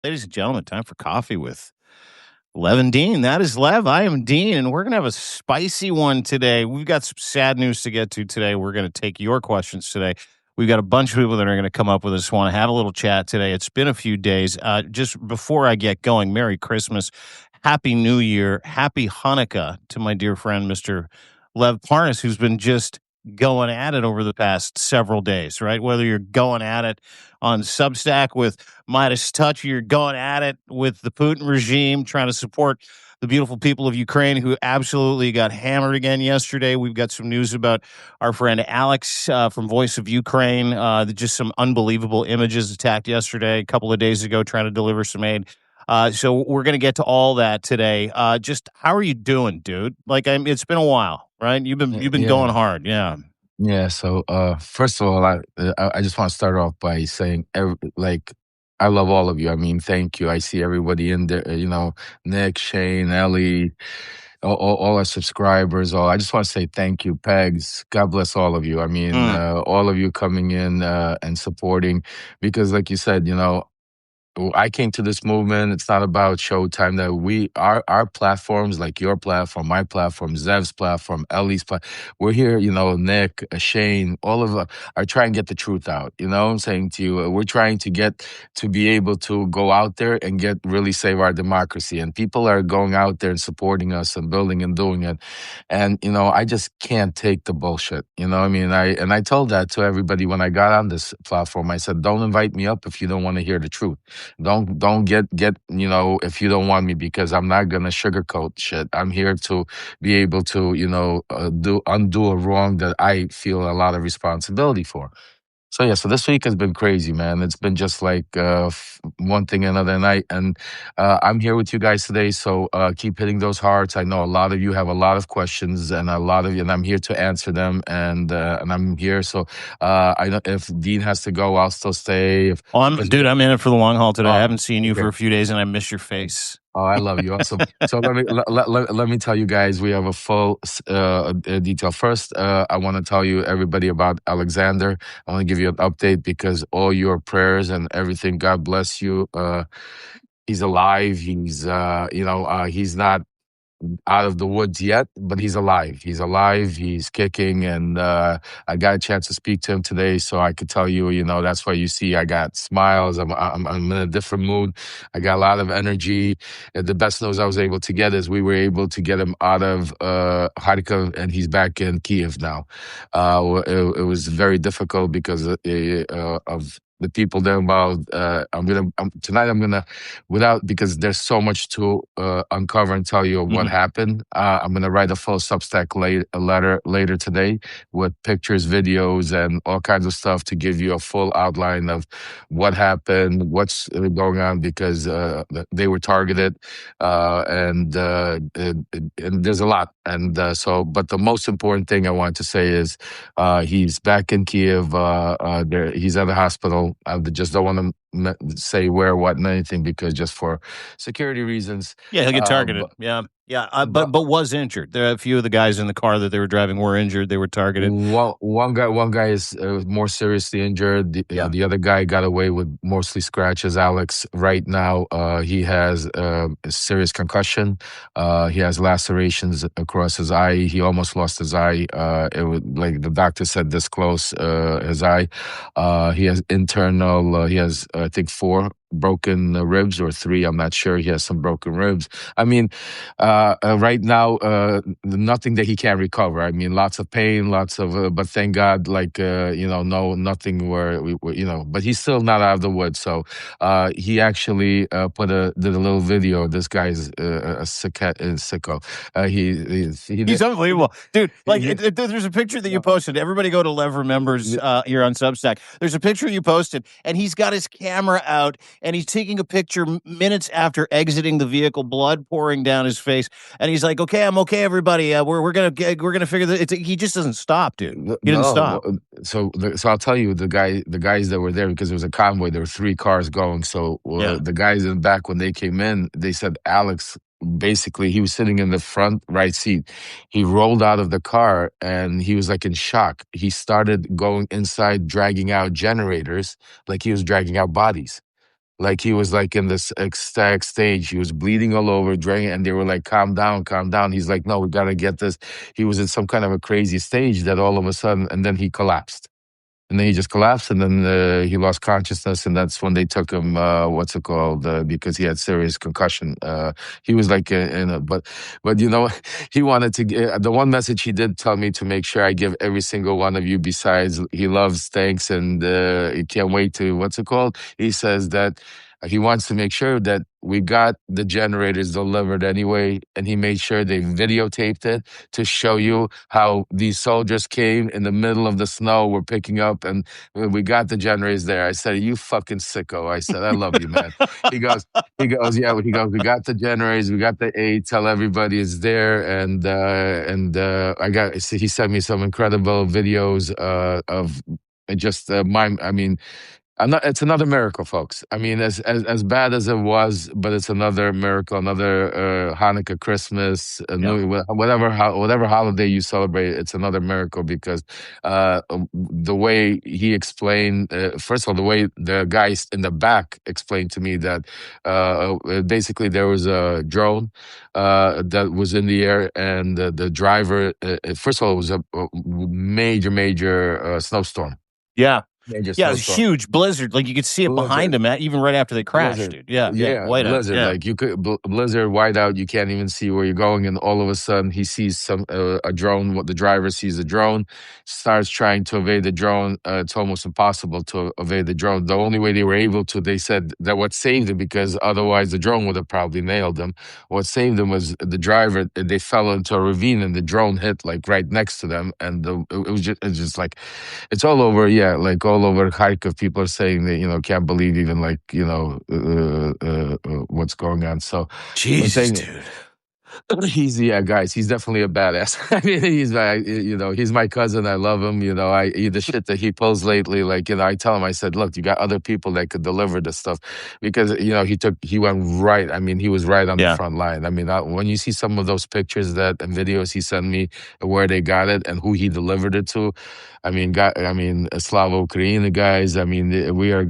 Ladies and gentlemen, time for coffee with Lev and Dean. That is Lev. I am Dean, and we're going to have a spicy one today. We've got some sad news to get to today. We're going to take your questions today. We've got a bunch of people that are going to come up with us, want to have a little chat today. It's been a few days. Just before I get going, Merry Christmas, Happy New Year, Happy Hanukkah to my dear friend, Mr. Lev Parnas, who's been just going at it over the past several days, right? Whether you're going at it on Substack with Midas Touch, you're going at it with the Putin regime, trying to support the beautiful people of Ukraine who absolutely got hammered again yesterday. We've got some news about our friend Alex from Voice of Ukraine, just some unbelievable images attacked yesterday, a couple of days ago, trying to deliver some aid. So we're going to get to all that today. Just how are you doing, dude? Like, it's been a while, right? You've been going hard, yeah. Yeah. So, first of all, I just want to start off by saying, I love all of you. I mean, thank you. I see everybody in there. Nick, Shane, Ellie, all our subscribers. I just want to say thank you, Pegs. God bless all of you. I mean, all of you coming in and supporting, because, like you said, I came to this movement. It's not about Showtime. That our platforms, like your platform, my platform, Zev's platform, Ellie's platform, we're here. Nick, Shane, all of us are trying to get the truth out. You know what I'm saying to you? We're trying to get to be able to go out there and really save our democracy. And people are going out there and supporting us and building and doing it. And I just can't take the bullshit. You know what I mean? I told that to everybody when I got on this platform. I said, don't invite me up if you don't want to hear the truth. Don't get if you don't want me, because I'm not gonna sugarcoat shit. I'm here to be able to undo a wrong that I feel a lot of responsibility for. So yeah, so this week has been crazy, man. It's been just like one thing another night, and I'm here with you guys today. So keep hitting those hearts. I know a lot of you have a lot of questions, and and I'm here to answer them, and I'm here. So I know if Dean has to go, I'll still stay. I'm in it for the long haul today. I haven't seen you okay. for a few days, and I miss your face. Oh, I love you. Awesome. So let me tell you guys, we have a full detail. First, I want to tell you everybody about Alexander. I want to give you an update because all your prayers and everything. God bless you. He's alive. He's not out of the woods yet, but he's alive. He's alive. He's kicking, and I got a chance to speak to him today, so I could tell you, that's why you see I got smiles. I'm in a different mood. I got a lot of energy. And the best news I was able to get is we were able to get him out of Kharkiv, and he's back in Kiev now. It was very difficult because of the people there involved. Tonight I'm gonna, because there's so much to uncover and tell you of what happened. I'm gonna write a full Substack letter later today with pictures, videos, and all kinds of stuff to give you a full outline of what happened, what's going on, because they were targeted, and there's a lot. And but the most important thing I want to say is he's back in Kiev. He's at the hospital. I just don't want to say where, what, and anything, because just for security reasons. Yeah, he'll get targeted. But was injured. There are a few of the guys in the car that they were driving were injured. They were targeted. One guy is more seriously injured. The other guy got away with mostly scratches. Alex, right now, he has a serious concussion. He has lacerations across his eye. He almost lost his eye. It was like the doctor said, this close, his eye. He has internal. He has, I think, 4 broken ribs, or 3. I'm not sure. He has some broken ribs. I mean, right now, nothing that he can't recover. I mean, lots of pain, but thank God, nothing where but he's still not out of the woods. So he actually did a little video. This guy's a sicko. He's unbelievable, dude. Like, there's a picture that you posted. Everybody go to Lev Remembers here on Substack. There's a picture you posted, and he's got his camera out, and he's taking a picture minutes after exiting the vehicle, blood pouring down his face, and he's like, "Okay, I'm okay, everybody. We're gonna figure that." He just doesn't stop, dude. He didn't stop. So I'll tell you the guys that were there, because it was a convoy. There were 3 cars going. So the guys in the back, when they came in, they said Alex. Basically, he was sitting in the front right seat. He rolled out of the car and he was like in shock. He started going inside, dragging out generators, like he was dragging out bodies. like he was like in this ecstatic stage. He was bleeding all over, draining, and they were like, "Calm down, calm down." He's like, "No, we gotta get this." He was in some kind of a crazy stage that all of a sudden, and then he collapsed. And then he just collapsed, and then he lost consciousness, and that's when they took him. What's it called? Because he had serious concussion. He was like, but you know, he wanted to. The one message he did tell me to make sure I give every single one of you. Besides, he loves thanks, and he can't wait to. What's it called? He says that he wants to make sure that we got the generators delivered anyway, and he made sure they videotaped it to show you how these soldiers came in the middle of the snow, were picking up, and we got the generators there. I said, "You fucking sicko!" I said, "I love you, man." He goes, "Yeah." He goes, "We got the generators, we got the aid. Tell everybody it's there." I got. He sent me some incredible videos of just my. I mean, I'm not. It's another miracle, folks. I mean, as bad as it was, but it's another miracle, another Hanukkah, Christmas, Yep. whatever holiday you celebrate. It's another miracle because the way he explained, first of all, the way the guys in the back explained to me that basically there was a drone that was in the air, and the driver. First of all, it was a major snowstorm. Yeah. Major Yeah, it was a snowstorm. huge blizzard. Like you could see it behind Blizzard. him, even right after they crashed, Blizzard. dude. Yeah, yeah, Yeah, whiteout. blizzard. Yeah. Like you could blizzard, whiteout. You can't even see where you're going, and all of a sudden he sees a drone. What the driver sees a drone, starts trying to evade the drone. It's almost impossible to evade the drone. The only way they were able to, they said that what saved him, because otherwise the drone would have probably nailed them. What saved them was the driver. They fell into a ravine, and the drone hit like right next to them, and it's just like it's all over. Yeah, like all over Kharkiv, people are saying that can't believe even like what's going on. So, but Jesus, thing dude. he's yeah, guys, he's definitely a badass. I mean, he's my cousin. I love him. The shit that he pulls lately. Like I tell him, I said, look, you got other people that could deliver this stuff, because he went right. I mean, he was right on the Yeah. front line. I mean, when you see some of those pictures and videos he sent me, where they got it and who he delivered it to, Slava Ukraine guys. I mean, we are.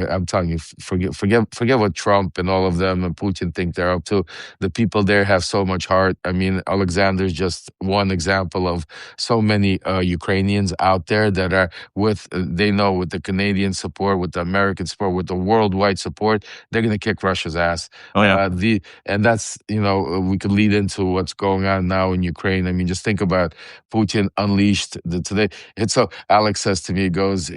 I'm telling you, forget what Trump and all of them and Putin think they're up to. The people there have so much heart. I mean, Alexander's just one example of so many Ukrainians out there that are they know with the Canadian support, with the American support, with the worldwide support, they're going to kick Russia's ass. Oh yeah. And that's, we could lead into what's going on now in Ukraine. I mean, just think about Putin unleashed today. It's so Alex says to me, he goes,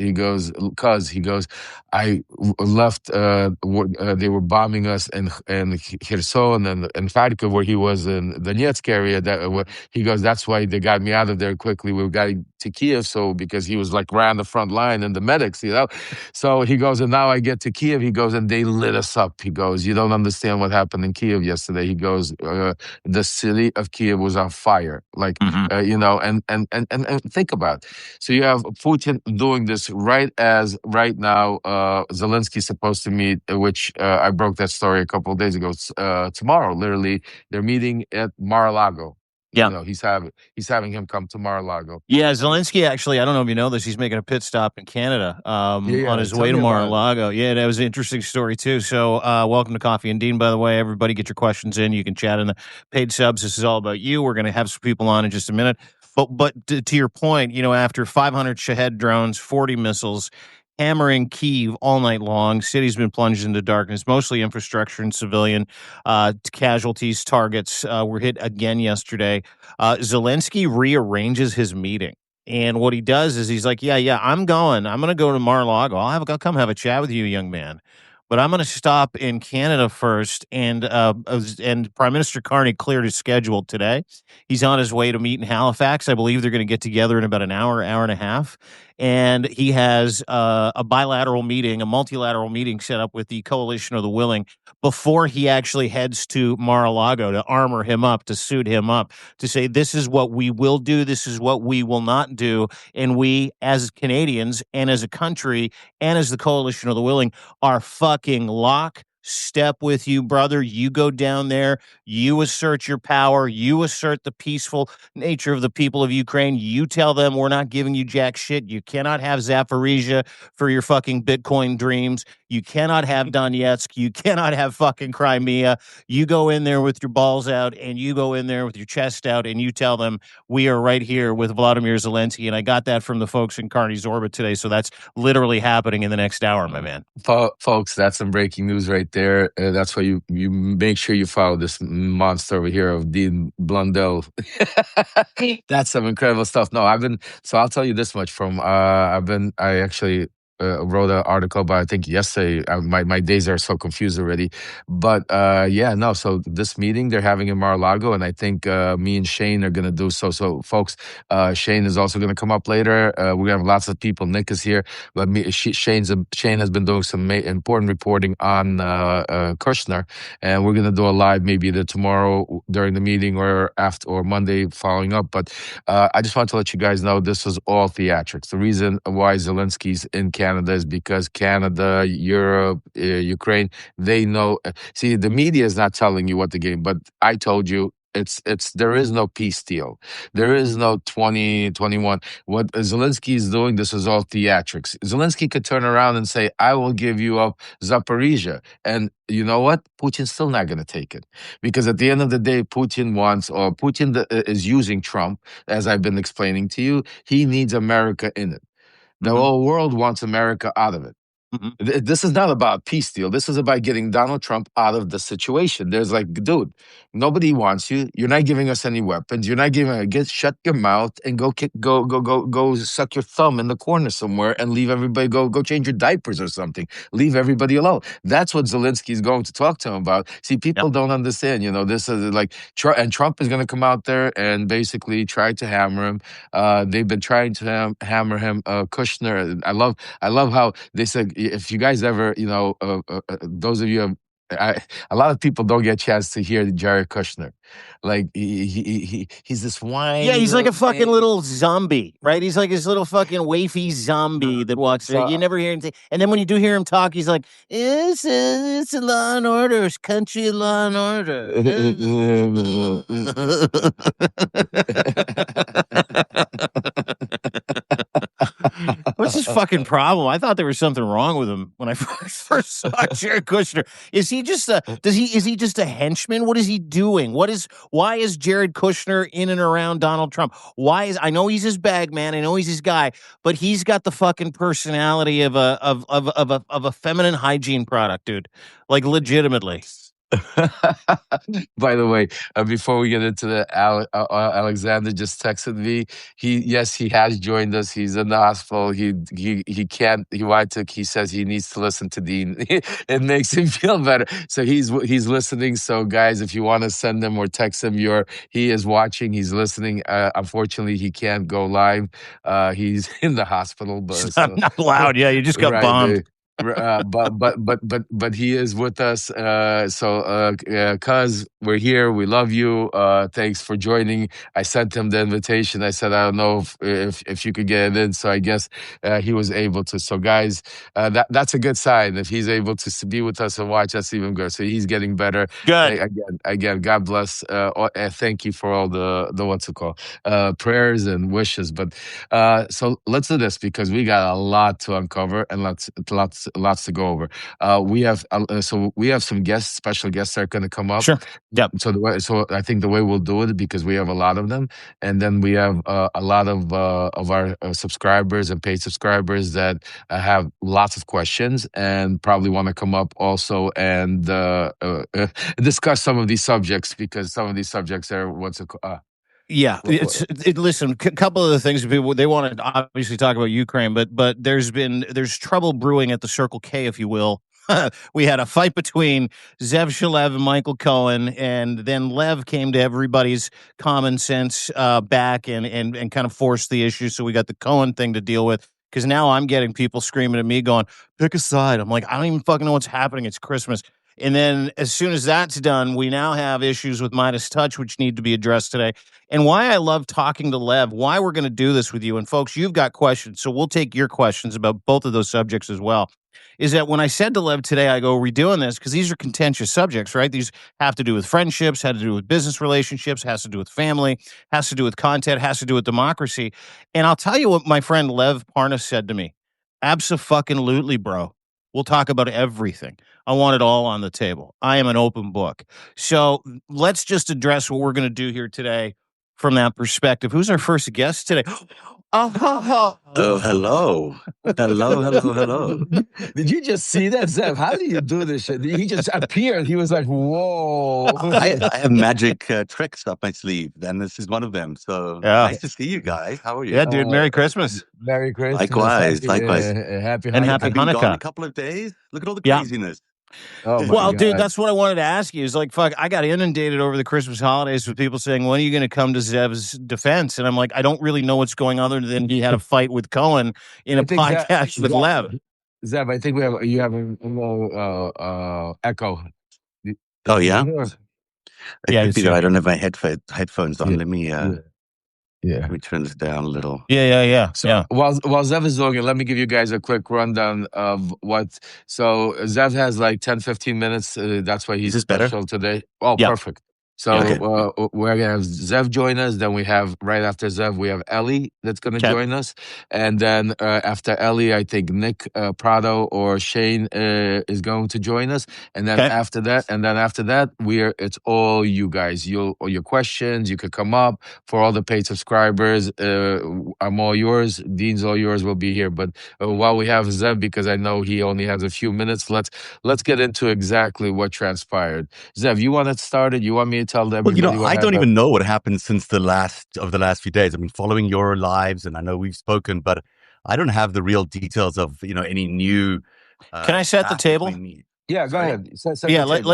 I left, they were bombing us in Kherson and Kharkiv, where he was in the Donetsk area. He goes, that's why they got me out of there quickly. We got to Kiev, because he was like ran the front line and the medics, So he goes, and now I get to Kiev. He goes, and they lit us up. He goes, you don't understand what happened in Kiev yesterday. He goes, the city of Kiev was on fire, like and think about it. So you have Putin doing this right now. Zelensky's supposed to meet, which I broke that story a couple of days ago. Tomorrow, literally, they're meeting at Mar-a-Lago. Yeah. He's having him come to Mar-a-Lago. Yeah, Zelensky actually, I don't know if you know this, he's making a pit stop in Canada on Yeah. his Tell way to me about it. Mar-a-Lago. Yeah, that was an interesting story too. So welcome to Coffee and Dean, by the way. Everybody get your questions in. You can chat in the paid subs. This is all about you. We're going to have some people on in just a minute. But to your point, after 500 Shahed drones, 40 missiles, hammering Kyiv all night long. City's been plunged into darkness, mostly infrastructure and civilian casualties. Targets were hit again yesterday. Zelensky rearranges his meeting. And what he does is he's like, yeah, I'm going to go to Mar-a-Lago. I'll come have a chat with you, young man. But I'm going to stop in Canada first. And Prime Minister Carney cleared his schedule today. He's on his way to meet in Halifax. I believe they're going to get together in about an hour and a half. And he has a bilateral meeting, a multilateral meeting set up with the Coalition of the Willing before he actually heads to Mar-a-Lago to armor him up, to suit him up, to say, this is what we will do, this is what we will not do. And we, as Canadians and as a country and as the Coalition of the Willing, are fucking lock, step with you, brother. You go down there, you assert your power, you assert the peaceful nature of the people of Ukraine. You tell them we're not giving you jack shit. You cannot have Zaporizhia for your fucking Bitcoin dreams. You cannot have Donetsk. You cannot have fucking Crimea. You go in there with your balls out and you go in there with your chest out and you tell them we are right here with Vladimir Zelensky. And I got that from the folks in Carney's Orbit today. So that's literally happening in the next hour, my man. Folks, that's some breaking news right there. That's why you make sure you follow this monster over here of Dean Blundell. That's some incredible stuff. No, I'll tell you this much from, I actually wrote an article about, I think yesterday. My days are so confused already. But yeah, no, so this meeting they're having in Mar-a-Lago, and I think me and Shane are going to do so. So, folks, Shane is also going to come up later. We're going to have lots of people. Nick is here. But Shane has been doing some important reporting on Kushner, and we're going to do a live maybe either tomorrow during the meeting or after or Monday following up. But I just want to let you guys know this was all theatrics. The reason why Zelensky's in Canada is because Canada, Europe, Ukraine, they know. See, the media is not telling you what the game, but I told you. There is no peace deal. There is no 2021. What Zelensky is doing, this is all theatrics. Zelensky could turn around and say, I will give you up Zaporizhia. And you know what? Putin's still not going to take it. Because at the end of the day, Putin is using Trump, as I've been explaining to you. He needs America in it. The whole world wants America out of it. This is not about peace deal. This is about getting Donald Trump out of the situation. There's like, dude, nobody wants you. You're not giving us any weapons. You're not shut your mouth and go suck your thumb in the corner somewhere and leave everybody, go change your diapers or something. Leave everybody alone. That's what Zelensky is going to talk to him about. See, people don't understand, this is like, and Trump is going to come out there and basically try to hammer him. They've been trying to hammer him, Kushner. I love how they said, if you guys ever, those of you, a lot of people don't get a chance to hear Jared Kushner. Like he's this whiny. Yeah, he's like a fucking little zombie, right? He's like this little fucking wafy zombie that walks there. You never hear him say, and then when you do hear him talk, he's like, it's a Law and Order, it's country Law and Order. What's his fucking problem? I thought there was something wrong with him when I first saw Jared Kushner. Is he just is he just a henchman? What is he doing? Why is Jared Kushner in and around Donald Trump? I know he's his bag man, I know he's his guy, but he's got the fucking personality of a feminine hygiene product, dude. Like legitimately. By the way, before we get into the Alexander just texted me. He has joined us. He's in the hospital. He can't. He says he needs to listen to Dean. It makes him feel better. So he's listening. So guys, if you want to send him or text him, he is watching. He's listening. Unfortunately, he can't go live. He's in the hospital. But not allowed. Yeah, you just got bombed. But he is with us. Cuz we're here. We love you. Thanks for joining. I sent him the invitation. I said, I don't know if you could get it in. So I guess he was able to. So guys, that's a good sign. If he's able to be with us and watch, that's even good. So he's getting better. Good. Again, God bless. Thank you for all the what's it called? Prayers and wishes. But so let's do this because we got a lot to uncover and lots to go over. We have some special guests that are going to come up. Sure. Yep. So I think the way we'll do it, because we have a lot of them, and then we have a lot of our subscribers and paid subscribers that have lots of questions and probably want to come up also and discuss some of these subjects, because some of these subjects are yeah, listen. A couple of the things people they want to obviously talk about Ukraine, but there's trouble brewing at the Circle K, if you will. We had a fight between Zev Shalev and Michael Cohen, and then Lev came to everybody's common sense back and kind of forced the issue. So we got the Cohen thing to deal with. Because now I'm getting people screaming at me, going, "Pick a side." I'm like, I don't even fucking know what's happening. It's Christmas. And then as soon as that's done, we now have issues with Midas Touch, which need to be addressed today. And why I love talking to Lev, why we're going to do this with you. And folks, you've got questions, so we'll take your questions about both of those subjects as well. Is that when I said to Lev today, I go, are we doing this? Because these are contentious subjects, right? These have to do with friendships, have to do with business relationships, has to do with family, has to do with content, has to do with democracy. And I'll tell you what my friend Lev Parnas said to me. Abso-fucking-lutely, bro. We'll talk about everything. I want it all on the table. I am an open book. So let's just address what we're going to do here today from that perspective. Who's our first guest today? Oh, hello. Hello. Did you just see that, Zev? How do you do this shit? He just appeared. He was like, whoa. I have magic tricks up my sleeve, and this is one of them. So nice to see you guys. How are you? Yeah, dude. Merry Christmas. Merry Christmas. Likewise. Happy and Hanukkah. happy I've been Hanukkah. gone a couple of days. Look at all the craziness. Oh my well, God. dude, that's what I wanted to ask you. Is like, fuck, I got inundated over the Christmas holidays with people saying, when are you going to come to Zev's defense? And I'm like, I don't really know what's going on other than he had a fight with Cohen in a podcast with Lev. Zev, I think you have a echo. Oh, yeah? Yeah, could be that I don't have my headphones on. Yeah. Let me turn this down a little. Yeah. So while Zev is doing it, let me give you guys a quick rundown of what. So Zev has like 10, 15 minutes. That's why he's special today. Oh, perfect. So we're gonna have Zev join us. Then we have right after Zev, we have Ellie that's gonna join us, and then after Ellie, I think Nick Prado or Shane is going to join us, and then after that, it's all you guys. All your questions, you could come up for all the paid subscribers. I'm all yours. Dean's all yours. Will be here, but while we have Zev, because I know he only has a few minutes, let's get into exactly what transpired. Zev, you want it started? You want me to tell everybody? Well, I don't even know what happened since the last few days. I've been following your lives, and I know we've spoken, but I don't have the real details of any new. Can I set the table? Yeah, go ahead.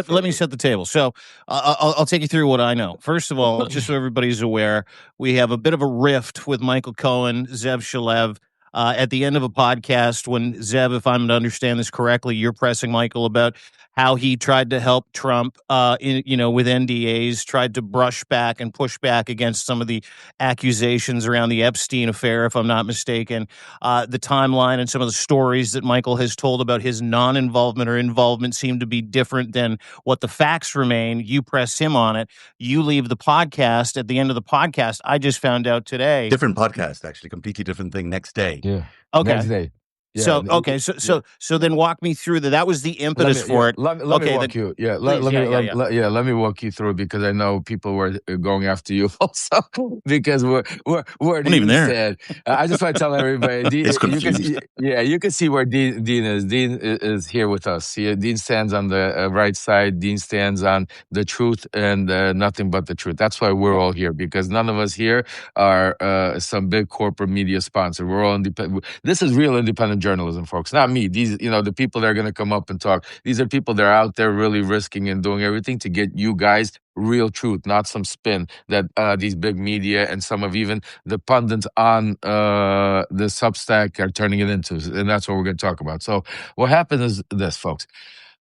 Let me set the table. So I'll take you through what I know. First of all, just so everybody's aware, we have a bit of a rift with Michael Cohen, Zev Shalev. At the end of a podcast, when Zev, if I'm to understand this correctly, you're pressing Michael about how he tried to help Trump, with NDAs, tried to brush back and push back against some of the accusations around the Epstein affair, if I'm not mistaken. The timeline and some of the stories that Michael has told about his non-involvement or involvement seem to be different than what the facts remain. You press him on it. You leave the podcast. At the end of the podcast, I just found out today. Different podcast, actually. Completely different thing next day. Yeah. Okay. Next day. Yeah. So then walk me through that was the impetus for it. Let me walk you. Let me walk you through, because I know people were going after you also, because we're Dean even there. I just want to tell everybody, it's confused. You can see where Dean is. Dean is here with us. Dean stands on the right side. Dean stands on the truth and nothing but the truth. That's why we're all here, because none of us here are some big corporate media sponsor. We're all independent. This is real independent journalism, folks. Not me. These, the people that are going to come up and talk. These are people that are out there really risking and doing everything to get you guys real truth, not some spin that these big media and some of even the pundits on the Substack are turning it into. And that's what we're going to talk about. So what happened is this, folks.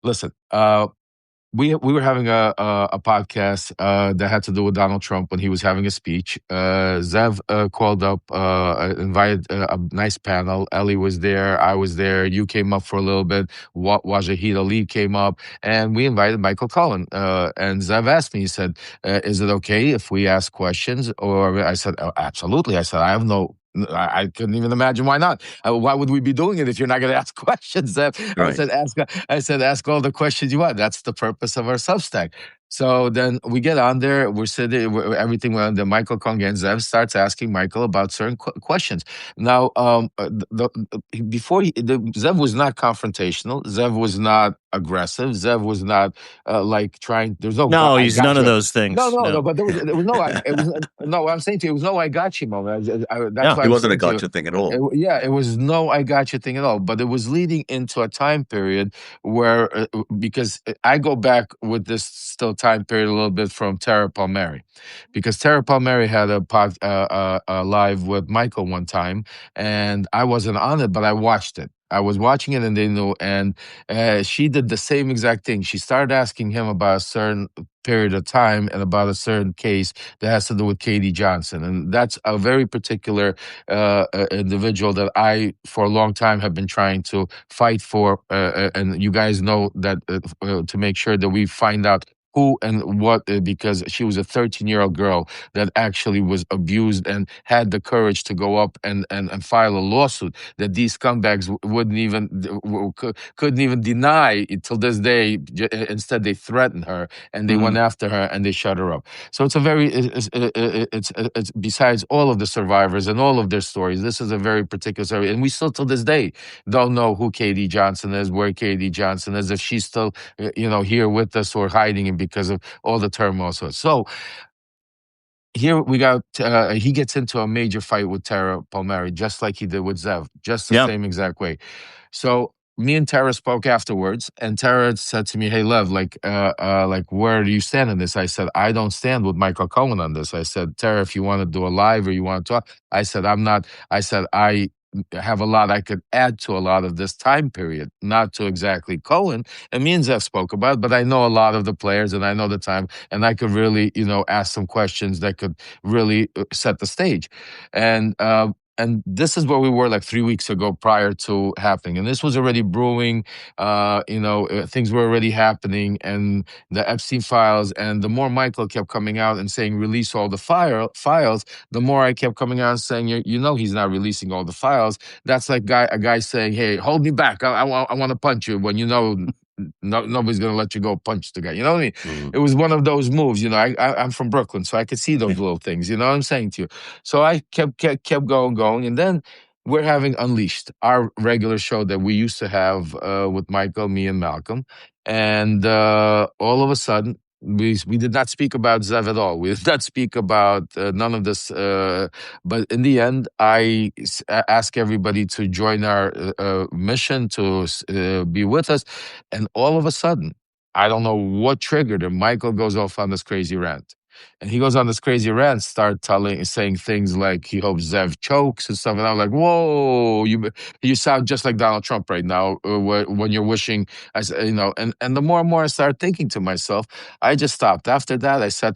Listen, we were having a podcast that had to do with Donald Trump when he was having a speech. Zev called up, invited a nice panel. Ellie was there. I was there. You came up for a little bit. Wajahid Ali came up, and we invited Michael Cohen. And Zev asked me, he said, is it okay if we ask questions? Or I said, oh, absolutely. I said, I couldn't even imagine why not. Why would we be doing it if you're not going to ask questions? Right. I said, ask all the questions you want. That's the purpose of our Substack. So then we get on there, we're sitting, everything went on. Then Michael Cohen and Zev starts asking Michael about certain questions. Now, Zev was not confrontational. Zev was not aggressive. Zev was not trying. There's no. He's none of those things. No. But there was no. No. I'm saying to you, it was no "I got you" moment. It wasn't a gotcha thing at all. It was no "I got you" thing at all. But it was leading into a time period where, because I go back with this still time period a little bit from Tara Palmieri, because Tara Palmieri had a live with Michael one time, and I wasn't on it, but I watched it. I was watching it, and they knew, and she did the same exact thing. She started asking him about a certain period of time and about a certain case that has to do with Katie Johnson, and that's a very particular individual that I, for a long time, have been trying to fight for, and you guys know that to make sure that we find out who and what, because she was a 13-year-old girl that actually was abused and had the courage to go up and file a lawsuit that these scumbags wouldn't even couldn't even deny till this day. Instead, they threatened her and they went after her and they shut her up. So it's a very it's besides all of the survivors and all of their stories, this is a very particular story, and we still till this day don't know who Katie Johnson is, where Katie Johnson is, if she's still here with us or hiding it because of all the turmoil. So here we got he gets into a major fight with Tara Palmieri, just like he did with Zev, just the same exact way. So me and Tara spoke afterwards, and Tara said to me, "Hey, Lev, like where do you stand on this?" I said, "I don't stand with Michael Cohen on this." I said, "Tara, if you want to do a live or you want to talk," I said, "I'm not." I said, "I have a lot I could add to a lot of this time period, not to exactly Cohen." And me and Zev spoke about it, but I know a lot of the players and I know the time, and I could really, ask some questions that could really set the stage. And this is where we were like 3 weeks ago prior to happening. And this was already brewing, things were already happening, and the Epstein files. And the more Michael kept coming out and saying, release all the files, the more I kept coming out and saying, he's not releasing all the files. That's like a guy saying, hey, hold me back. I want to punch you when nobody's going to let you go punch the guy. You know what I mean? It was one of those moves. I'm from Brooklyn, so I could see those little things. You know what I'm saying to you? So I kept going. And then we're having Unleashed, our regular show that we used to have with Michael, me, and Malcolm. And all of a sudden, we did not speak about Zev at all. We did not speak about none of this. But in the end, I ask everybody to join our mission to be with us. And all of a sudden, I don't know what triggered him. Michael goes off on this crazy rant. And he goes on this crazy rant, saying things like he hopes Zev chokes and stuff. And I'm like, whoa, you sound just like Donald Trump right now when you're wishing, and the more and more I started thinking to myself, I just stopped. After that, I sat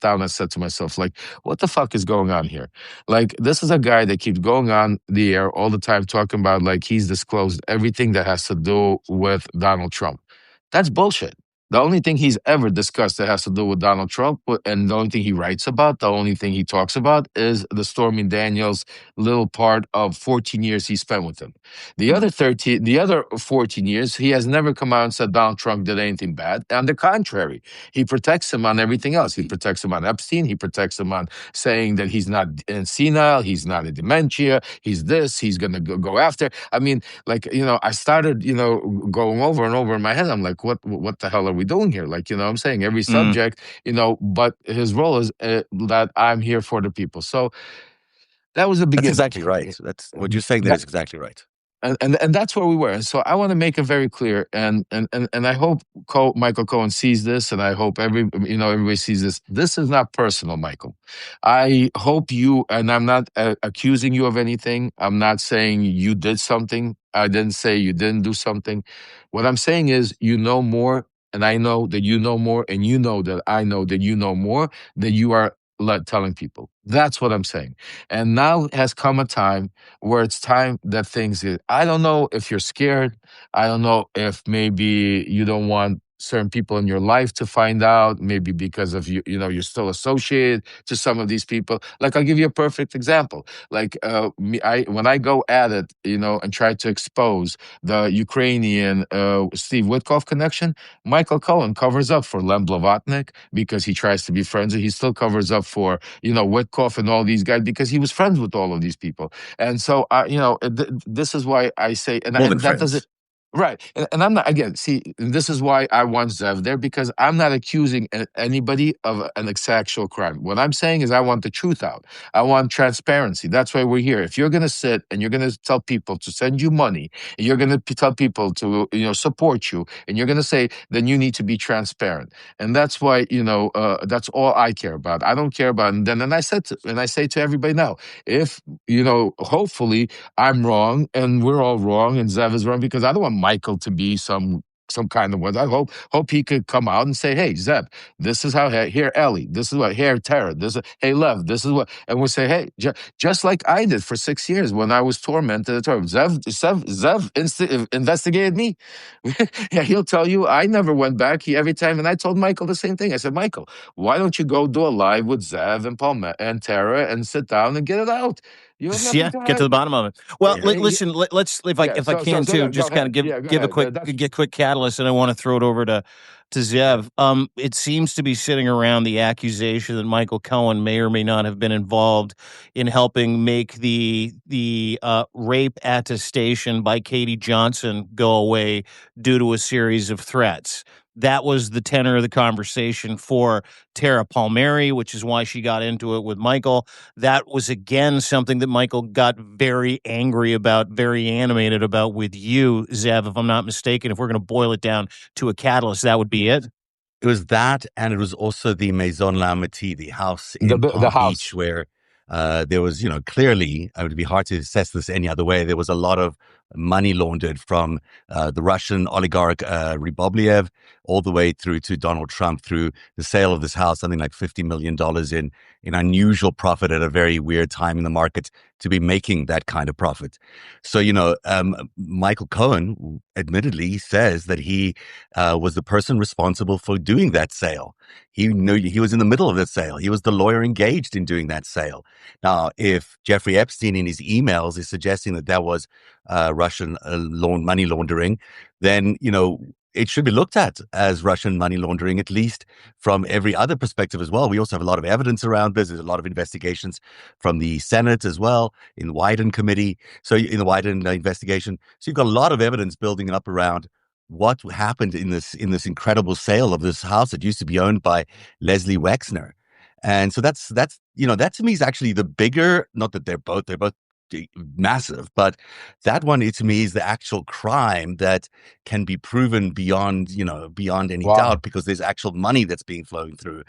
down and said to myself, like, what the fuck is going on here? Like, this is a guy that keeps going on the air all the time talking about like he's disclosed everything that has to do with Donald Trump. That's bullshit. The only thing he's ever discussed that has to do with Donald Trump, and the only thing he writes about, the only thing he talks about, is the Stormy Daniels little part of 14 years he spent with him. The other 14 years, he has never come out and said Donald Trump did anything bad. On the contrary, he protects him on everything else. He protects him on Epstein. He protects him on saying that he's not senile, he's not a dementia, he's this, he's going to go after. I mean, like, I started, going over and over in my head. I'm like, what the hell are we doing here? Like, I'm saying every subject, but his role is that I'm here for the people. So that was the beginning. That's exactly right. That's what you're saying. That is exactly right. And that's where we were. And so I want to make it very clear, and I hope Michael Cohen sees this, and I hope everybody sees this. This is not personal, Michael. I hope you, and I'm not accusing you of anything. I'm not saying you did something. I didn't say you didn't do something. What I'm saying is you know more, and I know that you know more, and you know that I know that you know more than you are telling people. That's what I'm saying. And now has come a time where it's time that I don't know if you're scared. I don't know if maybe you don't want certain people in your life to find out, maybe because of you're still associated to some of these people. Like, I'll give you a perfect example. Like when I go at it, and try to expose the Ukrainian Steve Witkoff connection, Michael Cohen covers up for Lem Blavatnik because he tries to be friends. He still covers up for Witkoff and all these guys because he was friends with all of these people. And so this is why I say, and that doesn't. Right. And I'm not, again, see, this is why I want Zev there, because I'm not accusing anybody of an sexual crime. What I'm saying is I want the truth out. I want transparency. That's why we're here. If you're going to sit and you're going to tell people to send you money, and you're going to tell people to, support you, and you're going to say, then you need to be transparent. And that's why, that's all I care about. I don't care about, and I say to everybody now, if, hopefully I'm wrong and we're all wrong and Zev is wrong, because I don't want Michael to be some kind of one. I hope he could come out and say, "Hey, Zev, this is how." Here, Ellie, this is what. Here, Tara, this is. Hey, Lev, this is what. And we'll say, "Hey, just like I did for 6 years when I was tormented." Zev investigated me. Yeah, he'll tell you I never went back. Every time, and I told Michael the same thing. I said, Michael, why don't you go do a live with Zev and Paul and Tara and sit down and get it out? You have nothing Yeah, to get to the hide. bottom of it. Well, Yeah, listen. Let's if I can too, just go kind ahead. of Yeah, go give a ahead. quick catalyst, and I want to throw it over to Yeah. Zev. It seems to be sitting around the accusation that Michael Cohen may or may not have been involved in helping make the rape attestation by Katie Johnson go away due to a series of threats. That was the tenor of the conversation for Tara Palmieri, which is why she got into it with Michael. That was, again, something that Michael got very angry about, very animated about with you, Zev, if I'm not mistaken. If we're going to boil it down to a catalyst, that would be it. It was that, and it was also the Maison Lamity, the house The in the Palm house. Beach, where there was, clearly, it would be hard to assess this any other way. There was a lot of money laundered from the Russian oligarch Rybolovlev all the way through to Donald Trump through the sale of this house, something like $50 million in unusual profit at a very weird time in the market to be making that kind of profit. So, Michael Cohen admittedly says that he was the person responsible for doing that sale. He knew he was in the middle of the sale. He was the lawyer engaged in doing that sale. Now, if Jeffrey Epstein in his emails is suggesting that that was Russian money laundering, then, it should be looked at as Russian money laundering, at least from every other perspective as well. We also have a lot of evidence around this. There's a lot of investigations from the Senate as well, in the Wyden committee. So in the Wyden investigation. So you've got a lot of evidence building up around what happened in this incredible sale of this house that used to be owned by Leslie Wexner. And so that's that to me is actually the bigger, not that they're both massive, but that one to me is the actual crime that can be proven beyond any Wow. doubt, because there's actual money that's being flowing through.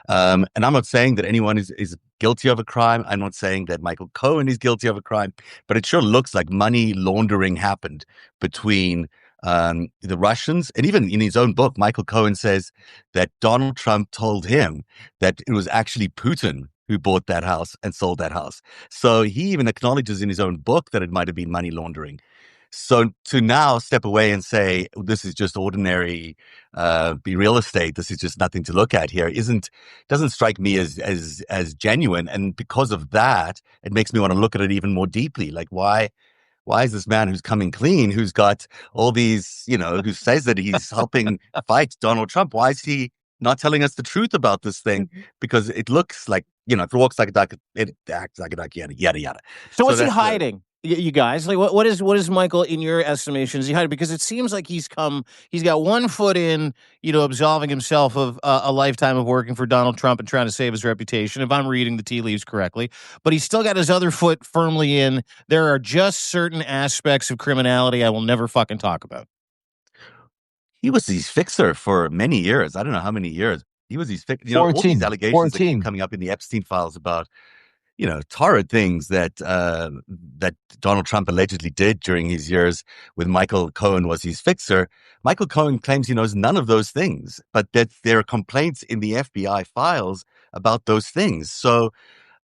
And I'm not saying that anyone is guilty of a crime. I'm not saying that Michael Cohen is guilty of a crime, but it sure looks like money laundering happened between the Russians. And even in his own book, Michael Cohen says that Donald Trump told him that it was actually Putin who bought that house and sold that house. So he even acknowledges in his own book that it might have been money laundering. So to now step away and say, this is just ordinary real estate, this is just nothing to look at here, doesn't strike me as genuine. And because of that, it makes me want to look at it even more deeply. Like, why is this man who's coming clean, who's got all these, who says that he's helping fight Donald Trump, why is he not telling us the truth about this thing? Because it looks like, if it walks like a duck, it acts like a duck, yada, yada, yada. So what's he hiding? You guys, like, what is Michael, in your estimation, is he hiding? Because it seems like he's got one foot in, absolving himself of a lifetime of working for Donald Trump and trying to save his reputation, if I'm reading the tea leaves correctly. But he's still got his other foot firmly in, there are just certain aspects of criminality I will never fucking talk about. He was his fixer for many years. I don't know how many years. He was his fixer. All these allegations 14. that keep coming up in the Epstein files about, torrid things that Donald Trump allegedly did during his years with Michael Cohen was his fixer. Michael Cohen claims he knows none of those things, but that there are complaints in the FBI files about those things. So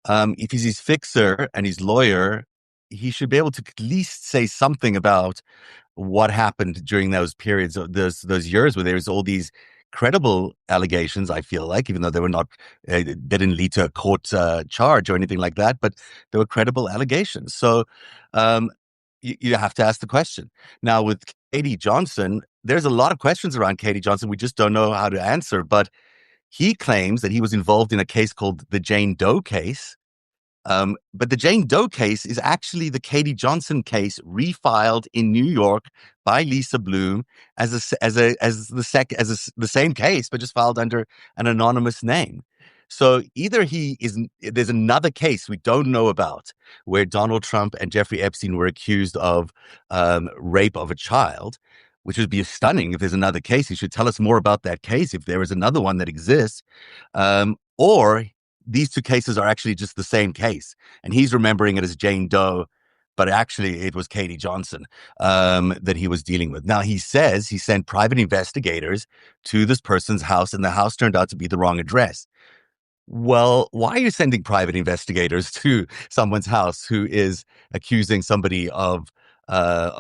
if he's his fixer and his lawyer, he should be able to at least say something about what happened during those periods of those years where there's all these credible allegations. I feel like, even though they were not, they didn't lead to a court charge or anything like that, but there were credible allegations. So you have to ask the question. Now with Katie Johnson, there's a lot of questions around Katie Johnson we just don't know how to answer. But he claims that he was involved in a case called the Jane Doe case, But the Jane Doe case is actually the Katie Johnson case refiled in New York by Lisa Bloom as the same case, but just filed under an anonymous name. So either there's another case we don't know about where Donald Trump and Jeffrey Epstein were accused of rape of a child, which would be stunning if there's another case. He should tell us more about that case if there is another one that exists, or these two cases are actually just the same case, and he's remembering it as Jane Doe, but actually it was Katie Johnson that he was dealing with. Now, he says he sent private investigators to this person's house, and the house turned out to be the wrong address. Well, why are you sending private investigators to someone's house who is accusing somebody of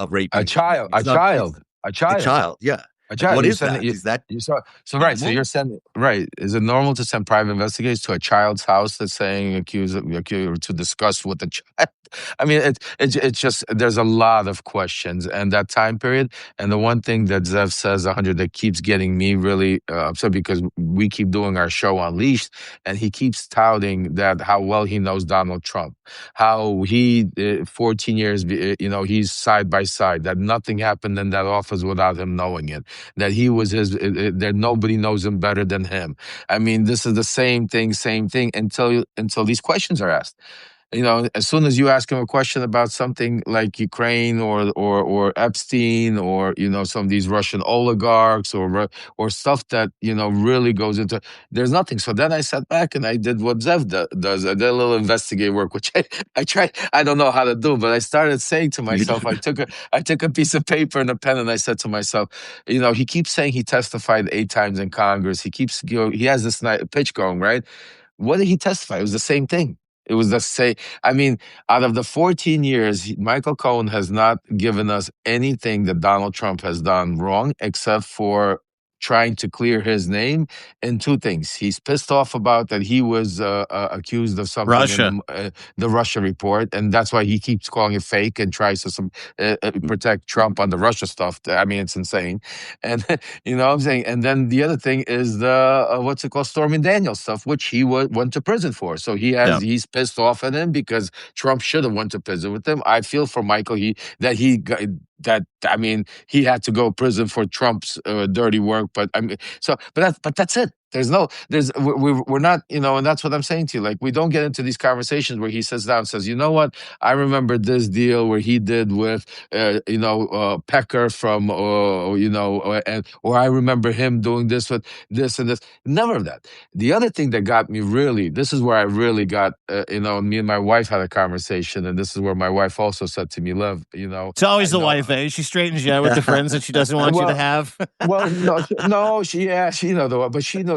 raping A child, a It's not- child, a a child. child? Yeah. A child. What You're is that? sending- Is that You saw, so right. So normal? you're sending right. Is it normal to send private investigators to a child's house that's saying accused to discuss with the child? I mean, it's just there's a lot of questions and that time period. And the one thing that Zev says 100 that keeps getting me really upset because we keep doing our show Unleashed, and he keeps touting that how well he knows Donald Trump, how he 14 years, he's side by side, that nothing happened in that office without him knowing it, that he was that nobody knows him better than him. I mean, this is the same thing until these questions are asked. As soon as you ask him a question about something like Ukraine or Epstein or some of these Russian oligarchs or stuff that really goes into, there's nothing. So then I sat back and I did what Zev does. I did a little investigative work, which I tried. I don't know how to do, but I started saying to myself, I took a piece of paper and a pen and I said to myself, he keeps saying he testified 8 times in Congress. He has this pitch going, right? What did he testify? It was the same thing. It was the same. I mean, out of the 14 years, Michael Cohen has not given us anything that Donald Trump has done wrong, except for trying to clear his name in 2 things. He's pissed off about that he was accused of something Russia. in the Russia report, and that's why he keeps calling it fake and tries to protect Trump on the Russia stuff. I mean, it's insane. And you know what I'm saying? And then the other thing is the what's it called, Stormy Daniels stuff, which he went to prison for. So he's pissed off at him because Trump should have went to prison with him. I feel for Michael he had to go to prison for Trump's dirty work. But that's it. We're not, and that's what I'm saying to you. Like, we don't get into these conversations where he sits down and says, you know what, I remember this deal where he did with, Pecker from, or I remember him doing this with this and this. None of that. The other thing that got me this is where I really got, me and my wife had a conversation, and this is where my wife also said to me, Lev, It's always the wife, eh? She straightens you out with the friends that she doesn't want you to have. Well, no, she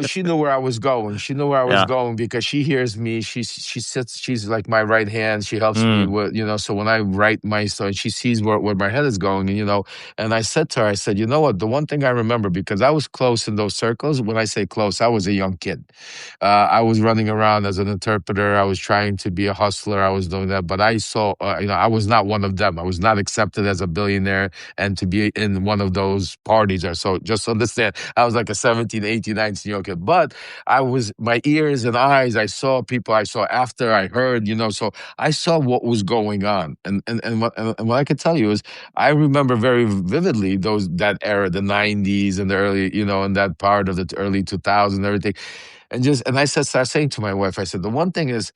but she knew where I was going. She knew where I was going because she hears me. She sits. She's like my right hand. She helps me with, So when I write my story, she sees where my head is going, And I said to her, I said, you know what? The one thing I remember, because I was close in those circles. When I say close, I was a young kid. I was running around as an interpreter. I was trying to be a hustler. I was doing that, but I saw, I was not one of them. I was not accepted as a billionaire and to be in one of those parties or so. Just understand, I was like a 17, 18, 19-year-old kid. But my ears and eyes, I saw people, I saw after, I heard, so I saw what was going on. And what I can tell you is, I remember very vividly that era, the 90s and the early, and that part of the early 2000s and everything. And I started saying to my wife, I said, the one thing is,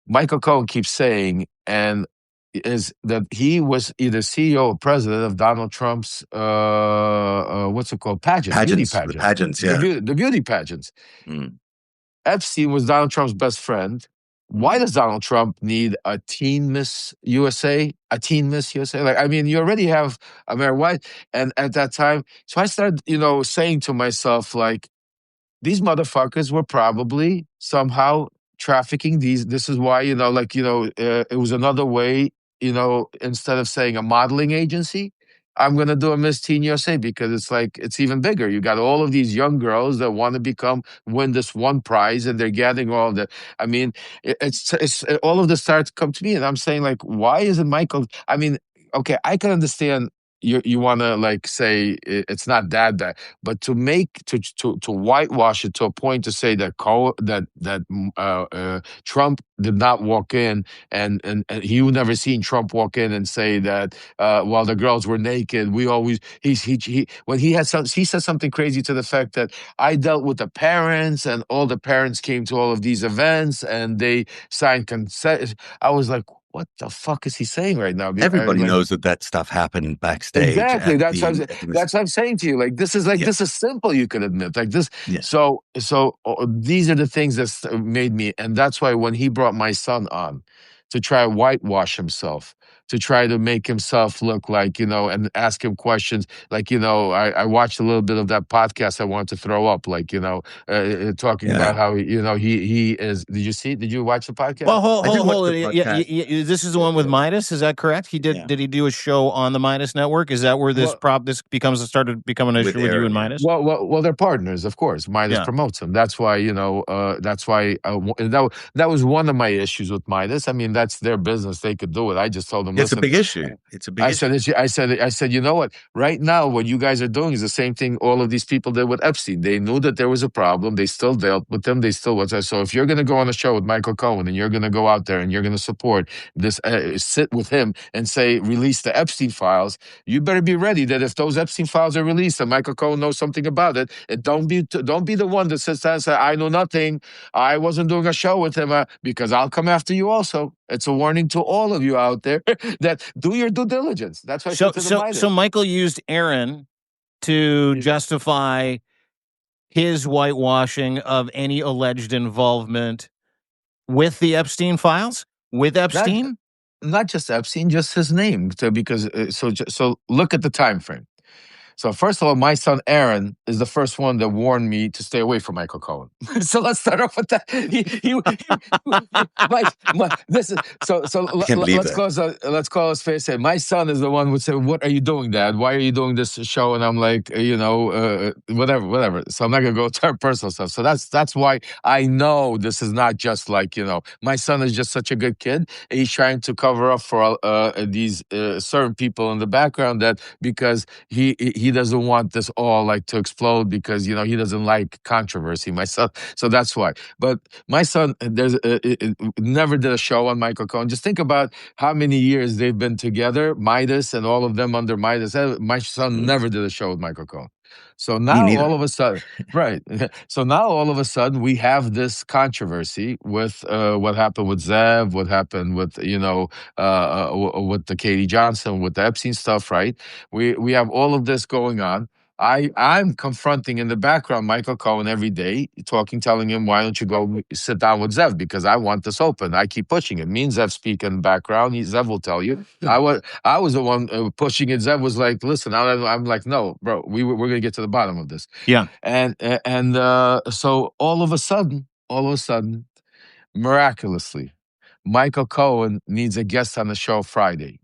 Michael Cohen keeps saying, and is that he was either CEO or president of Donald Trump's what's it called, beauty pageants, the pageants, yeah, the beauty pageants. Epstein was Donald Trump's best friend. Why does Donald Trump need a teen Miss USA? Like, I mean, you already have Mary White, and at that time, so I started, saying to myself, like, these motherfuckers were probably somehow trafficking these. This is why, it was another way, instead of saying a modeling agency, I'm going to do a Miss Teen USA, because it's even bigger. You got all of these young girls that want to win this one prize, and they're getting all the, I mean, it's all of this starts to come to me, and I'm saying, like, why isn't Michael, I mean, okay, I can understand you want to like say it's not that bad, but to make to whitewash it to a point to say that Trump did not walk in, and you never seen Trump walk in and say that while the girls were naked, we always he when he said something crazy to the fact that I dealt with the parents and all the parents came to all of these events and they signed consent. I was like, what the fuck is he saying right now? Everybody knows that stuff happened backstage. Exactly. That's what I'm saying to you. Like this is this is simple. You could admit like this. Yeah. So these are the things that made me, and that's why when he brought my son on to try to whitewash himself, to try to make himself look like and ask him questions like I watched a little bit of that podcast. I wanted to throw up like talking about how he is. Did you watch the podcast? Well, hold it. Yeah, this is the one with Midas. Is that correct? He did. Yeah. Did he do a show on the Midas Network? Is that where this started to become an issue with you and Midas? Well, they're partners, of course. Midas promotes him. That's why that was one of my issues with Midas. I mean, that's their business. They could do it. I just told them, it's a big issue. It's a big issue. I said, you know what? Right now, what you guys are doing is the same thing all of these people did with Epstein. They knew that there was a problem. They still dealt with them. They still was. So if you're going to go on a show with Michael Cohen and you're going to go out there and you're going to support this, sit with him and say, release the Epstein files, you better be ready that if those Epstein files are released and Michael Cohen knows something about it, don't be the one that sits there and say, I know nothing. I wasn't doing a show with him because I'll come after you also. It's a warning to all of you out there that do your due diligence. That's why. So Michael used Aaron to justify his whitewashing of any alleged involvement with the Epstein files, with Epstein. Not just Epstein, just his name. So look at the time frame. So first of all, my son Aaron is the first one that warned me to stay away from Michael Cohen. So let's start off with that. Let's call us face it. My son is the one who would say, "What are you doing, Dad? Why are you doing this show?" And I'm like, whatever. So I'm not gonna go to our personal stuff. So that's why I know this is not just like my son is just such a good kid. He's trying to cover up for these certain people in the background because he doesn't want this all like to explode because he doesn't like controversy. My son, so that's why. But my son, never did a show on Michael Cohen. Just think about how many years they've been together, Midas and all of them under Midas. My son never did a show with Michael Cohen. So now all of a sudden, right? So now all of a sudden we have this controversy with what happened with Zev, what happened with with the Katie Johnson, with the Epstein stuff, right? We have all of this going on. I'm confronting in the background Michael Cohen every day, telling him, why don't you go sit down with Zev? Because I want this open. I keep pushing it. Me and Zev speak in the background. Zev will tell you. I was the one pushing it. Zev was like, listen, I'm like, no, bro, we're going to get to the bottom of this. Yeah. And so all of a sudden, miraculously, Michael Cohen needs a guest on the show Friday.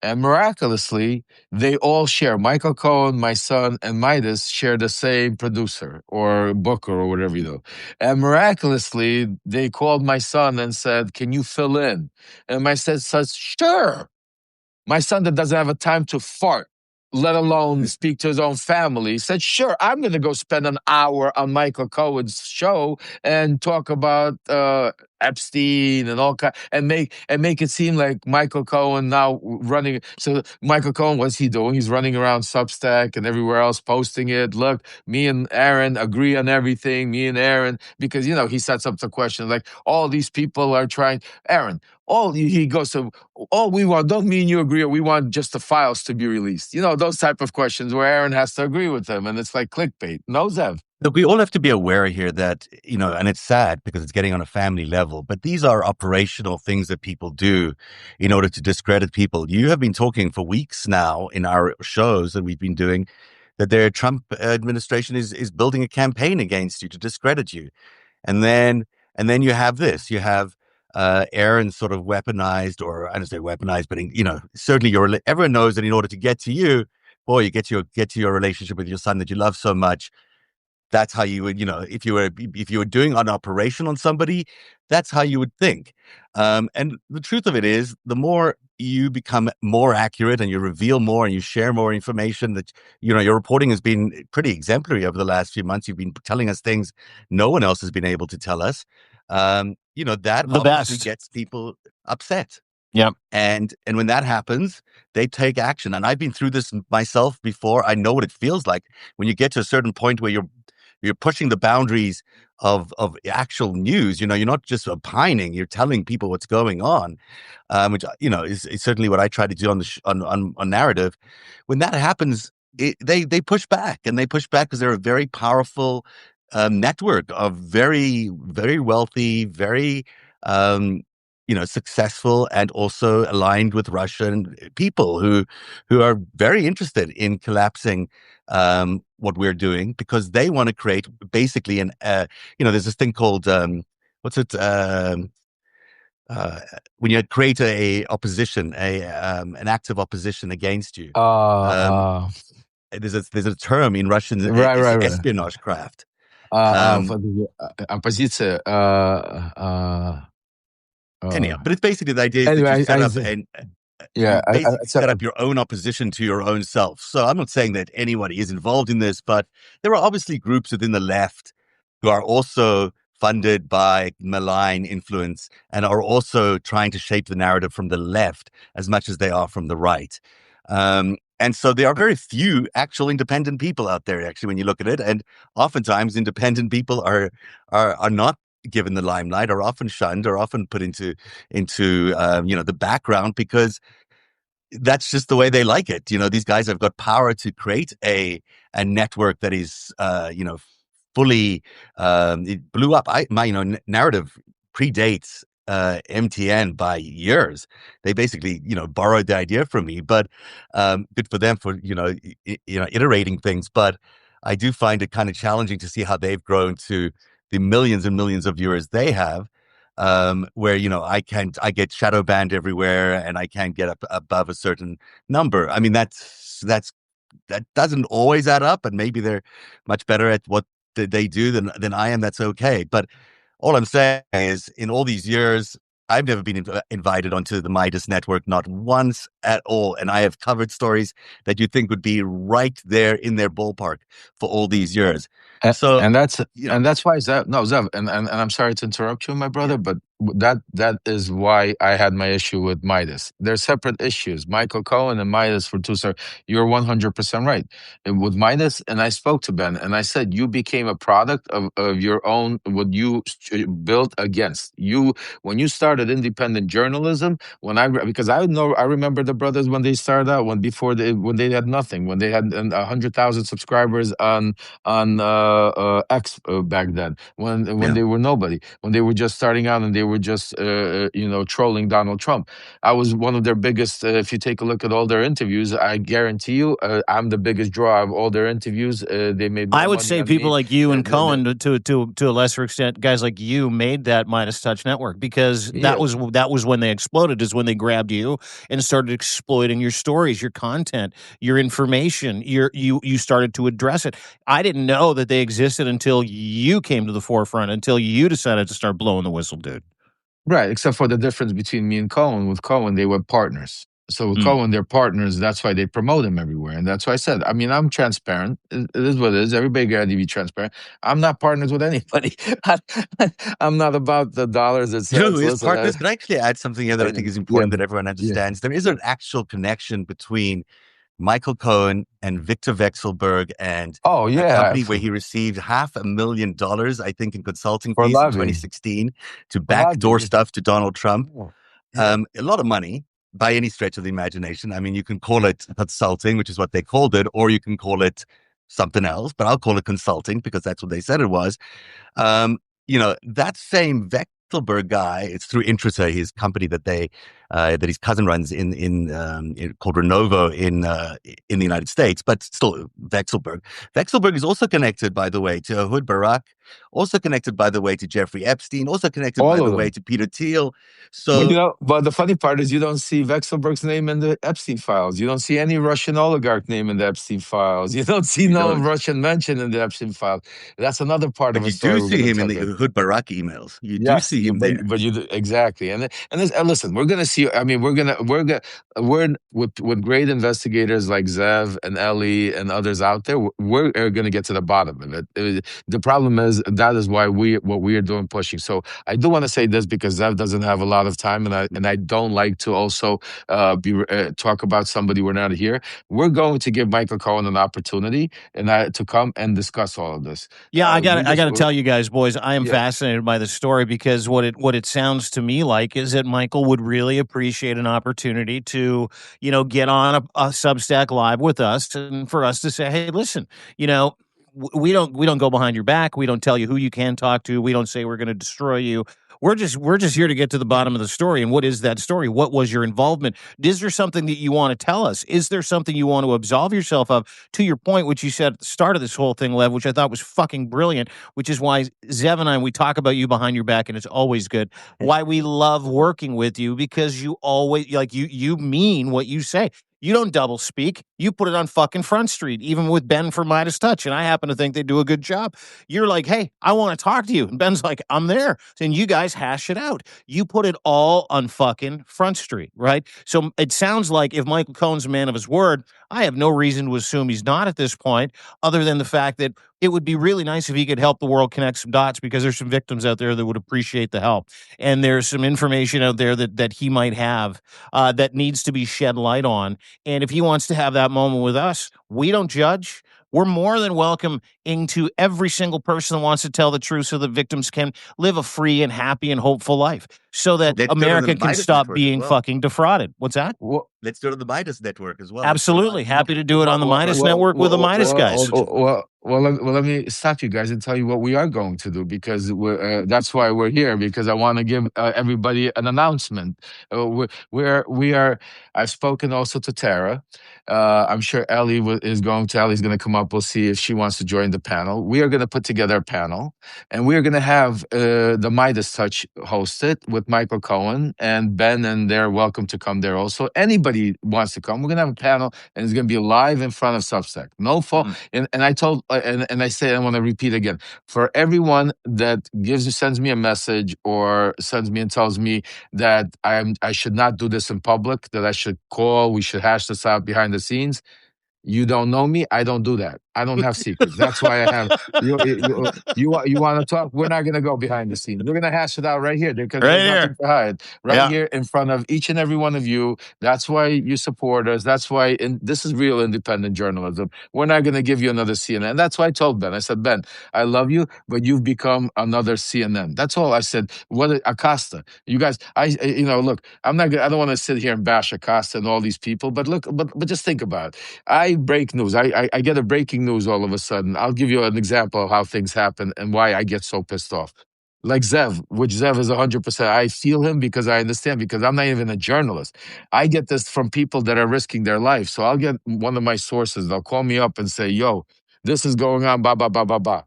And miraculously, they all share. Michael Cohen, my son, and Midas share the same producer or booker or whatever you know. And miraculously, they called my son and said, can you fill in? And my son says, sure. My son that doesn't have a time to fart, let alone speak to his own family, said, sure, I'm going to go spend an hour on Michael Cohen's show and talk about Epstein and all kind, and make it seem like Michael Cohen now running. So Michael Cohen, what's he doing? He's running around Substack and everywhere else posting it. Look, me and Aaron agree on everything. Me and Aaron, because he sets up the question like all these people are trying. Aaron, he goes to all we want. Don't me and you agree? Or we want just the files to be released. Those type of questions where Aaron has to agree with them, and it's like clickbait. No, Zev. Look, we all have to be aware here that, and it's sad because it's getting on a family level, but these are operational things that people do in order to discredit people. You have been talking for weeks now in our shows that we've been doing that the Trump administration is building a campaign against you to discredit you. And then you have this, you have Aaron sort of weaponized, or I don't say weaponized, but certainly everyone knows that in order to get to you, boy, you get to your relationship with your son that you love so much. that's how you would, if you were doing an operation on somebody, that's how you would think. And the truth of it is, the more you become more accurate and you reveal more and you share more information, that your reporting has been pretty exemplary over the last few months. You've been telling us things no one else has been able to tell us. That The obviously best. gets people upset. Yep. And when that happens, they take action. And I've been through this myself before. I know what it feels like when you get to a certain point where you're pushing the boundaries of actual news. You're not just opining; you're telling people what's going on, which is certainly what I try to do on the on Narrative. When that happens, they push back, and they push back because they're a very powerful network of very, very wealthy, very successful, and also aligned with Russian people who are very interested in collapsing what we're doing, because they want to create basically there's this thing called what's it when you create a opposition, an active opposition against you. Um, Uh, there's a term in Russian. right, It's right, the right. espionage craft. Um, Оппозиция. Anyhow, but it's basically the idea is that you Anyway, set up and you yeah, basically set so, up your own opposition to your own self. So I'm not saying that anybody is involved in this, but there are obviously groups within the left who are also funded by malign influence and are also trying to shape the narrative from the left as much as they are from the right. And so there are very few actual independent people out there, actually, when you look at it. And oftentimes independent people are not given the limelight, are often shunned, or often put into the background, because that's just the way they like it. These guys have got power to create a network that is fully it blew up. Narrative predates MTN by years. They basically borrowed the idea from me, but good for them for iterating things. But I do find it kind of challenging to see how they've grown to the millions and millions of viewers they have, where I get shadow banned everywhere, and I can't get up above a certain number. I mean, that doesn't always add up, and maybe they're much better at what they do than I am. That's okay. But all I'm saying is, in all these years, I've never been invited onto the Midas network, not once at all. And I have covered stories that you think would be right there in their ballpark for all these years. So, and that's why Zev, and I'm sorry to interrupt you, my brother, yeah. but that is why I had my issue with Midas. They're separate issues. Michael Cohen and Midas for two. Sir, you're 100% right. And with Midas, and I spoke to Ben, and I said you became a product of your own, what you built against you when you started independent journalism. Because I remember the brothers when they started out, when they had nothing, when they had 100,000 subscribers on X back then, when they were nobody, when they were just starting out and they were just trolling Donald Trump. I was one of their biggest. If you take a look at all their interviews, I guarantee you, I'm the biggest draw of all their interviews. They made more I would money say on people me. like you and Cohen, to a lesser extent, guys like you, made that Midas Touch network, because that was when they exploded. Is when they grabbed you and started exploiting your stories, your content, your information. You started to address it. I didn't know that they existed until you came to the forefront, until you decided to start blowing the whistle, dude. Right, except for the difference between me and Cohen. With Cohen, they were partners. So with Cohen, they're partners. That's why they promote him everywhere. And that's why I said, I mean, I'm transparent. It is what it is. Everybody got to be transparent. I'm not partners with anybody. I'm not about the dollars and cents. Who is Listen, partners? Can I actually add something here that I think is important that everyone understands? There is an actual connection between Michael Cohen and Victor Vekselberg, and a company where he received $500,000, I think, in consulting for fees in lobbying. 2016 to backdoor stuff to Donald Trump. A lot of money by any stretch of the imagination. I mean, you can call it consulting, which is what they called it, or you can call it something else, but I'll call it consulting because that's what they said it was. That same Vekselberg guy, it's through Intrata, his company that they that his cousin runs called Renovo in the United States, but still Vexelberg. Vexelberg is also connected, by the way, to Ehud Barak, also connected, by the way, to Jeffrey Epstein, also connected, by All of the way, them. to Peter Thiel. But So but the funny part is you don't see Vexelberg's name in the Epstein files. You don't see any Russian oligarch name in the Epstein files. You don't see you no don't. Russian mention in the Epstein files. That's another part of But a you do story we're see going to him in touch the on. Ehud Barak emails. You do Yes, see him there. but you do, exactly, and listen, we're gonna see. I mean, we're with great investigators like Zev and Ellie and others out there. We're gonna get to the bottom of it. The problem is that is why what we are doing pushing. So I do want to say this because Zev doesn't have a lot of time, and I don't like to also talk about somebody we're not here. We're going to give Michael Cohen an opportunity to come and discuss all of this. Yeah, I got We just to tell you guys, boys, I am yeah. fascinated by the story because what it sounds to me like is that Michael would really appreciate an opportunity to, get on a Substack live with us and for us to say, hey, listen, we don't go behind your back. We don't tell you who you can talk to. We don't say we're going to destroy you. We're just here to get to the bottom of the story. And what is that story? What was your involvement? Is there something that you want to tell us? Is there something you want to absolve yourself of? To your point, which you said at the start of this whole thing, Lev, which I thought was fucking brilliant, which is why Zev and I, we talk about you behind your back, and it's always good. Why we love working with you, because you always, you mean what you say. You don't double speak. You put it on fucking Front Street, even with Ben from Midas Touch. And I happen to think they do a good job. You're like, hey, I want to talk to you. And Ben's like, I'm there. And you guys hash it out. You put it all on fucking Front Street, right? So it sounds like if Michael Cohen's a man of his word, I have no reason to assume he's not at this point, other than the fact that it would be really nice if he could help the world connect some dots, because there's some victims out there that would appreciate the help. And there's some information out there that he might have that needs to be shed light on. And if he wants to have that moment with us, we don't judge. We're more than welcome into every single person that wants to tell the truth so that victims can live a free and happy and hopeful life, so that America can stop being fucking defrauded. What's that? Let's do it on the Midas Network as well. Absolutely. Happy to do it on the Midas Network with the Midas guys. Let me stop you guys and tell you what we are going to do, because that's why we're here, because I want to give everybody an announcement. I've spoken also to Tara. I'm sure Ellie's going to come up. We'll see if she wants to join the panel. We are going to put together a panel, and we are going to have the Midas Touch hosted with Michael Cohen and Ben, and they're welcome to come there also. Anybody wants to come, we're going to have a panel, and it's going to be live in front of Substack. No fault. And I told, and I say, I want to repeat again, for everyone that sends me a message or sends me and tells me that I should not do this in public, that I should call, we should hash this out behind the scenes. You don't know me. I don't do that. I don't have secrets. That's why I have you want to talk. We're not going to go behind the scenes. We're going to hash it out right here, because there's nothing to hide. Here in front of each and every one of you. That's why you support us. That's why this is real independent journalism. We're not going to give you another CNN. That's why I told Ben. I said, Ben, I love you, but you've become another CNN. That's all I said. What Acosta? You guys, look, I don't want to sit here and bash Acosta and all these people, but look, but just think about it. I break news. I get a breaking news all of a sudden. I'll give you an example of how things happen and why I get so pissed off. Like Zev, which Zev is 100%. I feel him because I understand, because I'm not even a journalist. I get this from people that are risking their life. So I'll get one of my sources. They'll call me up and say, yo, this is going on, blah, blah, blah, blah, blah.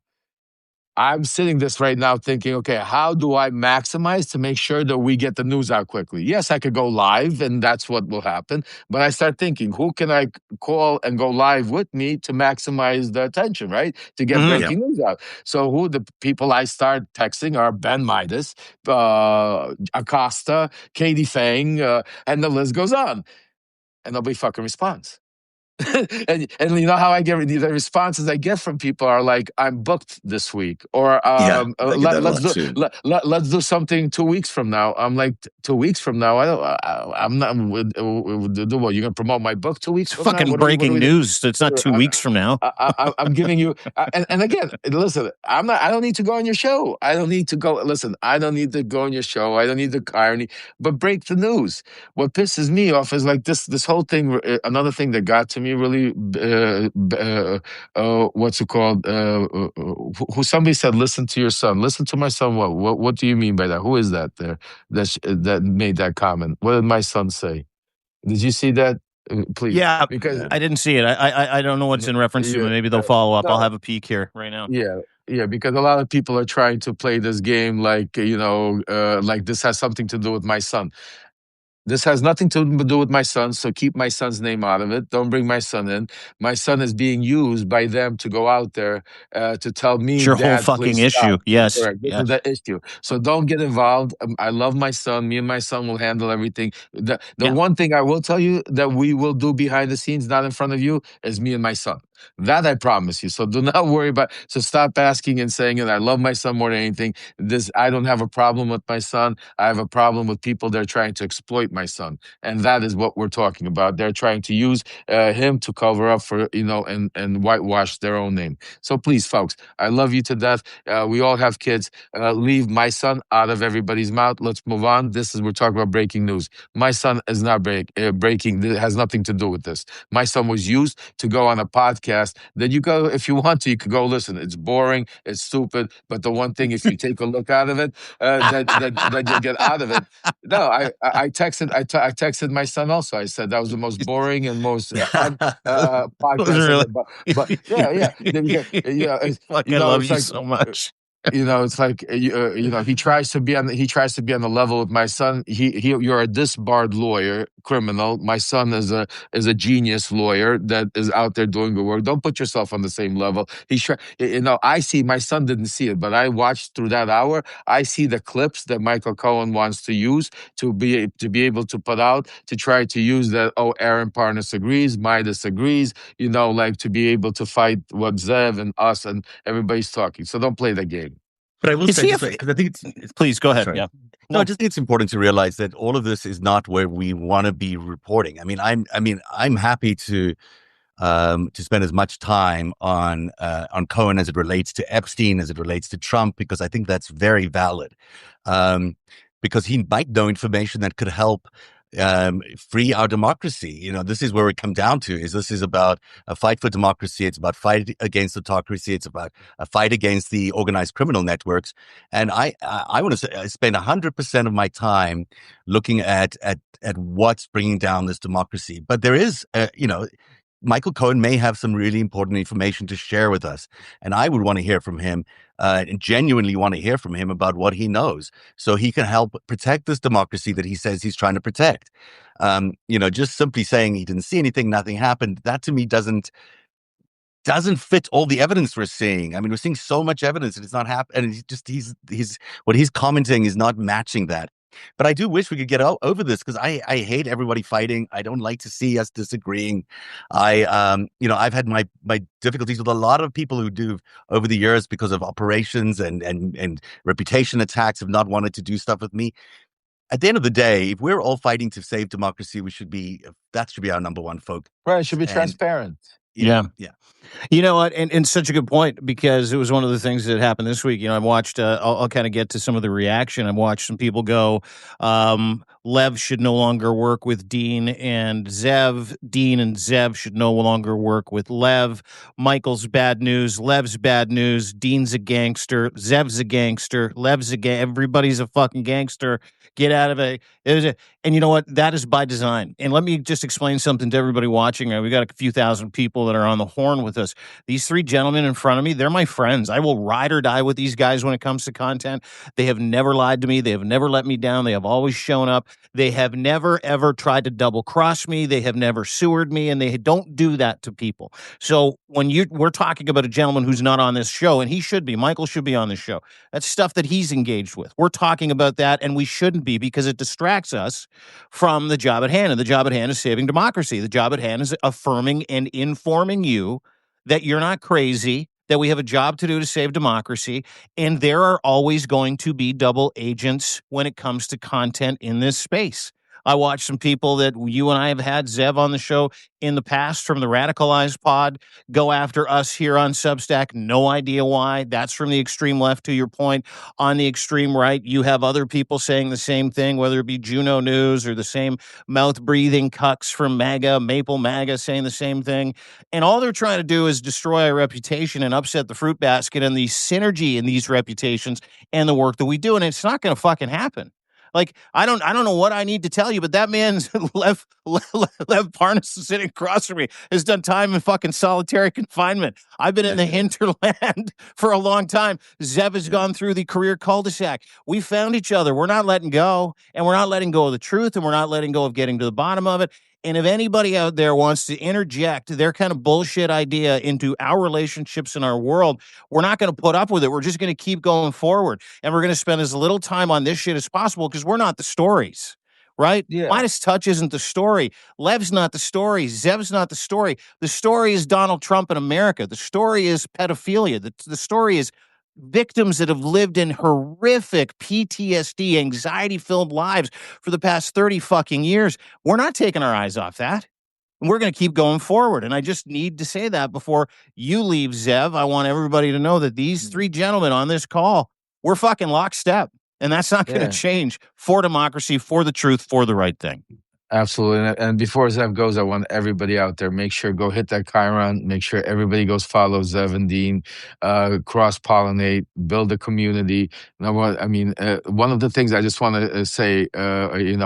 I'm sitting this right now thinking, okay, how do I maximize to make sure that we get the news out quickly? Yes, I could go live, and that's what will happen. But I start thinking, who can I call and go live with me to maximize the attention, right? To get breaking news out. So who the people I start texting are Ben Midas, Acosta, Katie Fang, and the list goes on. And nobody fucking responds. and you know how I get the responses I get from people are like, I'm booked this week, or let's do something 2 weeks from now. I'm like, 2 weeks from now, I'm not. What, you're gonna promote my book 2 weeks? It's from fucking breaking news. It's not 2 weeks from now. I'm giving you, and again, listen. I don't need to go on your show. I don't need to go. Listen, I don't need to go on your show. I don't need the irony, but break the news. What pisses me off is like this whole thing. Another thing that got to me you really, what's it called? Who somebody said, listen to your son. Listen to my son. What do you mean by that? Who is that there that made that comment? What did my son say? Did you see that? Please, Yeah, because I didn't see it. I don't know what's in reference to, yeah, but maybe they'll follow up. I'll no, have a peek here right now. yeah, because a lot of people are trying to play this game like like this has something to do with my son. This has nothing to do with my son, so keep my son's name out of it. Don't bring my son in. My son is being used by them to go out there to tell It's me, your whole Dad, fucking please issue. stop. Yes, Correct. This is yes. the issue. So don't get involved. I love my son. Me and my son will handle everything. The Yeah. one thing I will tell you that we will do behind the scenes, not in front of you, is me and my son. That I promise you. So do not worry about. So stop asking and saying, "And I love my son more than anything." This I don't have a problem with my son. I have a problem with people that are trying to exploit my son, and that is what we're talking about. They're trying to use him to cover up for and whitewash their own name. So please, folks, I love you to death. We all have kids. Leave my son out of everybody's mouth. Let's move on. We're talking about breaking news. My son is not breaking. It has nothing to do with this. My son was used to go on a podcast that you go, if you want to, you could go listen. It's boring, it's stupid, but the one thing, if you take a look out of it, that you'll get out of it. No, I texted my son also. I said that was the most boring and most podcast Really? ever. But yeah. Fuck, I love It's you like so much. it's like he tries to be on the level with my son. You're a disbarred lawyer, criminal. My son is a genius lawyer that is out there doing good work. Don't put yourself on the same level. I see my son didn't see it, but I watched through that hour. I see the clips that Michael Cohen wants to use to be able to put out to try to use that. Oh, Aaron Parnas agrees, Midas agrees. Like to be able to fight what Zev and us and everybody's talking. So don't play the game. But I will Is say he this, because I think it's Please go ahead. sorry. Yeah. No, I just think it's important to realize that all of this is not where we want to be reporting. I'm happy to spend as much time on Cohen as it relates to Epstein, as it relates to Trump, because I think that's very valid. Because he might know information that could help free our democracy. This is where it comes down to. This is about a fight for democracy. It's about fight against autocracy. It's about a fight against the organized criminal networks. And I want to spend 100% of my time looking at what's bringing down this democracy. But there is, Michael Cohen may have some really important information to share with us. And I would want to hear from him and genuinely want to hear from him about what he knows so he can help protect this democracy that he says he's trying to protect. Just simply saying he didn't see anything, nothing happened, that to me doesn't fit all the evidence we're seeing. We're seeing so much evidence and it's not happening. And he's what he's commenting is not matching that. But I do wish we could get over this because I hate everybody fighting. I don't like to see us disagreeing. I've had my difficulties with a lot of people who do over the years because of operations and reputation attacks have not wanted to do stuff with me. At the end of the day, if we're all fighting to save democracy, that should be our number one focus. Right, it should be transparent. Yeah. You know what? And such a good point because it was one of the things that happened this week. I watched, I'll kind of get to some of the reaction. I watched some people go, Lev should no longer work with Dean and Zev. Dean and Zev should no longer work with Lev. Michael's bad news. Lev's bad news. Dean's a gangster. Zev's a gangster. Lev's everybody's a fucking gangster. Get out of it. And you know what? That is by design. And let me just explain something to everybody watching. We got a few thousand people that are on the horn with us. These three gentlemen in front of me, they're my friends. I will ride or die with these guys when it comes to content. They have never lied to me. They have never let me down. They have always shown up. They have never, ever tried to double cross me. They have never sewered me, and they don't do that to people. So when we're talking about a gentleman who's not on this show, and he should be, Michael should be on this show. That's stuff that he's engaged with. We're talking about that, and we shouldn't be because it distracts us from the job at hand. And the job at hand is saving democracy. The job at hand is affirming and informing you that you're not crazy, that we have a job to do to save democracy, and there are always going to be double agents when it comes to content in this space. I watch some people that you and I have had, Zev, on the show in the past from the Radicalized Pod go after us here on Substack. No idea why. That's from the extreme left, to your point. On the extreme right, you have other people saying the same thing, whether it be Juno News or the same mouth-breathing cucks from MAGA, Maple MAGA, saying the same thing. And all they're trying to do is destroy our reputation and upset the fruit basket and the synergy in these reputations and the work that we do. And it's not going to fucking happen. Like, I don't know what I need to tell you, but that man's Lev Parnas sitting across from me has done time in fucking solitary confinement. I've been in the hinterland for a long time. Zev has gone through the career cul-de-sac. We found each other. We're not letting go, and we're not letting go of the truth, and we're not letting go of getting to the bottom of it. And if anybody out there wants to interject their kind of bullshit idea into our relationships in our world, we're not going to put up with it. We're just going to keep going forward. And we're going to spend as little time on this shit as possible because we're not the stories, right? Yeah. Midas Touch isn't the story. Lev's not the story. Zev's not the story. The story is Donald Trump in America. The story is pedophilia. The story is victims that have lived in horrific PTSD, anxiety-filled lives for the past 30 fucking years. We're not taking our eyes off that. And we're going to keep going forward. And I just need to say that before you leave, Zev. I want everybody to know that these three gentlemen on this call, we're fucking lockstep. And that's not going to change for democracy, for the truth, for the right thing. Absolutely. And before Zev goes, I want everybody out there, make sure, go hit that Chiron, make sure everybody goes follow Zev and Dean, cross-pollinate, build a community. One of the things I just want to say, and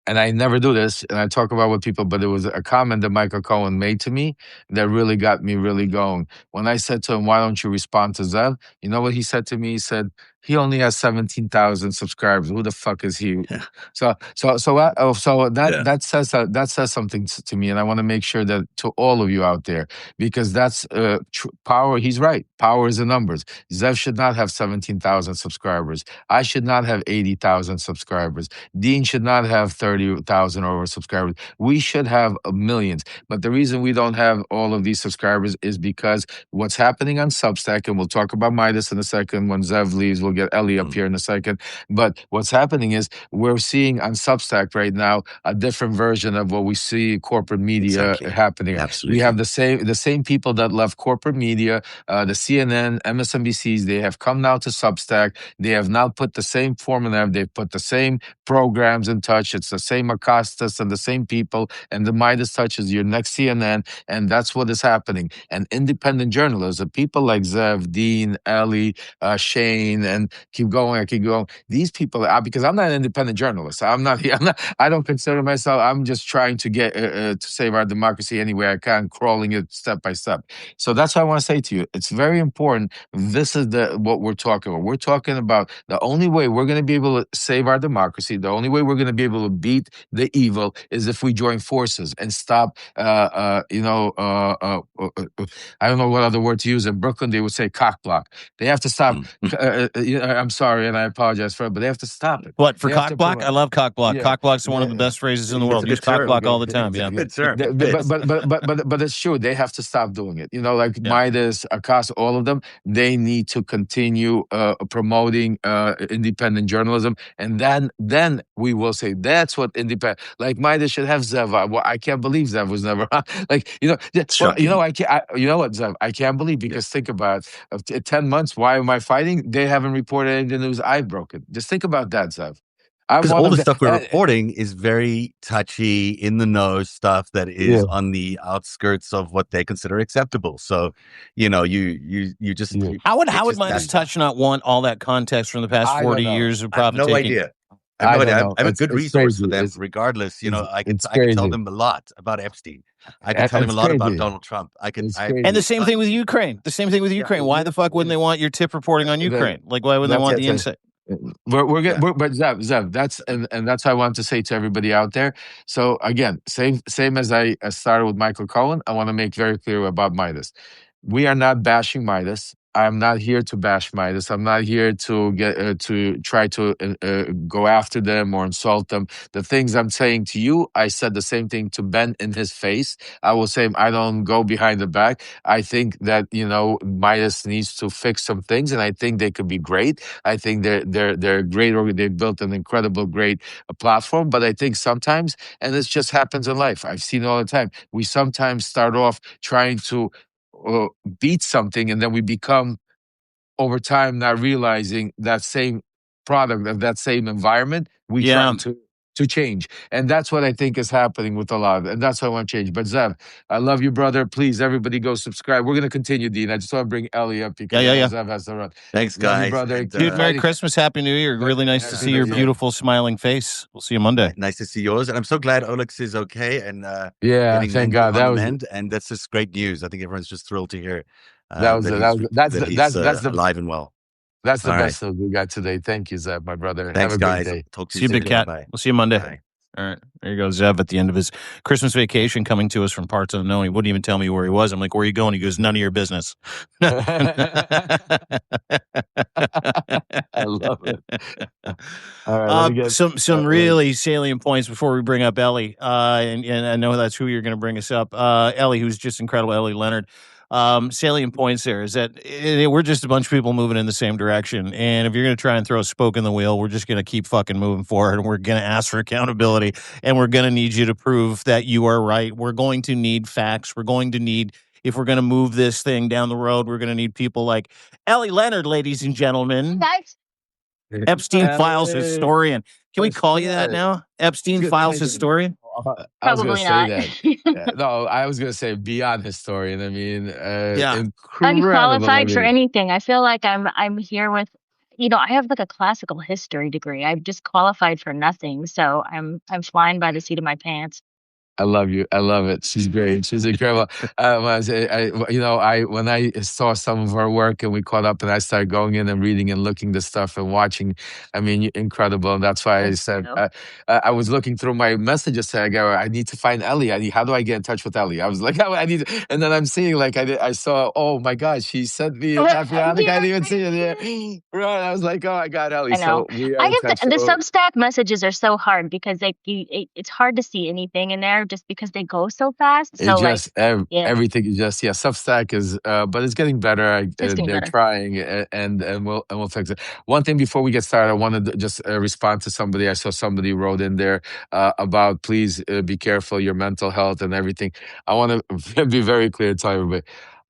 I never do this, and I talk about with people, but it was a comment that Michael Cohen made to me that really got me really going. When I said to him, why don't you respond to Zev? You know what he said to me? He said, he only has 17,000 subscribers. Who the fuck is he? Yeah. That says something to me, and I want to make sure that to all of you out there, because that's power. He's right. Power is in numbers. Zev should not have 17,000 subscribers. I should not have 80,000 subscribers. Dean should not have 30,000 over subscribers. We should have millions. But the reason we don't have all of these subscribers is because what's happening on Substack, and we'll talk about Midas in a second when Zev leaves. We'll get Ellie up here in a second. But what's happening is we're seeing on Substack right now a different version of what we see corporate media happening. Absolutely. We have the same people that left corporate media, the CNN, MSNBCs. They have come now to Substack. They have now put the same formula. They've put the same programs in touch. It's the same Acostas and the same people. And the Midas Touch is your next CNN. And that's what is happening. And independent journalists, the people like Zev, Dean, Ellie, Shane, and keep going. These people, because I'm not an independent journalist. I don't consider myself. I'm just trying to get to save our democracy any way I can, crawling it step by step. So that's what I want to say to you. It's very important. This is what we're talking about. We're talking about the only way we're going to be able to save our democracy, the only way we're going to be able to beat the evil is if we join forces and stop, I don't know what other word to use. In Brooklyn, they would say cock block. They have to stop. I'm sorry, and I apologize for it, but they have to stop it. What, for cock block? I love cock block. Yeah. Cock block's one of the best phrases in the world. Use cock block all the time. Yeah. Good term. But it's true. They have to stop doing it. Midas, Acosta, all of them, they need to continue promoting independent journalism. And then we will say that's what independent, like Midas should have Zev. I can't believe Zev was never on. You know what, Zev? I can't believe, because think about it, 10 months. Why am I fighting? They haven't reported any of the news I've broken. Just think about that, Zev. Because all the stuff we're reporting is very touchy, in the know stuff that is on the outskirts of what they consider acceptable. So, you just how would Midas Touch not want all that context from the past 40 years of profit taking? No idea. I have no idea. I'm a good resource for them, regardless. I can tell them a lot about Epstein. I can tell them a lot about Donald Trump. And the same thing with Ukraine. Why the fuck wouldn't they want your tip reporting on Ukraine? Why wouldn't they want the insight? But Zev, that's what I want to say to everybody out there. So again, same as I started with Michael Cohen, I want to make very clear about Midas. We are not bashing Midas. I'm not here to bash Midas. I'm not here to get to try to go after them or insult them. The things I'm saying to you, I said the same thing to Ben in his face. I will say I don't go behind the back. I think that Midas needs to fix some things, and I think they could be great. I think they're great. They've built an incredible, great platform. But I think sometimes, and this just happens in life. I've seen it all the time. We sometimes start off trying to uh, beat something, and then we become over time not realizing that same product of that same environment we try Yeah. to change, and that's what I think is happening with a lot, and that's what I want to change. But Zev, I love you, brother. Please, everybody, go subscribe. We're going to continue, Dean. I just want to bring Ellie up because I know Yeah. Zev has to run. Thanks, Love you, guys. brother. And, Dude, Merry Fighting. Christmas, Happy New Year. Really nice to see your beautiful smiling face. We'll see you Monday. Nice to see yours. And I'm so glad Olex is okay and Yeah, getting thank mental God. on That the was mend. And that's just great news. I think everyone's just thrilled to hear that was that he's alive and well. that's the All best news we got today. Thank you, Zev, my brother. Thanks, Have a great guys. day. Talk to See you, soon. Big Cat. Bye. We'll see you Monday. Bye. All right. There you go, Zev, at the end of his Christmas vacation, coming to us from parts unknown. He wouldn't even tell me where he was. I'm like, where are you going? He goes, none of your business. I love it. All right, let me get some really salient points before we bring up Ellie. And I know that's who you're going to bring us up. Ellie, who's just incredible, Ellie Leonard. Salient points there is that we're just a bunch of people moving in the same direction. And if you're going to try and throw a spoke in the wheel, we're just going to keep fucking moving forward. And we're going to ask for accountability. And we're going to need you to prove that you are right. We're going to need facts. We're going to need, if we're going to move this thing down the road, we're going to need people like Ellie Leonard, ladies and gentlemen. Guys. Epstein Files historian. Can we call you that now? Epstein Files historian? I was going to say that. No, I was going to say beyond historian. I mean, unqualified for anything. I feel like I'm here with, I have like a classical history degree. I've just qualified for nothing. So I'm flying by the seat of my pants. I love you. I love it. She's great. She's incredible. When I saw some of her work and we caught up, and I started going in and reading and looking the stuff and watching. I mean, incredible. And that's why I said I was looking through my messages. I go, I need to find Ellie. How do I get in touch with Ellie? I was like, I need. And then I'm seeing I saw. Oh my God, she sent me a patriotic. I didn't even see it. Yeah. Right. I was like, oh, I got Ellie. I know. So we are I get the Substack messages are so hard because it's hard to see anything in there. Just because they go so fast. So everything is just Substack is but it's getting better. They're trying and we'll fix it. One thing before we get started, I wanted to just respond to somebody. I saw somebody wrote in there about please be careful your mental health and everything. I want to be very clear to tell everybody.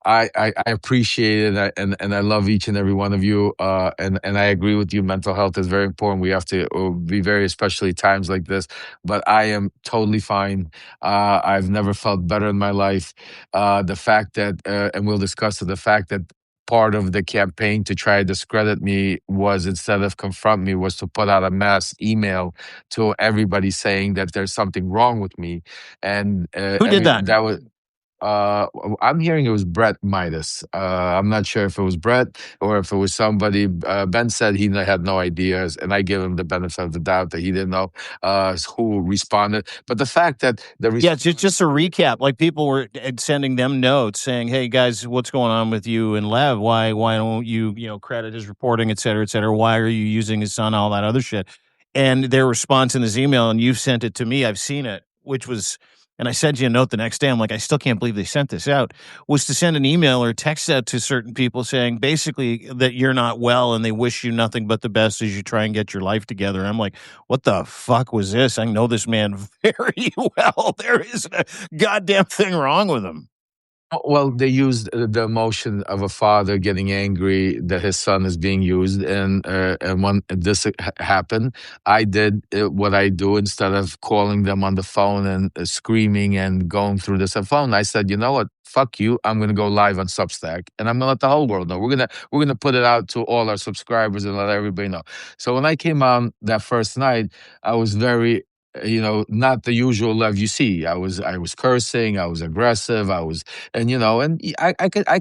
I appreciate it and I love each and every one of you and I agree with you. Mental health is very important. We have to be very, especially times like this. But I am totally fine. I've never felt better in my life. The fact that and we'll discuss it. The fact that part of the campaign to try to discredit me was, instead of confront me, was to put out a mass email to everybody saying that there's something wrong with me. And who did that? That was. I'm hearing it was Brett Midas. I'm not sure if it was Brett or if it was somebody. Ben said he had no ideas, and I give him the benefit of the doubt that he didn't know who responded. But the fact that just a recap. Like people were sending them notes saying, "Hey guys, what's going on with you and Lev? Why don't you credit his reporting, et cetera, et cetera? Why are you using his son? All that other shit." And their response in this email, and you've sent it to me. I've seen it, which was. And I sent you a note the next day. I'm like, I still can't believe they sent this out. Was to send an email or text out to certain people saying basically that you're not well and they wish you nothing but the best as you try and get your life together. I'm like, what the fuck was this? I know this man very well. There isn't a goddamn thing wrong with him. Well, they used the emotion of a father getting angry that his son is being used, and when this happened, I did what I do. Instead of calling them on the phone and screaming and going through this on phone, I said, you know what? Fuck you! I'm gonna go live on Substack, and I'm gonna let the whole world know. We're gonna put it out to all our subscribers and let everybody know. So when I came on that first night, I was very. Not the usual Lev you see. I was cursing. I was aggressive. I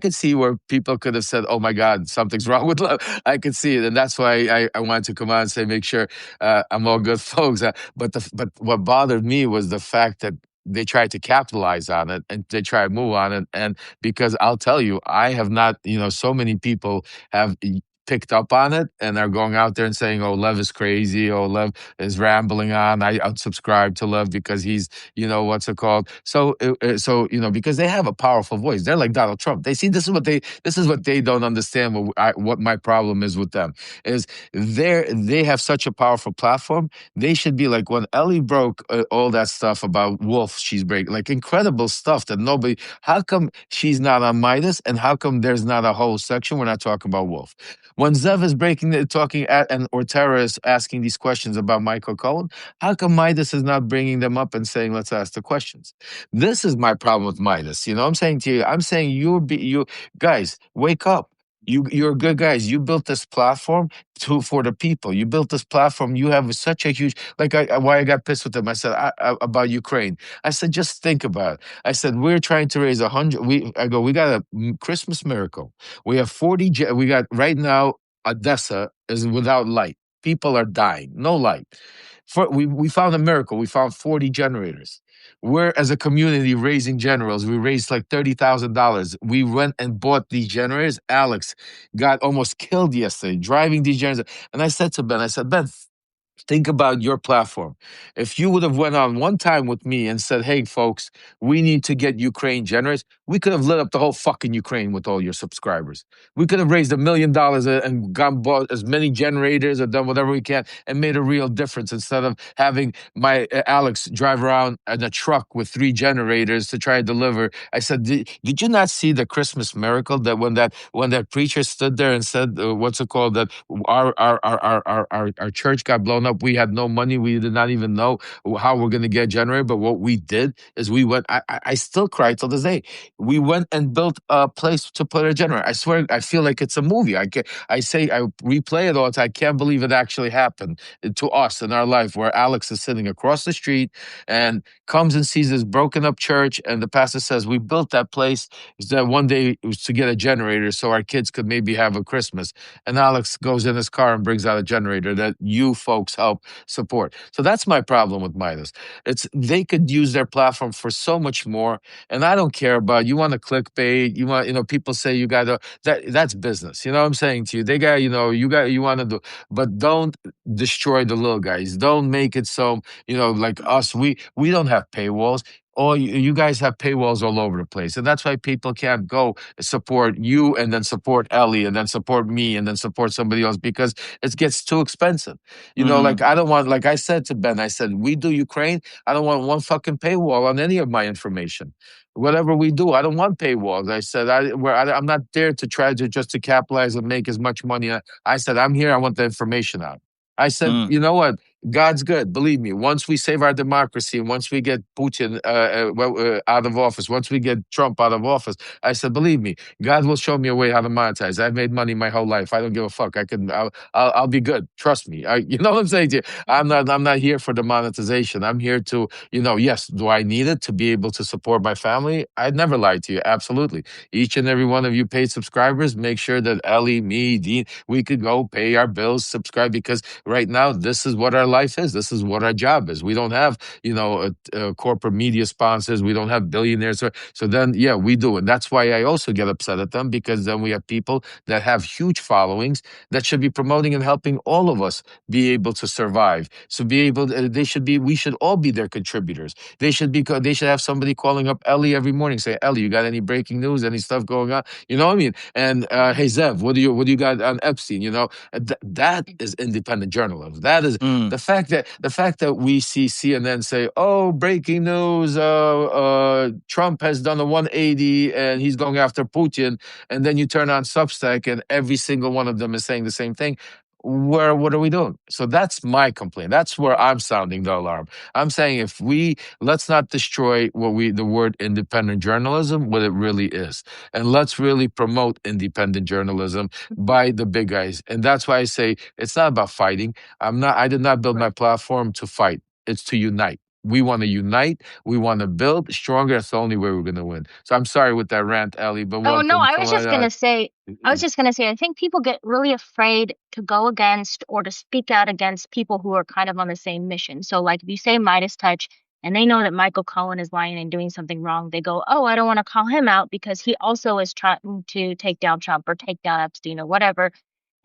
could see where people could have said, "Oh my God, something's wrong with Lev." I could see it, and that's why I wanted to come on and say, make sure I'm all good, folks. But what bothered me was the fact that they try to capitalize on it and they try to move on it. And because I'll tell you, I have not, so many people have picked up on it and are going out there and saying, "Oh, Lev is crazy. Oh, Lev is rambling on." I unsubscribe to Lev because he's, what's it called? So because they have a powerful voice. They're like Donald Trump. They see this is what they don't understand. What my problem is with them is they have such a powerful platform. They should be like when Ellie broke all that stuff about Wolf. She's breaking like incredible stuff that nobody. How come she's not on Midas, and how come there's not a whole section? We're not talking about Wolf. When Zev is talking at, and Ortera is asking these questions about Michael Cohen, how come Midas is not bringing them up and saying, "Let's ask the questions"? This is my problem with Midas. I'm saying to you, I'm saying you guys, wake up. You're good guys. You built this platform for the people. You built this platform. You have such a huge why I got pissed with them. I said about Ukraine. I said just think about it. I said we're trying to raise 100. We got a Christmas miracle. We have 40. We got right now. Odessa is without light. People are dying. No light. We found a miracle. We found 40 generators. We're as a community raising generators. We raised like $30,000. We went and bought these generators. Alex got almost killed yesterday driving these generators. And I said to Ben, Ben, think about your platform. If you would have went on one time with me and said, "Hey, folks, we need to get Ukraine generous," we could have lit up the whole fucking Ukraine with all your subscribers. We could have raised $1 million and gone bought as many generators or done whatever we can and made a real difference instead of having my Alex drive around in a truck with 3 generators to try to deliver. I said, did you not see the Christmas miracle that when that preacher stood there and said, what's it called, that our church got blown up. We had no money. We did not even know how we're going to get generated. But what we did is we went, I still cry till this day. We went and built a place to put a generator. I swear, I feel like it's a movie. I replay it all the time. I can't believe it actually happened to us in our life, where Alex is sitting across the street and comes and sees this broken up church. And the pastor says, we built that place that one day it was to get a generator so our kids could maybe have a Christmas. And Alex goes in his car and brings out a generator that you folks help support. So that's my problem with Midas. They could use their platform for so much more. And I don't care about, you want to clickbait, you want, people say you got to, that's business. You know what I'm saying to you? They got, you want to do, but don't destroy the little guys. Don't make it so, like us, we don't have paywalls. Or you guys have paywalls all over the place. And that's why people can't go support you and then support Ellie and then support me and then support somebody else, because it gets too expensive. Like I don't want, like I said to Ben, I said, we do Ukraine. I don't want one fucking paywall on any of my information. Whatever we do, I don't want paywalls. I said, I'm not there to try to capitalize and make as much money. I said, I'm here. I want the information out. I said, you know what? God's good. Believe me, once we save our democracy, once we get Putin out of office, once we get Trump out of office, I said, believe me, God will show me a way how to monetize. I've made money my whole life. I don't give a fuck. I'll be good. Trust me. You know what I'm saying to you? I'm not here for the monetization. I'm here to, yes, do I need it to be able to support my family? I'd never lie to you. Absolutely. Each and every one of you paid subscribers, make sure that Ellie, me, Dean, we could go pay our bills, subscribe, because right now, this is what our life is. This is what our job is. We don't have, corporate media sponsors. We don't have billionaires. So then, yeah, we do. And that's why I also get upset at them, because then we have people that have huge followings that should be promoting and helping all of us be able to survive. So we should all be their contributors. They should have somebody calling up Ellie every morning saying, Ellie, you got any breaking news, any stuff going on? You know what I mean? And, hey, Zev, what do you got on Epstein? That is independent journalism. That is the fact that we see CNN say, "Oh, breaking news! Trump has done a 180 and he's going after Putin," and then you turn on Substack and every single one of them is saying the same thing. What are we doing? So that's my complaint. That's where I'm sounding the alarm. I'm saying let's not destroy the word independent journalism, what it really is. And let's really promote independent journalism by the big guys. And that's why I say it's not about fighting. I did not build my platform to fight. It's to unite. We want to unite. We want to build stronger. That's the only way we're going to win. So I'm sorry with that rant, Ellie, but welcome. No, I was just going to say, I think people get really afraid to go against or to speak out against people who are kind of on the same mission. So like if you say Midas Touch, and they know that Michael Cohen is lying and doing something wrong, they go, oh, I don't want to call him out because he also is trying to take down Trump or take down Epstein or whatever.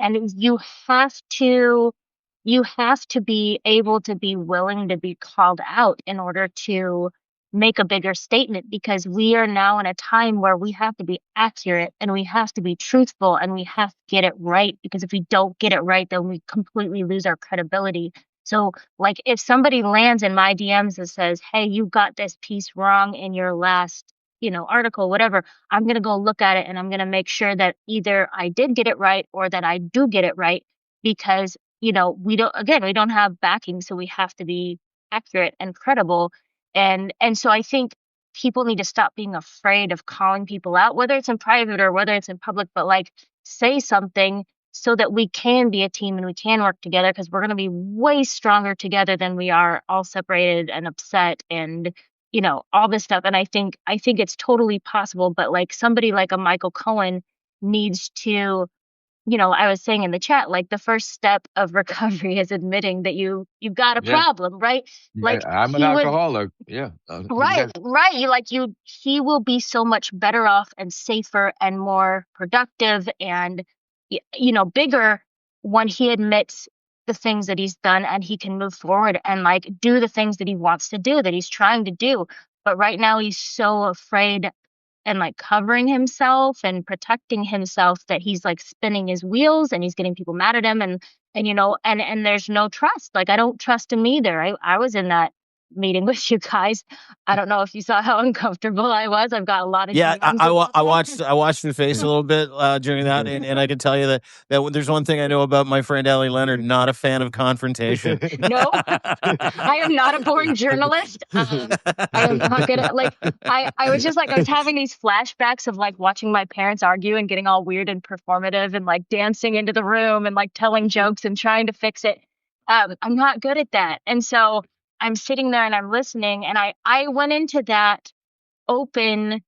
And you have to be able to be willing to be called out in order to make a bigger statement, because we are now in a time where we have to be accurate and we have to be truthful and we have to get it right, because if we don't get it right, then we completely lose our credibility. So like if somebody lands in my DMs and says, hey, you got this piece wrong in your last, article, whatever, I'm going to go look at it and I'm going to make sure that either I did get it right or that I do get it right, because, we don't have backing. So we have to be accurate and credible. And so I think people need to stop being afraid of calling people out, whether it's in private or whether it's in public, but like say something so that we can be a team and we can work together, because we're going to be way stronger together than we are all separated and upset and, all this stuff. And I think it's totally possible, but like somebody like a Michael Cohen needs to, I was saying in the chat, like the first step of recovery is admitting that you've got a problem, right? Like I'm an alcoholic. Yeah. Right. He will be so much better off and safer and more productive and, bigger when he admits the things that he's done and he can move forward and like do the things that he wants to do, that he's trying to do. But right now he's so afraid and like covering himself and protecting himself that he's like spinning his wheels and he's getting people mad at him and there's no trust. Like I don't trust him either. I was in that meeting with you guys. I don't know if you saw how uncomfortable I was. I've got a lot of I watched your face a little bit during that, and I can tell you that there's one thing I know about my friend Ellie Leonard: not a fan of confrontation. No, I am not a born journalist. I am not gonna I was just like I was having these flashbacks of like watching my parents argue and getting all weird and performative and like dancing into the room and like telling jokes and trying to fix it. I'm not good at that, and so I'm sitting there and I'm listening, and I went into that open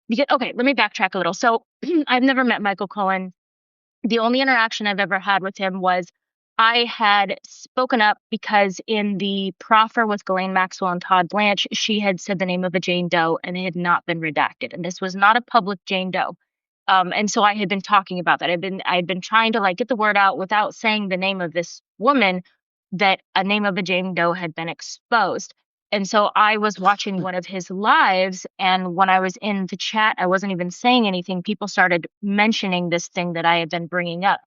because, okay, let me backtrack a little. So I've never met Michael Cohen. The only interaction I've ever had with him was I had spoken up because in the proffer with Ghislaine Maxwell and Todd Blanche, she had said the name of a Jane Doe and it had not been redacted. And this was not a public Jane Doe. And so I had been talking about that. I had been trying to like get the word out without saying the name of this woman, that a name of a Jane Doe had been exposed. And so I was watching one of his lives, and when I was in the chat, I wasn't even saying anything. People started mentioning this thing that I had been bringing up.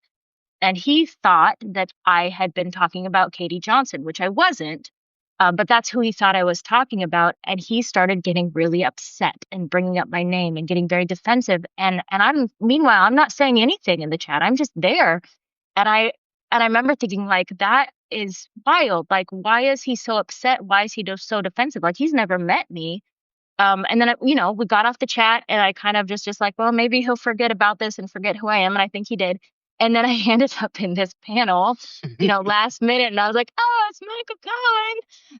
And he thought that I had been talking about Katie Johnson, which I wasn't. But that's who he thought I was talking about. And he started getting really upset and bringing up my name and getting very defensive. And meanwhile, I'm not saying anything in the chat. I'm just there. And I remember thinking, like, that is wild. Like, why is he so upset? Why is he so defensive? Like, he's never met me. And then, we got off the chat and I kind of just like, well, maybe he'll forget about this and forget who I am. And I think he did. And then I ended up in this panel, last minute. And I was like, oh, it's Michael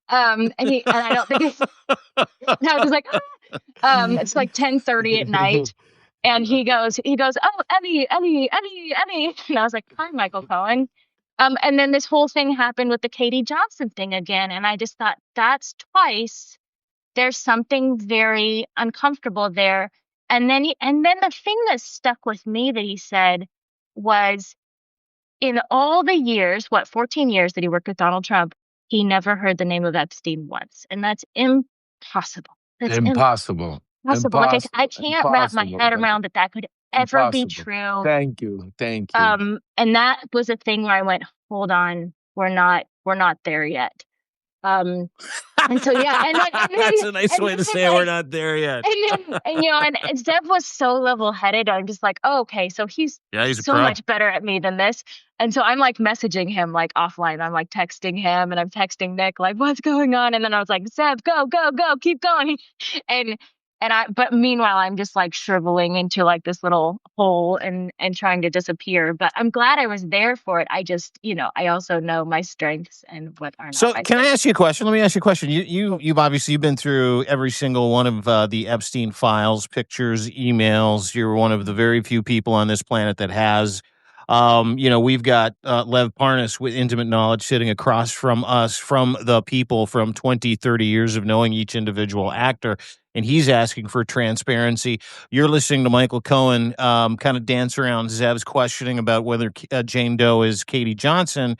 Cohen. And I don't think and I was like, it's like 10:30 at night. And he goes, oh, Emmy. And I was like, hi, Michael Cohen. And then this whole thing happened with the Katie Johnson thing again. And I just thought, that's twice. There's something very uncomfortable there. And then the thing that stuck with me that he said was, in all the years, 14 years that he worked with Donald Trump, he never heard the name of Epstein once. And that's impossible. That's impossible. Like I can't wrap my head around that could ever be true. Thank you. And that was a thing where I went, hold on, we're not there yet. And so and that's a nice way to say we're not there yet. And Zev was so level-headed. I'm just like, oh, okay, so he's so much better at me than this. And so I'm like messaging him like offline. I'm like texting him and I'm texting Nick like, what's going on? And then I was like, Zev, go, keep going. But meanwhile, I'm just like shriveling into like this little hole and trying to disappear. But I'm glad I was there for it. I just, I also know my strengths and what are not. So can I ask you a question? Let me ask you a question. You've obviously been through every single one of the Epstein files, pictures, emails. You're one of the very few people on this planet that has We've got Lev Parnas with intimate knowledge sitting across from us, from the people, from 20, 30 years of knowing each individual actor. And he's asking for transparency. You're listening to Michael Cohen kind of dance around Zev's questioning about whether Jane Doe is Katie Johnson.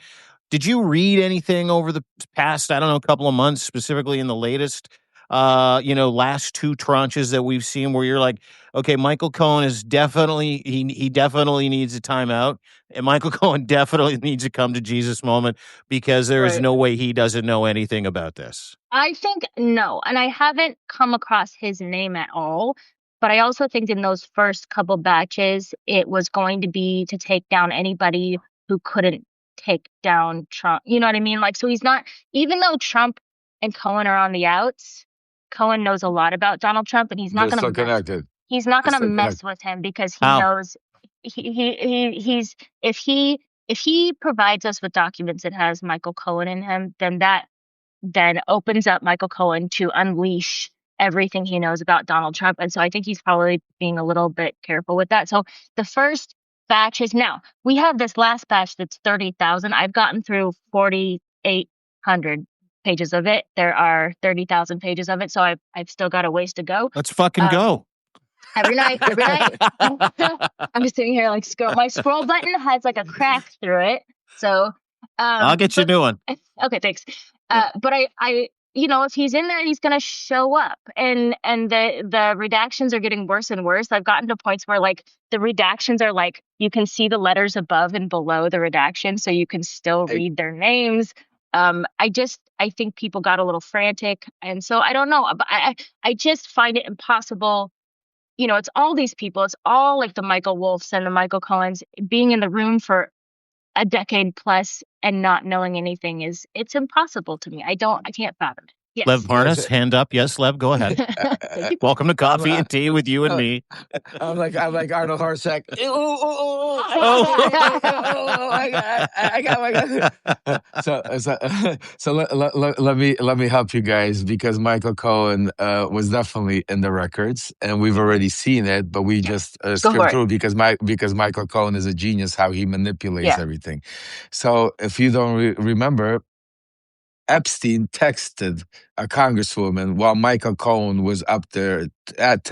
Did you read anything over the past, I don't know, couple of months, specifically in the latest, last two tranches that we've seen where you're like, okay, Michael Cohen is definitely, he definitely needs a timeout, and Michael Cohen definitely needs to come to Jesus moment because there is no way he doesn't know anything about this? I think no, and I haven't come across his name at all. But I also think in those first couple batches, it was going to be to take down anybody who couldn't take down Trump. You know what I mean? Like, so he's not, even though Trump and Cohen are on the outs, Cohen knows a lot about Donald Trump, and he's not going to he's not going to mess with him because he knows he's if he provides us with documents that has Michael Cohen in him, then that opens up Michael Cohen to unleash everything he knows about Donald Trump. And so I think he's probably being a little bit careful with that. So the first batch is now. We have this last batch that's 30,000. I've gotten through 4,800 pages of it. There are 30,000 pages of it. So I've still got a ways to go. Let's fucking go. Every night. I'm just sitting here like my scroll button has like a crack through it. So I'll get you a new one. Okay, thanks. But I if he's in there, he's going to show up. And the redactions are getting worse and worse. I've gotten to points where like the redactions are like, you can see the letters above and below the redaction, so you can still read their names. I think people got a little frantic. And so I don't know, but I just find it impossible. It's all these people. It's all like the Michael Wolffs and the Michael Cohens being in the room for a decade plus and not knowing anything it's impossible to me. I can't fathom it. Yes. Lev Parnas, hand up. Yes, Lev, go ahead. Welcome to Coffee and Tea with you and me. I'm like Arnold Horsek. I got. So let me help you guys, because Michael Cohen was definitely in the records, and we've already seen it, but we just skimmed through because Michael Cohen is a genius how he manipulates everything. So if you don't remember, Epstein texted a congresswoman while Michael Cohen was up there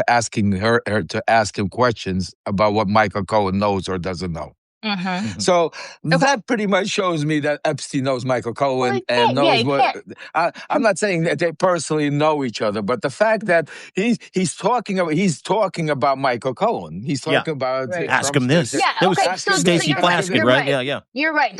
asking her to ask him questions about what Michael Cohen knows or doesn't know. Mm-hmm. So that pretty much shows me that Epstein knows Michael Cohen and knows what. I'm not saying that they personally know each other, but the fact that he's talking about Michael Cohen. He's talking about ask him this. Yeah, okay. So Stacey Plaskett, right? Yeah. You're right.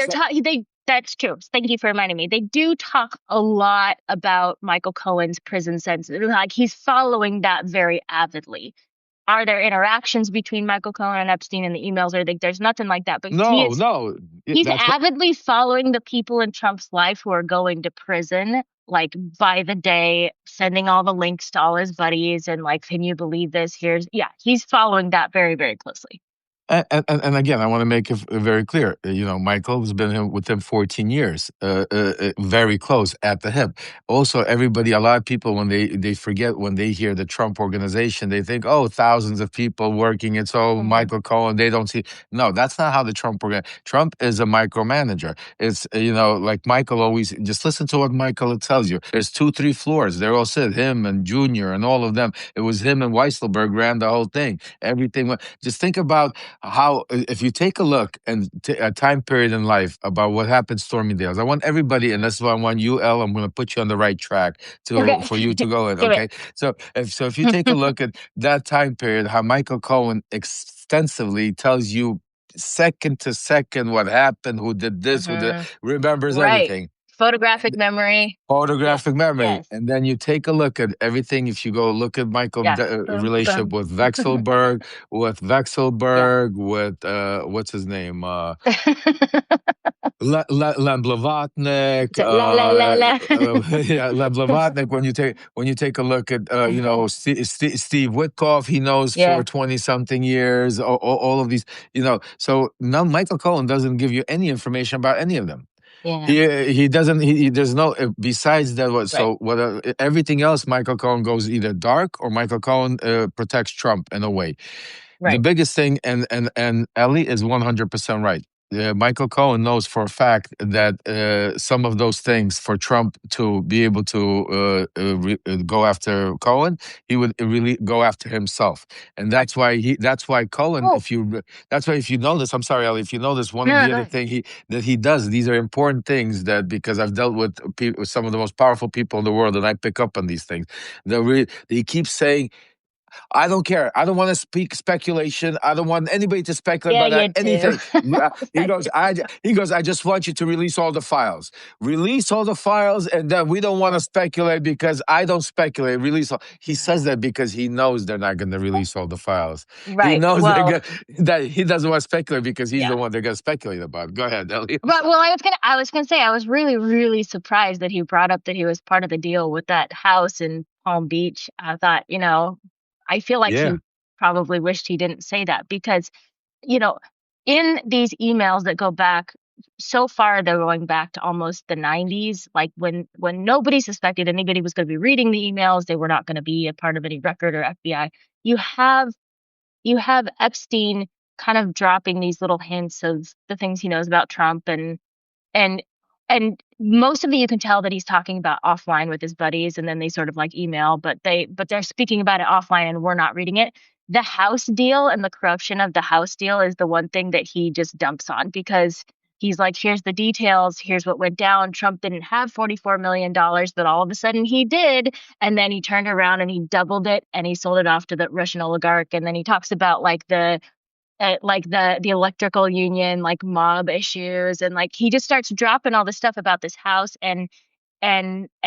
That's true. Thank you for reminding me. They do talk a lot about Michael Cohen's prison sentence. Like, he's following that very avidly. Are there interactions between Michael Cohen and Epstein in the emails? Or there's nothing like that. But he's avidly following the people in Trump's life who are going to prison, like by the day, sending all the links to all his buddies and like, can you believe this? He's following that very, very closely. And again, I want to make it very clear. Michael has been with him 14 years, very close at the hip. Also, a lot of people, when they forget, when they hear the Trump organization, they think, thousands of people working. It's Michael Cohen. They don't see. No, that's not how the Trump is a micromanager. It's, like Michael always, just listen to what Michael tells you. There's 2-3 floors. They're all sit, him and Junior and all of them. It was him and Weisselberg ran the whole thing. Everything. Just think about how, if you take a look and a time period in life about what happened to Stormy Dales, I want everybody, and this is why I want you, Elle, I'm going to put you on the right track for you to go in, okay? So if you take a look at that time period, how Michael Cohen extensively tells you second to second what happened, who did this, remembers everything. Photographic memory. Yes. And then you take a look at everything. If you go look at Michael's relationship with Vexelberg, with what's his name? Lev Blavatnik. Lev Blavatnik. When you take a look at Steve Witkoff, he knows for 20-something years. All of these, So now Michael Cohen doesn't give you any information about any of them. Yeah. He doesn't. There's no besides that. Everything else, Michael Cohen goes either dark or Michael Cohen protects Trump in a way. The Right. biggest thing, and Ellie is 100% right. Michael Cohen knows for a fact that some of those things for Trump to be able to go after Cohen, he would really go after himself, and that's why That's why Cohen. Oh, That's why if you know this, I'm sorry, Ali. If you know this, one of no, the go other ahead. thing that he does, these are important things that because I've dealt with with some of the most powerful people in the world, and I pick up on these things. He keeps saying, I don't care. I don't want to speak speculation. I don't want anybody to speculate Yeah, about you do. anything. He goes, I just want you to release all the files. Release all the files, and then we don't want to speculate because I don't speculate. Release all. He says that because he knows they're not going to release all the files. He Right. knows Well, that he doesn't want to speculate because he's the yeah. one they're going to speculate about. Go ahead, Elliot. But well, I was gonna say I was really, really surprised that he brought up that he was part of the deal with that house in Palm Beach. I thought, I feel like Yeah, he probably wished he didn't say that because, you know, in these emails that go back so far, they're going back to almost the 90s, like when nobody suspected anybody was going to be reading the emails, they were not going to be a part of any record or FBI. You have you have Epstein kind of dropping these little hints of the things he knows about Trump and and most of it you can tell that he's talking about offline with his buddies and then they sort of like email, but they're speaking about it offline and we're not reading it. The house deal and the corruption of the house deal is the one thing that he just dumps on because he's like, here's the details, here's what went down. Trump didn't have $44 million, but all of a sudden he did. And then he turned around and he doubled it and he sold it off to the Russian oligarch. And then he talks about the electrical union like mob issues and like he just starts dropping all this stuff about this house and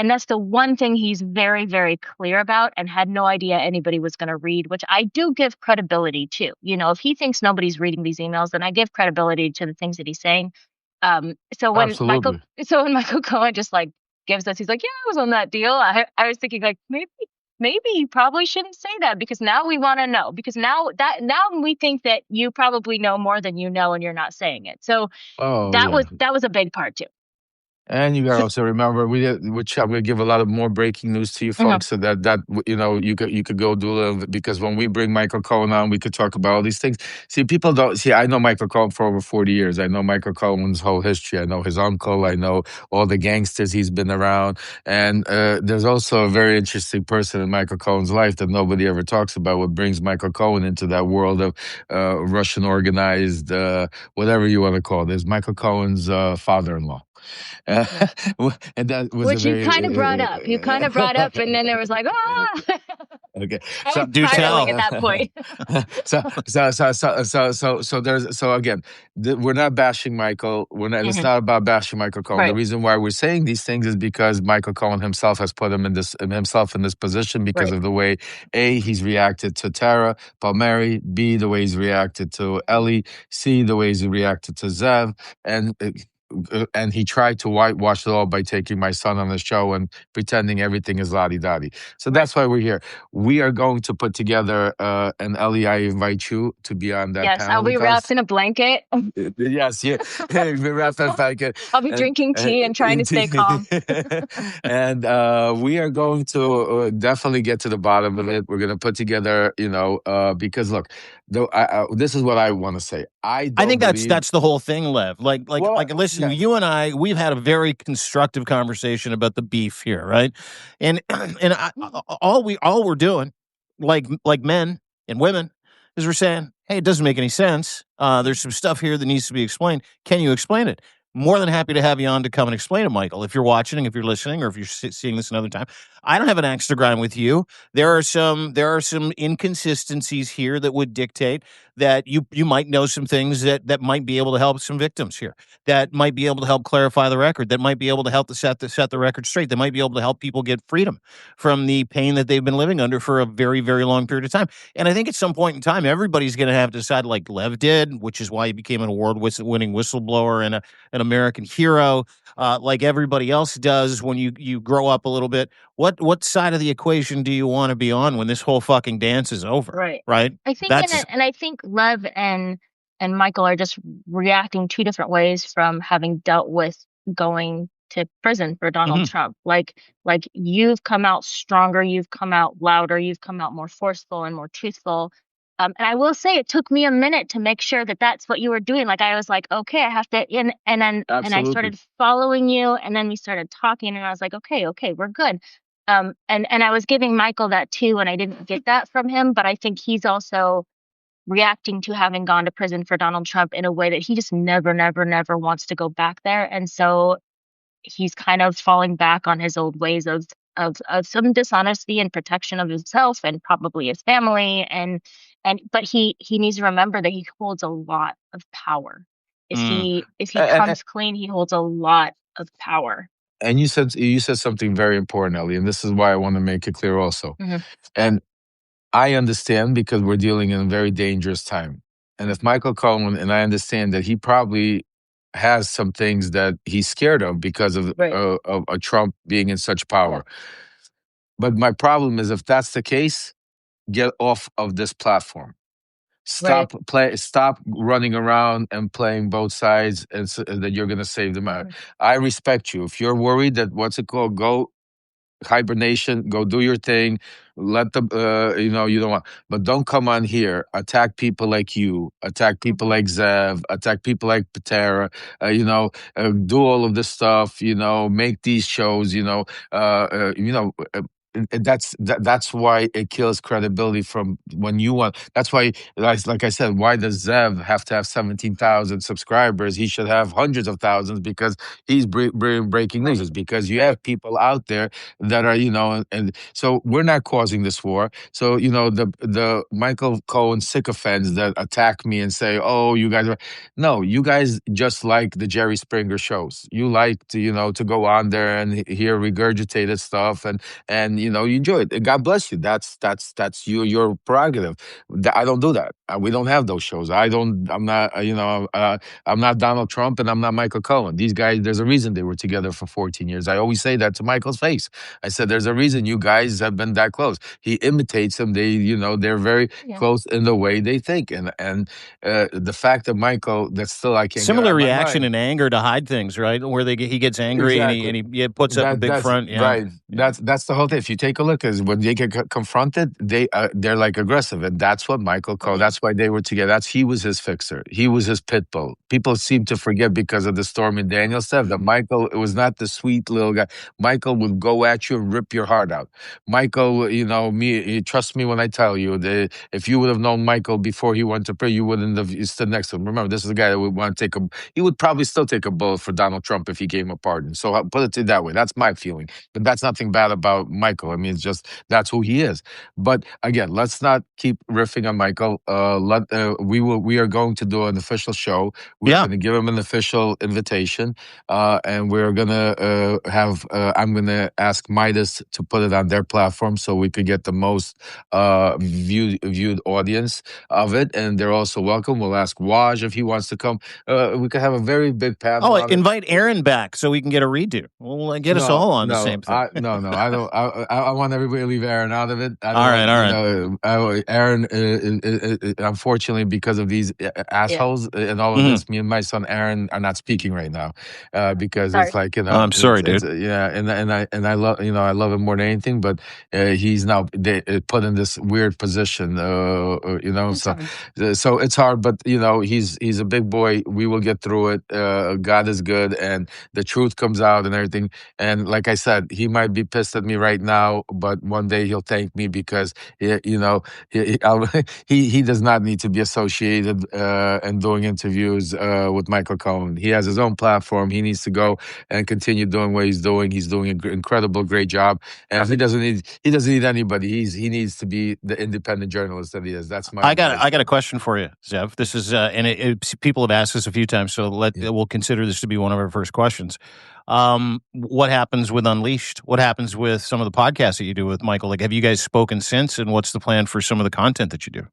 that's the one thing he's very, very clear about and had no idea anybody was going to read, which I do give credibility to. If he thinks nobody's reading these emails, then I give credibility to the things that he's saying. So when Michael absolutely. so when Michael Cohen just like gives us, he's like, yeah, I was on that deal. I was thinking like maybe you probably shouldn't say that because now we want to know because now we think that you probably know more than you know and you're not saying it. So Oh that yeah. was a big part too. And you gotta also remember, which I'm gonna give a lot of more breaking news to you Hmm. folks, so that you could go do a little bit, because when we bring Michael Cohen on, we could talk about all these things. See, people don't see. I know Michael Cohen for over 40 years. I know Michael Cohen's whole history. I know his uncle. I know all the gangsters he's been around. And there's also a very interesting person in Michael Cohen's life that nobody ever talks about. What brings Michael Cohen into that world of Russian organized, whatever you want to call it, is Michael Cohen's father-in-law. Uh, and that was a Which you very kind of brought up. You kind of brought up, and then there was like, ah, okay. I So was Do spiraling tell. at that point. so again, we're not bashing Michael. We're not. It's Hmm. not about bashing Michael Cohen. The Right, reason why we're saying these things is because Michael Cohen himself has put himself in this position because right, of the way he's reacted to Tara Palmieri, B, the way he's reacted to Ellie, C, the way he's reacted to Zev, and he tried to whitewash it all by taking my son on the show and pretending everything is lottie-dottie. So right. that's why we're here. We are going to put together, and Ellie, I invite you to be on that Yes, I'll panel be with wrapped us. in a blanket. Yes, yeah. Hey, we wrap that back in. I'll be And, drinking tea and trying to stay calm. and we are going to definitely get to the bottom of it. We're going to put together, because look, this is what I want to say. I I don't think believe. that's the whole thing, Lev. Well, Listen, yeah. you and I, we've had a very constructive conversation about the beef here, right? And all we're doing, like men and women, is we're saying, hey, it doesn't make any sense. There's some stuff here that needs to be explained. Can you explain it? More than happy to have you on to come and explain it, Michael. If you're watching, if you're listening, or if you're seeing this another time, I don't have an axe to grind with you. There are some inconsistencies here that would dictate that you might know some things that might be able to help some victims here, that might be able to help clarify the record, that might be able to help to set the record straight, that might be able to help people get freedom from the pain that they've been living under for a very, very long period of time. And I think at some point in time, everybody's going to have to decide, like Lev did, which is why he became an award-winning whistleblower and an American hero, like everybody else does when you grow up a little bit. What side of the equation do you want to be on when this whole fucking dance is over? Right. Right? I think, That's and I think Lev and Michael are just reacting two different ways from having dealt with going to prison for Donald Mhm. Trump. Like you've come out stronger, you've come out louder, you've come out more forceful and more truthful. And I will say it took me a minute to make sure that that's what you were doing. Like I was like, okay, I have to and then and I started following you, and then we started talking, and I was like, okay, we're good. And I was giving Michael that too, and I didn't get that from him, but I think he's also reacting to having gone to prison for Donald Trump in a way that he just never wants to go back there. And so he's kind of falling back on his old ways of some dishonesty and protection of himself and probably his family. But he needs to remember that he holds a lot of power. If he comes clean, he holds a lot of power. And you said something very important, Ellie, and this is why I want to make it clear also. Mm-hmm. And I understand, because we're dealing in a very dangerous time. And if Michael Cohen, and I understand that he probably has some things that he's scared of because of Trump being in such power. Yeah. But my problem is, if that's the case, get off of this platform. Stop running around and playing both sides, and that you're going to save them out. I respect you. If you're worried that go hibernation, go do your thing. Let them, you don't want, but don't come on here, attack people like you, attack people like Zev, attack people like Patera, do all of this stuff, make these shows, that's why it kills credibility from when you want. That's why, like I said, why does Zev have to have 17,000 subscribers? He should have hundreds of thousands, because he's breaking news. It's because you have people out there that are, and so we're not causing this war. So, the Michael Cohen sycophants that attack me and say, oh, you guys are, no, you guys just like the Jerry Springer shows. You like to, to go on there and hear regurgitated stuff, and you enjoy it. God bless you. That's your prerogative. I don't do that. We don't have those shows. I'm not, I'm not Donald Trump, and I'm not Michael Cohen. These guys, there's a reason they were together for 14 years. I always say that to Michael's face. I said, there's a reason you guys have been that close. He imitates him. They, they're very close in the way they think. And the fact that Michael, that's still, I can't similar reaction and anger to hide things, right? Where he gets angry, exactly. and he puts up a big front. Yeah. Right. That's the whole thing. If you take a look, is when they get confronted, they're like aggressive, and that's what Michael Cohen. That's why they were together. He was his fixer. He was his pit bull. People seem to forget, because of the Stormy Daniels stuff, that Michael, it was not the sweet little guy. Michael would go at you and rip your heart out. Michael, trust me when I tell you, if you would have known Michael before he went to prison, you wouldn't have stood next to him. Remember, this is a guy that would want to he would probably still take a bullet for Donald Trump if he gave him a pardon. So I'll put it that way. That's my feeling. But that's nothing bad about Michael. I mean, it's just, that's who he is. But again, let's not keep riffing on Michael. We are going to do an official show. We're going to give him an official invitation, and we're going to I'm going to ask Midas to put it on their platform, so we could get the most viewed audience of it. And they're also welcome. We'll ask Waj if he wants to come. We could have a very big panel. Invite Aaron back so we can get a redo. We'll get us all on the same thing. I don't. I want everybody to leave Aaron out of it. All right. Aaron, unfortunately, because of these assholes and all of this, me and my son Aaron are not speaking right now, because it's like, I'm sorry, dude. And I love I love him more than anything, but he's now put in this weird position, so it's hard. But he's a big boy. We will get through it. God is good, and the truth comes out and everything. And like I said, he might be pissed at me right now, but one day he'll thank me, because he does not need to be associated and doing interviews with Michael Cohen. He has his own platform. He needs to go and continue doing what he's doing. He's doing an incredible, great job, and he doesn't need anybody. He needs to be the independent journalist that he is. That's my. I got a question for you, Zev. This is people have asked this a few times, so we'll consider this to be one of our first questions. What happens with Unleashed? What happens with some of the podcasts that you do with Michael? Like, have you guys spoken since, and what's the plan for some of the content that you do?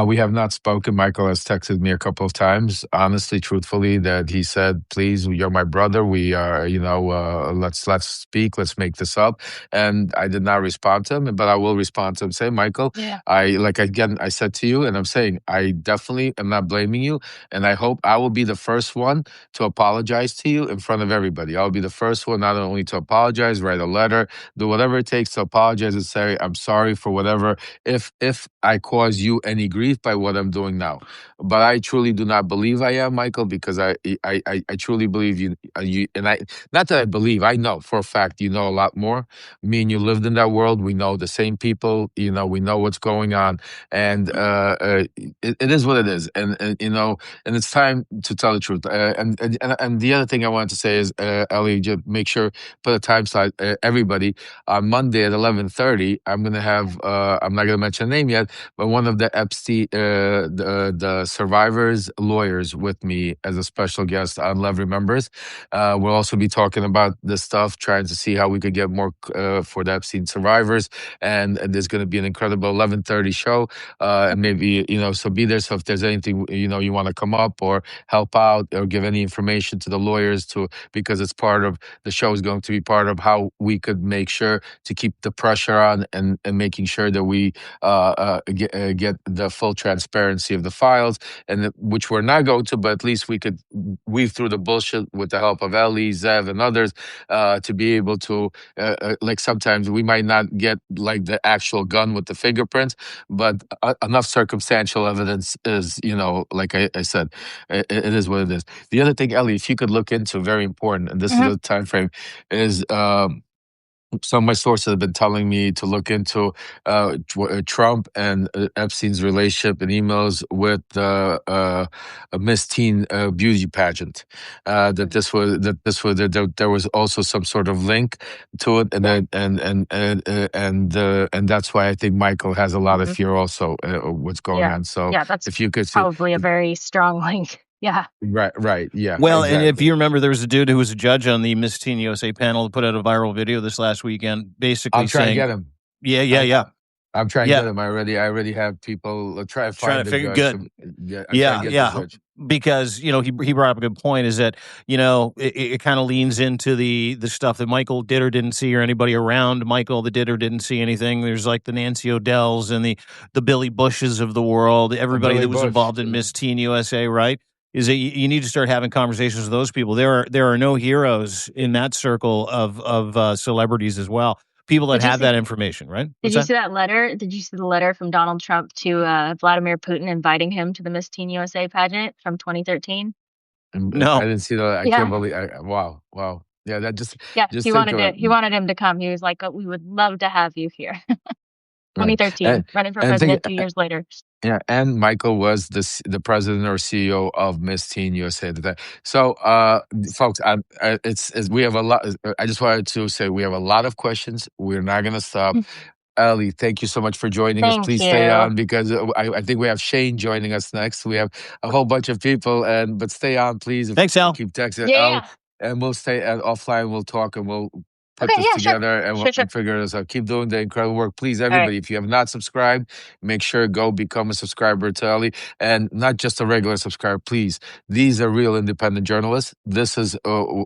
We have not spoken. Michael has texted me a couple of times, honestly, truthfully, that he said, please, you're my brother. We are, let's speak. Let's make this up. And I did not respond to him, but I will respond to him. Say, Michael, I said to you, and I'm saying, I definitely am not blaming you. And I hope I will be the first one to apologize to you in front of everybody. I'll be the first one not only to apologize, write a letter, do whatever it takes to apologize and say, I'm sorry for whatever. If I cause you any grief by what I'm doing now. But I truly do not believe I am, Michael, because I truly believe you, and I, not that I believe, I know for a fact you know a lot more. Me and you lived in that world. We know the same people. We know what's going on, and it is what it is. And and it's time to tell the truth. And the other thing I wanted to say is, Ellie, just make sure put a time slot. Everybody on Monday at 11:30. I'm gonna have. I'm not gonna mention a name yet, but one of the Epstein, the survivors' lawyers with me as a special guest on Lev Remembers. We'll also be talking about this stuff, trying to see how we could get more for the Epstein survivors. And there's going to be an incredible 11:30 show. And maybe, so be there. So if there's anything, you want to come up or help out or give any information to the lawyers because it's part of the show is going to be part of how we could make sure to keep the pressure on and making sure that we get the full transparency of the files, and which we're not going to, but at least we could weave through the bullshit with the help of Ellie, Zev, and others to be able to, like sometimes we might not get like the actual gun with the fingerprints, but enough circumstantial evidence is, like I said, it is what it is. The other thing, Ellie, if you could look into, very important, and this is the time frame, is some of my sources have been telling me to look into Trump and Epstein's relationship and emails with a Miss Teen beauty pageant. That there was also some sort of link to it, and that's why I think Michael has a lot of fear also what's going on. So that's if you could probably a very strong link. Yeah. Right. Yeah. Well, exactly. And if you remember, there was a dude who was a judge on the Miss Teen USA panel who put out a viral video this last weekend, basically I'm trying saying, to get him. Yeah. I'm trying to get him. I already have people trying to figure good. Yeah. Because he brought up a good point. Is that it kind of leans into the stuff that Michael did or didn't see, or anybody around Michael that did or didn't see anything. There's like the Nancy Odells and the Billy Bushes of the world. Everybody that was involved in Miss Teen USA, right? Is that you need to start having conversations with those people. There are no heroes in that circle of celebrities as well. People that have that information, right? Did you see that letter? Did you see the letter from Donald Trump to Vladimir Putin inviting him to the Miss Teen USA pageant from 2013? No, I didn't see that. I can't believe. Wow. Yeah, that just he wanted him to come. He was like, "We would love to have you here." 2013, running for president 2 years later. Yeah, and Michael was the president or CEO of Miss Teen USA. So, folks, we have a lot. I just wanted to say we have a lot of questions. We're not going to stop. Ellie, thank you so much for joining us. Please stay on because I think we have Shane joining us next. We have a whole bunch of people, but stay on, please. Thanks, Al. Keep texting. Yeah. And we'll stay offline. We'll talk and we'll put this together and we'll figure this out. Keep doing the incredible work. Please, everybody, if you have not subscribed, make sure go become a subscriber to Ellie, and not just a regular subscriber, please. These are real independent journalists. This is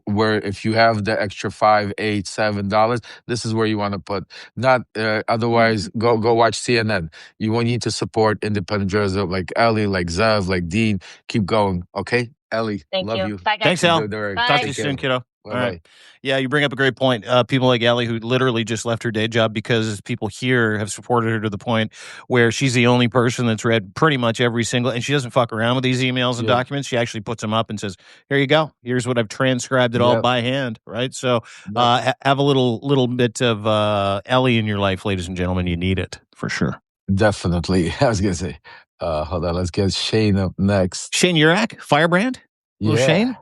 where if you have the extra $5, $8, $7, this is where you want to put. Not otherwise, go watch CNN. You need to support independent journalism like Ellie, like Zev, like Dean. Keep going, okay? Ellie, love you. Bye, guys. Thanks, Al. Bye. Talk to you soon, kiddo. All right. Yeah, you bring up a great point. People like Ellie, who literally just left her day job because people here have supported her to the point where she's the only person that's read pretty much every single, and she doesn't fuck around with these emails and documents. She actually puts them up and says, "Here you go. Here's what I've transcribed it all by hand." Right. So have a little bit of Ellie in your life, ladies and gentlemen. You need it for sure. Definitely. I was gonna say, hold on. Let's get Shane up next. Shane Urak, Firebrand. Shane.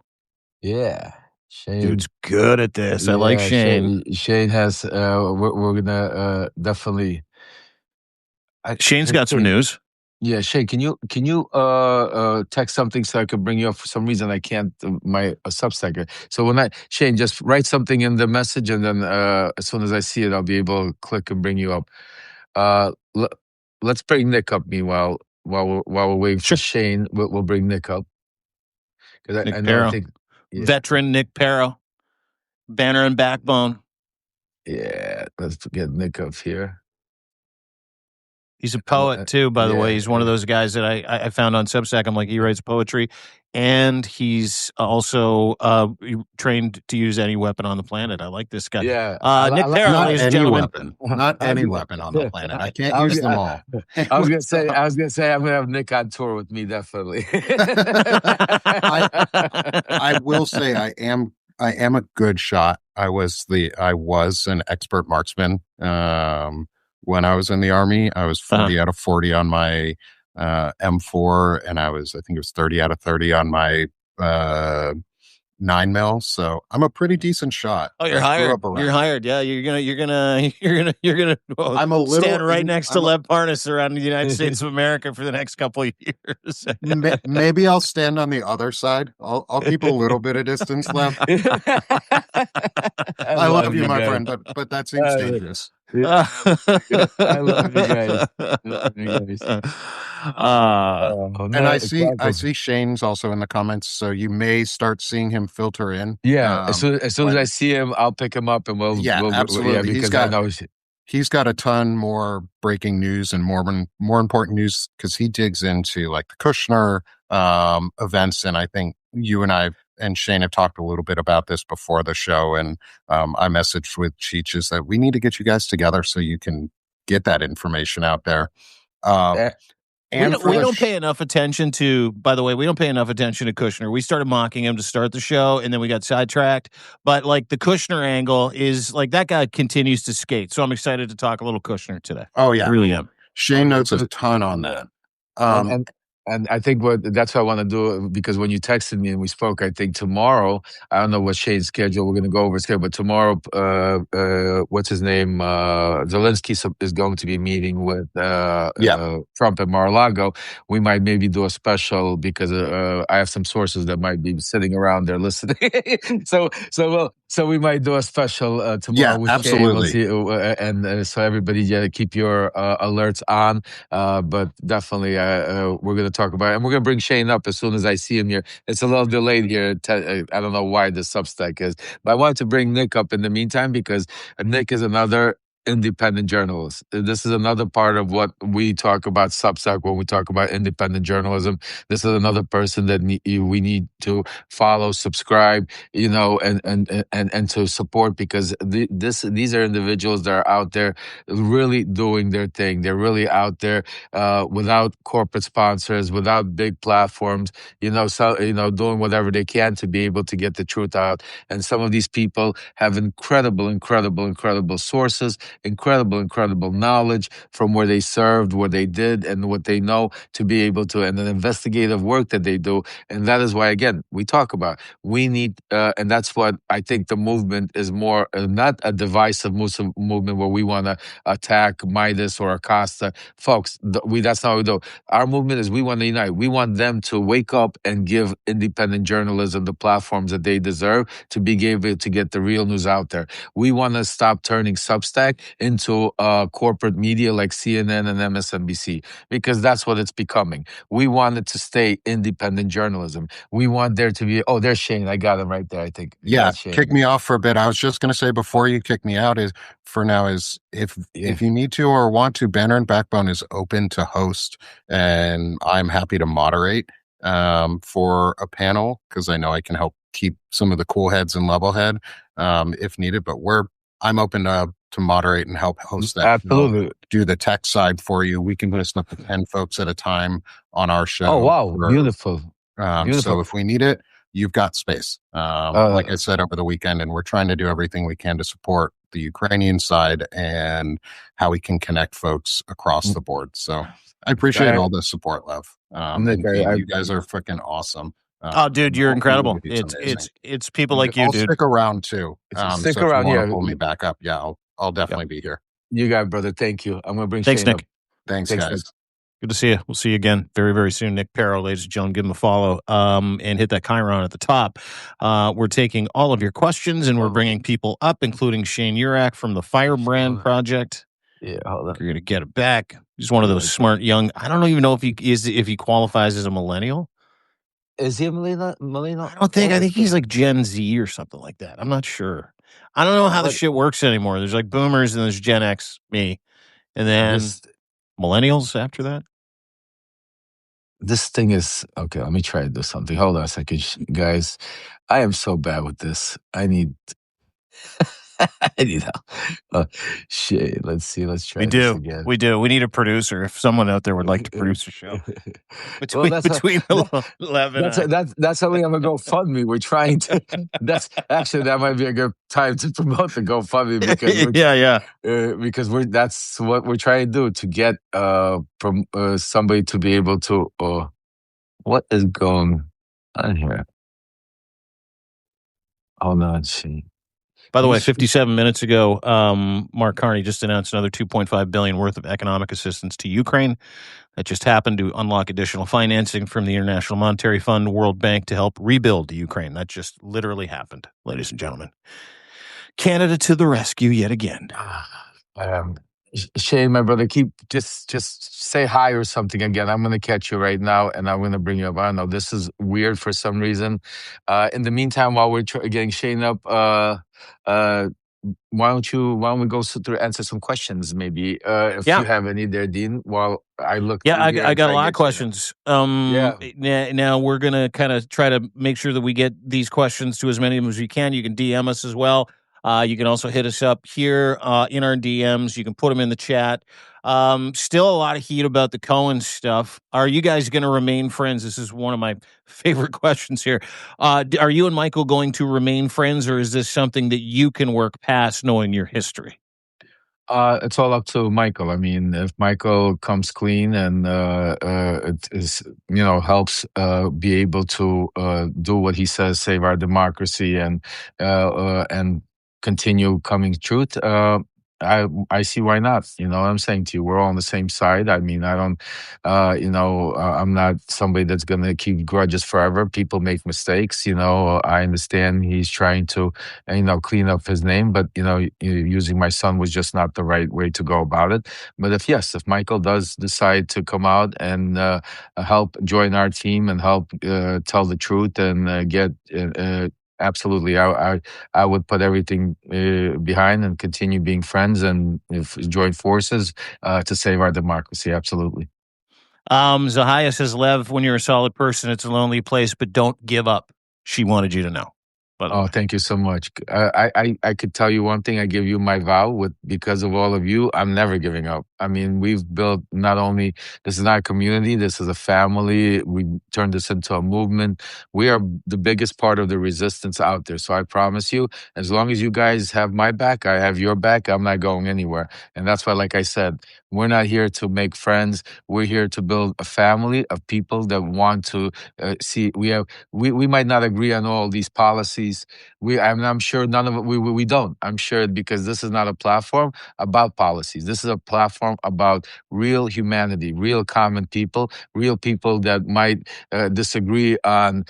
Yeah. Shane, dude's good at this. I like Shane. Shane has. We're gonna definitely. Shane's got some news. Yeah, Shane, can you text something so I can bring you up? For some reason, I can't. My Substack. So Shane, just write something in the message, and then as soon as I see it, I'll be able to click and bring you up. Let's bring Nick up. Meanwhile, while we're waiting for Shane, we'll bring Nick up. Nick Perro. Veteran Nick Perro, banner and backbone. Yeah, let's get Nick up here. He's a poet too, by the way. He's one of those guys that I found on Substack. I'm like, he writes poetry, and he's also trained to use any weapon on the planet. I like this guy. Yeah, Nick Parra, Not ladies and any gentlemen. weapon. Not any weapon on the planet. I can't use them all. I was gonna say, I'm gonna have Nick on tour with me, definitely. I will say I am a good shot. I was an expert marksman. When I was in the Army, I was 40 out of 40 on my M4, and I think it was 30 out of 30 on my 9mm. So I'm a pretty decent shot. Oh, you're hired. You're hired. Yeah, you're gonna. I'm a little stand right next to Lev Parnas around the United States of America for the next couple of years. Maybe I'll stand on the other side. I'll keep a little bit of distance, Lev. I love you, my friend, but that seems dangerous. I love you guys. And I see Shane's also in the comments, so you may start seeing him filter in. Yeah, as soon as I see him, I'll pick him up and we'll absolutely. Because he's got a ton more breaking news and more important news, because he digs into like the Kushner events, and I think you and I and Shane have talked a little bit about this before the show, and I messaged with Cheech is that we need to get you guys together so you can get that information out there. And we don't pay enough attention to, by the way, we don't pay enough attention to Kushner. We started mocking him to start the show, and then we got sidetracked. But like the Kushner angle is like that guy continues to skate. So I'm excited to talk a little Kushner today. Oh, yeah. I really am. Shane knows a ton on that. And I think that's what I want to do, because when you texted me and we spoke, I think tomorrow, I don't know what Shane's schedule, we're going to go over schedule, but tomorrow, what's his name? Zelensky is going to be meeting with Trump at Mar-a-Lago. We might maybe do a special, because I have some sources that might be sitting around there listening. So we might do a special tomorrow with absolutely. Shane. So everybody keep your alerts on. But definitely we're going to talk about it. And we're going to bring Shane up as soon as I see him here. It's a little delayed here. I don't know why the Substack is. But I wanted to bring Nick up in the meantime, because Nick is another independent journalist. This is another part of what we talk about Substack when we talk about independent journalism. This is another person that we need to follow, subscribe, and to support, because these are individuals that are out there really doing their thing. They're really out there without corporate sponsors, without big platforms, doing whatever they can to be able to get the truth out. And some of these people have incredible sources, incredible knowledge from where they served, what they did, and what they know, to be able to, and the investigative work that they do. And that is why, again, we talk about, we need, and that's what I think the movement is more, not a divisive movement where we want to attack Midas or Acosta. Folks, that's not how we do. Our movement is, we want to unite. We want them to wake up and give independent journalism the platforms that they deserve to be able to get the real news out there. We want to stop turning Substack into corporate media like CNN and MSNBC, because that's what it's becoming. We want it to stay independent journalism. We want there to be, there's Shane. I got him right there, I think. Yeah, kick me off for a bit. I was just going to say, before you kick me out, if you need to or want to, Banner and Backbone is open to host, and I'm happy to moderate for a panel, because I know I can help keep some of the cool heads in level head if needed. But I'm open to moderate and help host that. Absolutely. Do the tech side for you. We can listen up to 10 folks at a time on our show. Oh, wow. Beautiful. So if we need it, you've got space. Like I said over the weekend, and we're trying to do everything we can to support the Ukrainian side and how we can connect folks across the board. So I appreciate all the support, Lev. You guys are freaking awesome. Dude, you're incredible. It's people like you, I'll dude. stick around too. Stick around, yeah. Pull me back up. Yeah, I'll definitely be here. You got it, brother. Thank you. I'm going to bring Thanks, Shane Nick. up. Thanks, guys. Nick. Good to see you. We'll see you again very, very soon. Nick Parra, ladies and gentlemen, give him a follow and hit that Chiron at the top. We're taking all of your questions, and we're bringing people up, including Shane Urak from the Firebrand Project. Yeah, hold on. You're going to get it back. He's one of those smart young. I don't even know if he qualifies as a millennial. Is he a millennial? I don't think. I think he's like Gen Z or something like that. I'm not sure. I don't know how the shit works anymore. There's like boomers and there's Gen X, me, and then millennials after that? This thing is okay. Let me try to do something. Hold on a second, guys. I am so bad with this. I need I need help. Shit. Let's see. Let's try this again. We do. We need a producer. If someone out there would like to produce a show between Lev and I. That's how we have a GoFundMe. We're trying to. That might be a good time to promote the GoFundMe because because that's what we're trying to do to get somebody to be able to. What is going on here? Hold on, see. By the way, 57 minutes ago, Mark Carney just announced another $2.5 billion worth of economic assistance to Ukraine. That just happened to unlock additional financing from the International Monetary Fund, World Bank to help rebuild Ukraine. That just literally happened, ladies and gentlemen. Canada to the rescue yet again. Shane, my brother, just say hi or something again. I'm going to catch you right now, and I'm going to bring you up. I know this is weird for some reason. In the meantime, while we're getting Shane up, why don't we go through answer some questions maybe if you have any there, Dean, while I look. I got a lot of questions. Now we're gonna kind of try to make sure that we get these questions to as many of them as we can. You can DM us as well. You can also hit us up here in our DMs. You can put them in the chat. Still a lot of heat about the Cohen stuff. Are you guys going to remain friends? This is one of my favorite questions here. Are you and Michael going to remain friends, or is this something that you can work past knowing your history? It's all up to Michael. I mean, if Michael comes clean and it is, helps be able to do what he says, save our democracy, and continue coming truth. I see why not. You know what I'm saying to you? We're all on the same side. I mean, I don't, I'm not somebody that's going to keep grudges forever. People make mistakes. I understand he's trying to, clean up his name, but, using my son was just not the right way to go about it. But if Michael does decide to come out and help join our team and help tell the truth and get absolutely, I would put everything behind and continue being friends and join forces to save our democracy. Absolutely. Zahaya says, Lev, when you're a solid person, it's a lonely place, but don't give up. She wanted you to know. Thank you so much. I could tell you one thing. I give you my vow because of all of you, I'm never giving up. I mean, we've built this is not a community, this is a family. We turned this into a movement. We are the biggest part of the resistance out there. So I promise you, as long as you guys have my back, I have your back, I'm not going anywhere. And that's why, like I said, we're not here to make friends. We're here to build a family of people that want to see. We might not agree on all these policies. I'm sure none of it. We don't. I'm sure because this is not a platform about policies. This is a platform about real humanity, real common people, real people that might disagree on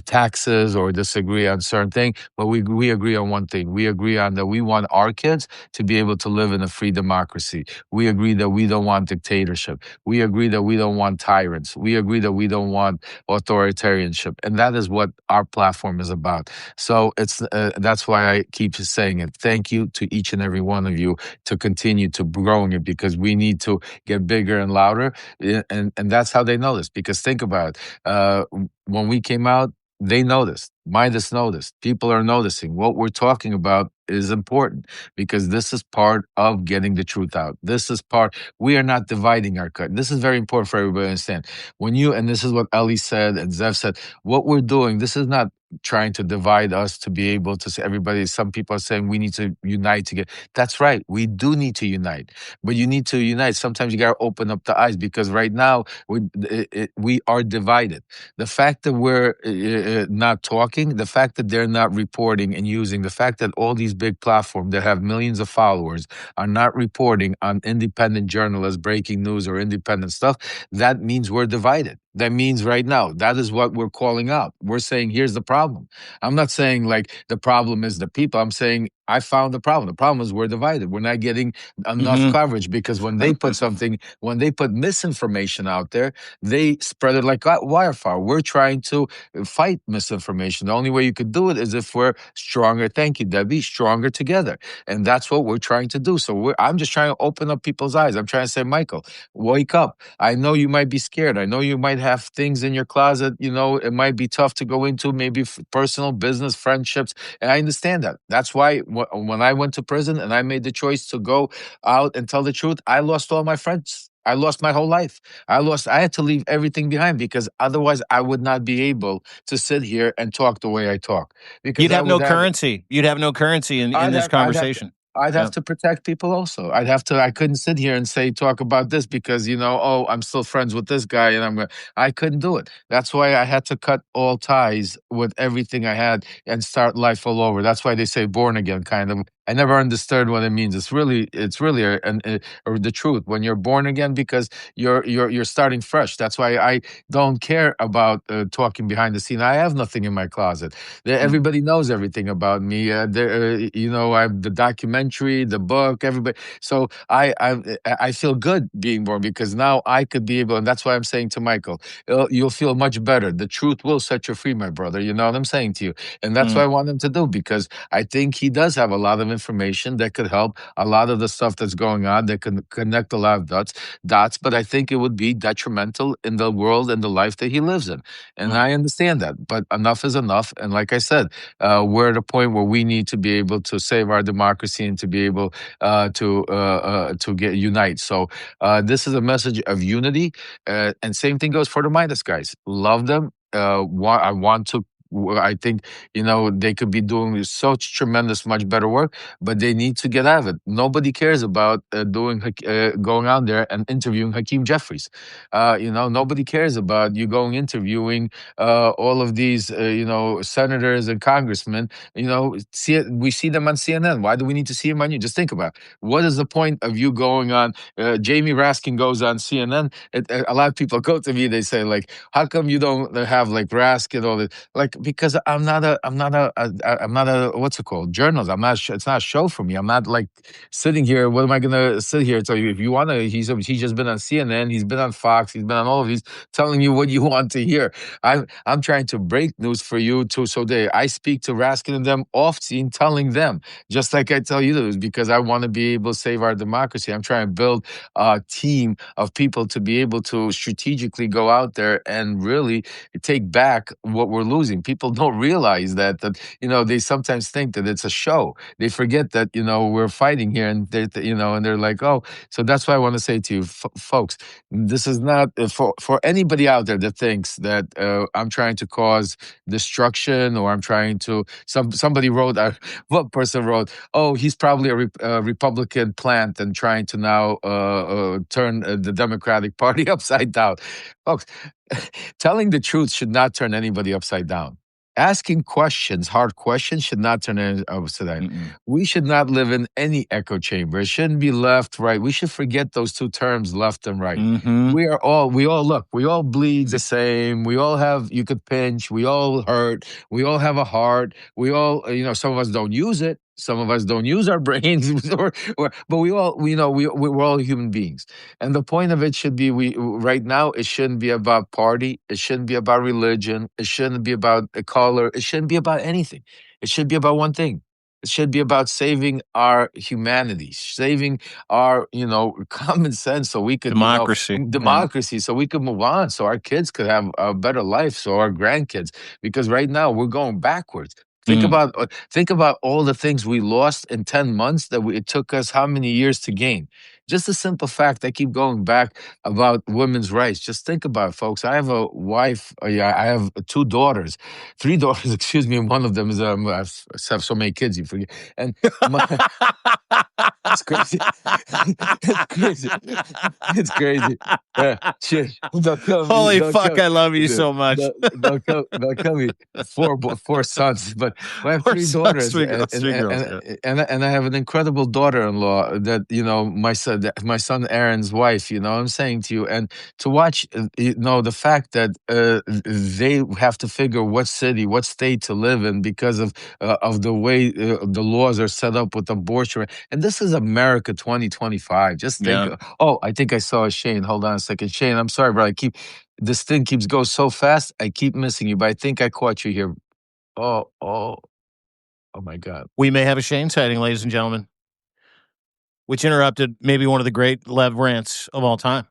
taxes or disagree on certain things, but we agree on one thing. We agree on that we want our kids to be able to live in a free democracy. We agree that we don't want dictatorship. We agree that we don't want tyrants. We agree that we don't want authoritarianship, and that is what our platform is about. So that's why I keep saying it. Thank you to each and every one of you to continue to growing it, because we need to get bigger and louder, and that's how they notice. Because think about it, when we came out, they noticed. Midas noticed. People are noticing. What we're talking about is important because this is part of getting the truth out. We are not dividing our cut. This is very important for everybody to understand. And this is what Ellie said and Zev said, what we're doing, this is not trying to divide us to be able to say some people are saying we need to unite together. That's right. We do need to unite, but you need to unite. Sometimes you got to open up the eyes because right now we are divided. The fact that we're not talking, the fact that they're not reporting and using, the fact that all these big platforms that have millions of followers are not reporting on independent journalists, breaking news or independent stuff, that means we're divided. That means right now, that is what we're calling out. We're saying, here's the problem. I'm not saying like the problem is the people. I'm saying I found the problem. The problem is we're divided. We're not getting enough coverage because when they put misinformation out there, they spread it like wildfire. We're trying to fight misinformation. The only way you could do it is if we're stronger. Thank you, Debbie. Stronger together. And that's what we're trying to do. So I'm just trying to open up people's eyes. I'm trying to say, Michael, wake up. I know you might be scared. I know you might have things in your closet. It might be tough to go into, maybe personal, business, friendships. And I understand that. That's why when I went to prison and I made the choice to go out and tell the truth, I lost all my friends. I lost my whole life. I had to leave everything behind because otherwise I would not be able to sit here and talk the way I talk. Because you'd have no currency. You'd have no currency in this conversation. I'd have to protect people also. I couldn't sit here and talk about this because, I'm still friends with this guy and I couldn't do it. That's why I had to cut all ties with everything I had and start life all over. That's why they say born again, kind of. I never understood what it means. It's really the truth when you're born again because you're starting fresh. That's why I don't care about talking behind the scene. I have nothing in my closet. Everybody knows everything about me. I have the documentary, the book, everybody. So I feel good being born because now I could be able, and that's why I'm saying to Michael, you'll feel much better. The truth will set you free, my brother. You know what I'm saying to you, and that's what I want him to do because I think he does have a lot of information that could help a lot of the stuff that's going on, that can connect a lot of dots, but I think it would be detrimental in the world and the life that he lives in. And I understand that, but enough is enough. And like I said, we're at a point where we need to be able to save our democracy and to be able to unite. So this is a message of unity. And same thing goes for the Midas guys. Love them. I think, they could be doing such tremendous, much better work, but they need to get out of it. Nobody cares about going out there and interviewing Hakeem Jeffries. Nobody cares about you going interviewing all of these, senators and congressmen. We see them on CNN. Why do we need to see them on you? Just think about it. What is the point of you going on? Jamie Raskin goes on CNN. A lot of people go to me. They say, like, how come you don't have like Raskin all this? Like, because I'm not a what's it called, journalist. It's not a show for me. I'm not like sitting here. What am I gonna sit here and tell you? If you want to, he's just been on CNN. He's been on Fox. He's been on all of these, telling you what you want to hear. I'm trying to break news for you too. So I speak to Raskin and them off scene, telling them just like I tell you this, because I want to be able to save our democracy. I'm trying to build a team of people to be able to strategically go out there and really take back what we're losing. People don't realize that they sometimes think that it's a show. They forget that we're fighting here, and they're like, oh. So that's why I want to say to you, folks, this is not for anybody out there that thinks that I'm trying to cause destruction or I'm trying to. Somebody wrote, one person wrote, oh, he's probably a Republican plant and trying to now turn the Democratic Party upside down, folks. Telling the truth should not turn anybody upside down. Asking questions, hard questions, should not turn anybody upside down. We should not live in any echo chamber. It shouldn't be left, right. We should forget those two terms, left and right. We all bleed the same. We all have, you could pinch, we all hurt, we all have a heart. We all, some of us don't use it. Some of us don't use our brains, but we're all human beings. And the point of it should be, right now, it shouldn't be about party. It shouldn't be about religion. It shouldn't be about a color. It shouldn't be about anything. It should be about one thing. It should be about saving our humanity, saving our, common sense, so we could democracy, so we could move on, so our kids could have a better life, so our grandkids. Because right now we're going backwards. Think about all the things we lost in 10 months that it took us how many years to gain. Just a simple fact. I keep going back about women's rights. Just think about it, folks. I have a wife. I have 3 daughters, excuse me. And one of them is I have so many kids, you forget. And It's crazy. It's crazy. It's crazy. Shit. Don't kill me. Holy Don't fuck, kill, I love you so much. don't kill me. Four sons, but I have Four three sons, daughters, three girls, three girls. Yeah. and I have an incredible daughter-in-law that my son Aaron's wife. You know what I'm saying to you, and to watch the fact that they have to figure what city, what state to live in because of the way the laws are set up with abortion. And this is America 2025. Just think. Yeah. Oh, I think I saw Shane. Hold on a second, Shane. I'm sorry, bro. This thing keeps going so fast. I keep missing you, but I think I caught you here. Oh my God. We may have a Shane sighting, ladies and gentlemen, which interrupted maybe one of the great Lev rants of all time,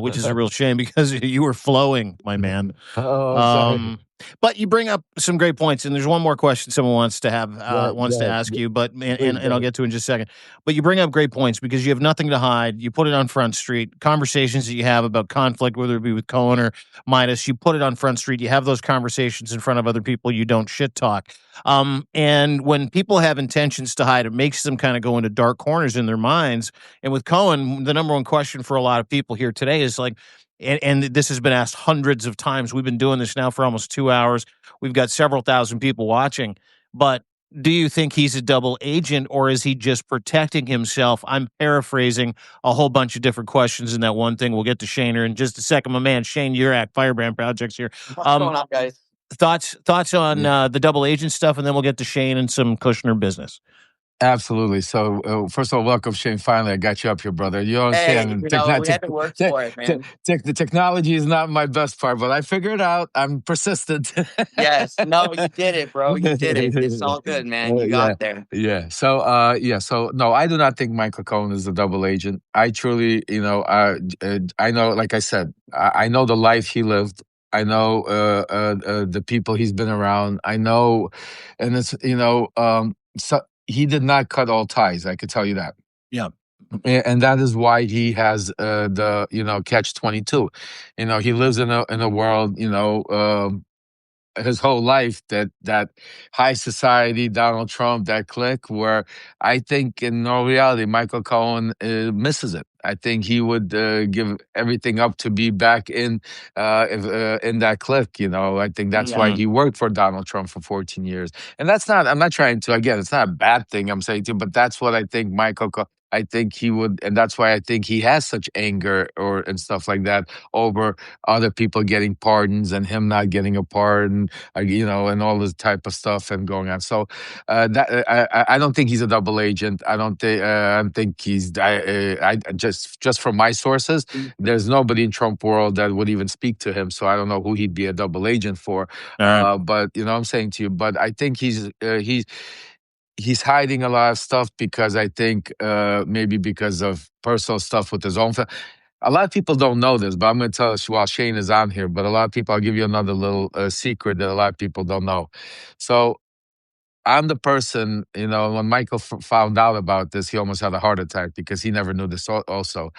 which is a real shame because you were flowing, my man. Oh, sorry. But you bring up some great points, and there's one more question someone wants to have to ask you, but and I'll get to it in just a second. But you bring up great points because you have nothing to hide. You put it on Front Street. Conversations that you have about conflict, whether it be with Cohen or Midas, you put it on Front Street. You have those conversations in front of other people. You don't shit talk. And when people have intentions to hide, it makes them kind of go into dark corners in their minds. And with Cohen, the number one question for a lot of people here today is like, and this has been asked hundreds of times. We've been doing this now for almost 2 hours. We've got several thousand people watching. But do you think he's a double agent or is he just protecting himself? I'm paraphrasing a whole bunch of different questions in that one thing. We'll get to Shaner in just a second. My man, Shane Urak, Firebrand Projects here. What's going on, guys? Thoughts on the double agent stuff, and then we'll get to Shane and some Kushner business. Absolutely. So, first of all, welcome, Shane. Finally, I got you up here, brother. You understand? We had to work for it, man. The technology is not my best part, but I figured it out. I'm persistent. Yes. No, you did it, bro. You did it. It's all good, man. You got there. Yeah. So, no, I do not think Michael Cohen is a double agent. I truly, I know, like I said, I know the life he lived. I know the people he's been around. I know, and it's, so he did not cut all ties. I could tell you that. Yeah. And that is why he has the catch 22. He lives in a world, his whole life that high society, Donald Trump, that clique, where I think in all reality, Michael Cohen misses it. I think he would give everything up to be back in that clique. I think that's why he worked for Donald Trump for 14 years. And I'm not trying to, again, it's not a bad thing I'm saying to you, but that's what I think I think he would, and that's why I think he has such anger and stuff like that over other people getting pardons and him not getting a pardon, and all this type of stuff and going on. So I don't think he's a double agent. I don't think he's. I just from my sources, there's nobody in Trump world that would even speak to him. So I don't know who he'd be a double agent for. But I'm saying to you, but I think he's hiding a lot of stuff because I think maybe because of personal stuff with his own family. A lot of people don't know this, but I'm going to tell us while Shane is on here. But a lot of people, I'll give you another little secret that a lot of people don't know. So I'm the person, when Michael found out about this, he almost had a heart attack because he never knew this also.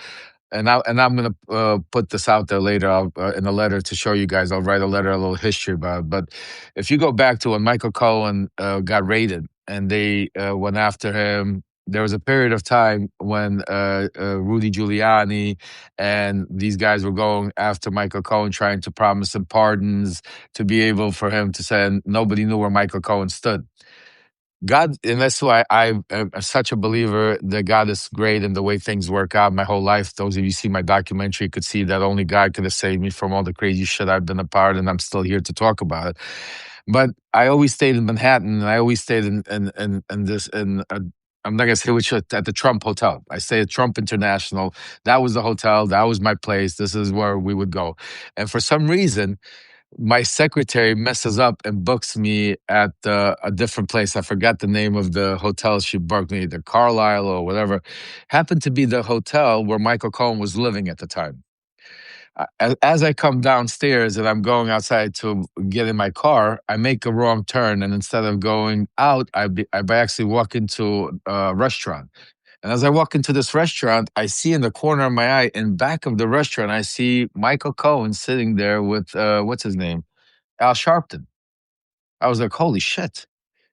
And I'm going to put this out there later in a letter to show you guys. I'll write a letter, a little history about it. But if you go back to when Michael Cohen got raided and they went after him, there was a period of time when Rudy Giuliani and these guys were going after Michael Cohen, trying to promise him pardons to be able for him to say, and nobody knew where Michael Cohen stood. God, and that's why I'm such a believer that God is great and the way things work out my whole life. Those of you see my documentary could see that only God could have saved me from all the crazy shit I've been a part, and I'm still here to talk about it. But I always stayed in Manhattan, and I always stayed in this I'm not gonna say which at the Trump Hotel. I stay at Trump International. That was the hotel. That was my place. This is where we would go. And for some reason, my secretary messes up and books me at a different place. I forgot the name of the hotel she booked me, either Carlisle or whatever. Happened to be the hotel where Michael Cohen was living at the time. As I come downstairs and I'm going outside to get in my car, I make a wrong turn, and instead of going out, I actually walk into a restaurant. And as I walk into this restaurant, I see in the corner of my eye, in back of the restaurant, I see Michael Cohen sitting there with what's his name, Al Sharpton. I was like, holy shit!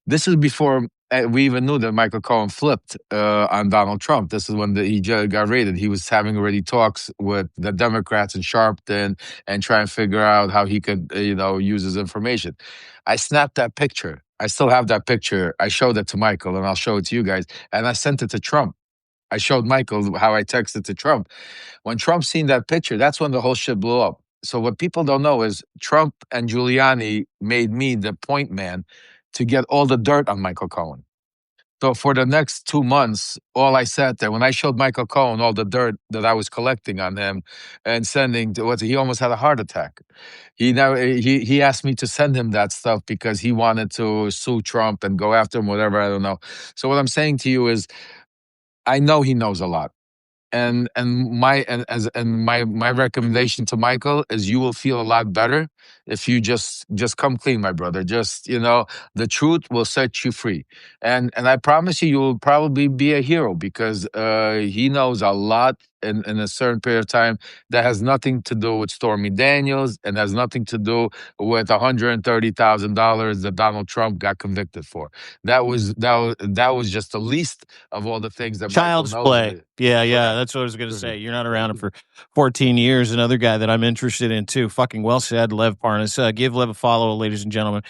This is before we even knew that Michael Cohen flipped on Donald Trump. This is when he got raided. He was having already talks with the Democrats in Sharpton and try and figure out how he could, use his information. I snapped that picture. I still have that picture. I showed it to Michael, and I'll show it to you guys. And I sent it to Trump. I showed Michael how I texted to Trump. When Trump seen that picture, that's when the whole shit blew up. So what people don't know is Trump and Giuliani made me the point man to get all the dirt on Michael Cohen. So for the next 2 months, all I sat there, when I showed Michael Cohen all the dirt that I was collecting on him and sending, he almost had a heart attack. He asked me to send him that stuff because he wanted to sue Trump and go after him, whatever, I don't know. So what I'm saying to you is, I know he knows a lot. And my recommendation to Michael is you will feel a lot better if you just come clean, my brother. Just the truth will set you free, and I promise you will probably be a hero because he knows a lot in a certain period of time that has nothing to do with Stormy Daniels and has nothing to do with $130,000 that Donald Trump got convicted for. That was just the least of all the things that Child's Michael knows. play. Yeah. That's what I was going to say. You're not around him for 14 years. Another guy that I'm interested in too. Fucking well said, Lev Parnas. Give Lev a follow, ladies and gentlemen.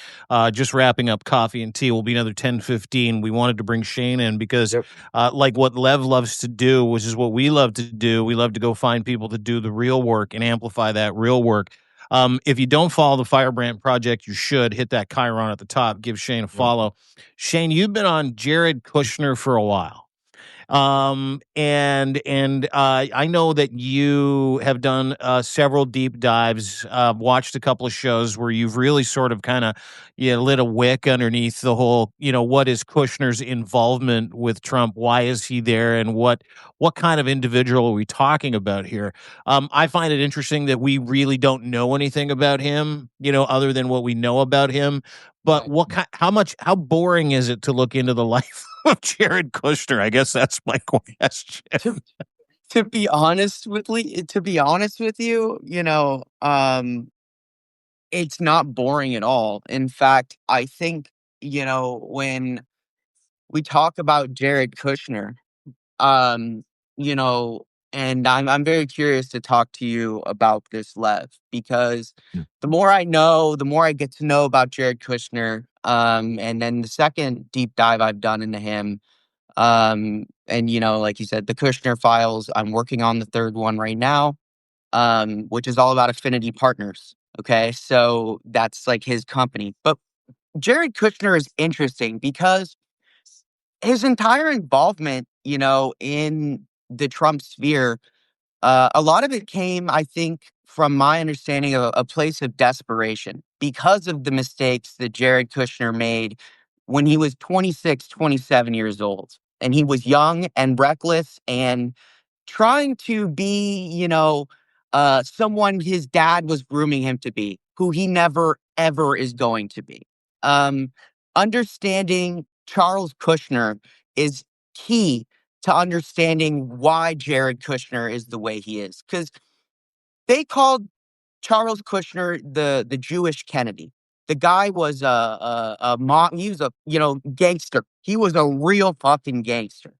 Just wrapping up coffee and tea. Will be another 10:15. We wanted to bring Shane in because, like what Lev loves to do, which is what we love to do. We love to go find people to do the real work and amplify that real work. If you don't follow the Firebrand Project, you should hit that Chiron at the top. Give Shane a follow. Shane, you've been on Jared Kushner for a while. And I know that you have done several deep dives, watched a couple of shows where you've really sort of kind of lit a wick underneath the whole, what is Kushner's involvement with Trump? Why is he there? And what kind of individual are we talking about here? I find it interesting that we really don't know anything about him, other than what we know about him. But how boring is it to look into the life of Jared Kushner? I guess that's my question. To be honest with you, it's not boring at all. In fact, I think, when we talk about Jared Kushner, and I'm very curious to talk to you about this, Lev, because the more I know, the more I get to know about Jared Kushner. And then the second deep dive I've done into him, and like you said, the Kushner files, I'm working on the third one right now, which is all about affinity partners. Okay. So that's like his company. But Jared Kushner is interesting because his entire involvement, in the Trump sphere, a lot of it came, I think, from my understanding of a place of desperation because of the mistakes that Jared Kushner made when he was 26, 27 years old. And he was young and reckless and trying to be, someone his dad was grooming him to be, who he never, ever is going to be. Understanding Charles Kushner is key to understanding why Jared Kushner is the way he is. Because they called Charles Kushner the Jewish Kennedy. The guy was he was a gangster. He was a real fucking gangster.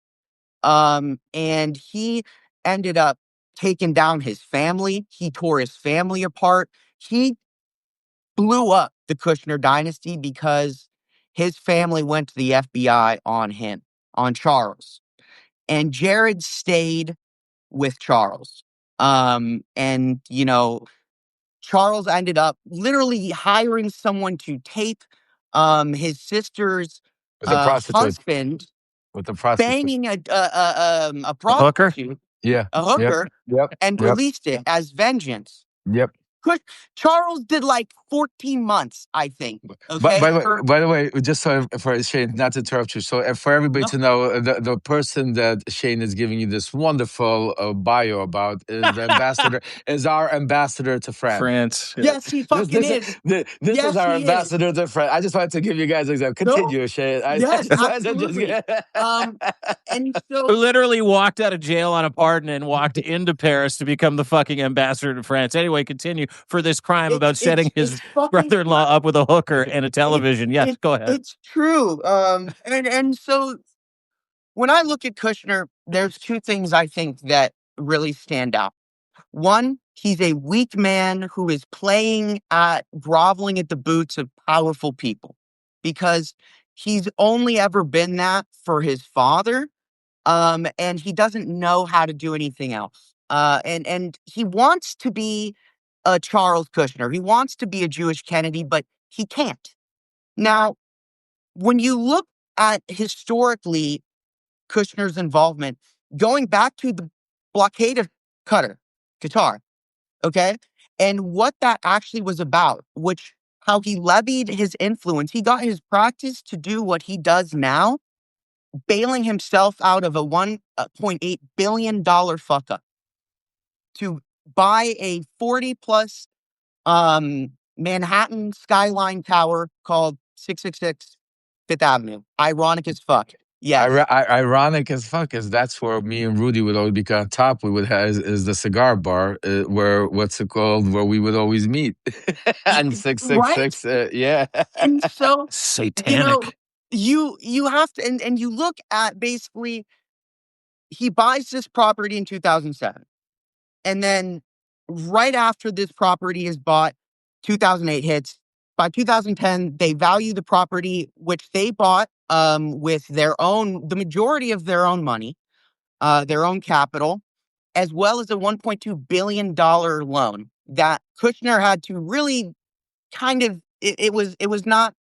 And he ended up taking down his family. He tore his family apart. He blew up the Kushner dynasty because his family went to the FBI on him, on Charles. And Jared stayed with Charles. And Charles ended up literally hiring someone to tape his sister's husband with the prostitute banging a prostitute, a hooker, and released it as vengeance. Yep. Charles did like 14 months, I think. Okay. By the way, just for Shane, not to interrupt you. So for everybody to know, the person that Shane is giving you this wonderful bio about is the ambassador, is our ambassador to France. Yes, he fucking is. This is our ambassador to France. I just wanted to give you guys an example. Continue, Shane. Yes, absolutely. and Who so literally walked out of jail on a pardon and walked into Paris to become the fucking ambassador to France. Anyway, continue for this crime about setting his brother-in-law up with a hooker and a television. Yes, go ahead. It's true. And so when I look at Kushner, there's two things I think that really stand out. One, he's a weak man who is playing at groveling at the boots of powerful people because he's only ever been that for his father. And he doesn't know how to do anything else. And he wants to be a Charles Kushner. He wants to be a Jewish Kennedy, but he can't. Now, when you look at historically Kushner's involvement, going back to the blockade of Qatar, okay, and what that actually was about, which how he levied his influence, he got his practice to do what he does now, bailing himself out of a $1.8 billion fuck up to buy a 40-plus Manhattan skyline tower called 666 Fifth Avenue. Ironic as fuck. Yes. Ironic as fuck is that's where me and Rudy would always be on top. We would have is the cigar bar where what's it called where we would always meet and 666. Yeah, And so Satanic. you have to and you look at basically he buys this property in 2007, and then right after this property is bought, 2008 hits. By 2010, they value the property, which they bought with the majority of their own money, their own capital, as well as a $1.2 billion loan that Kushner had to really kind of, it was not,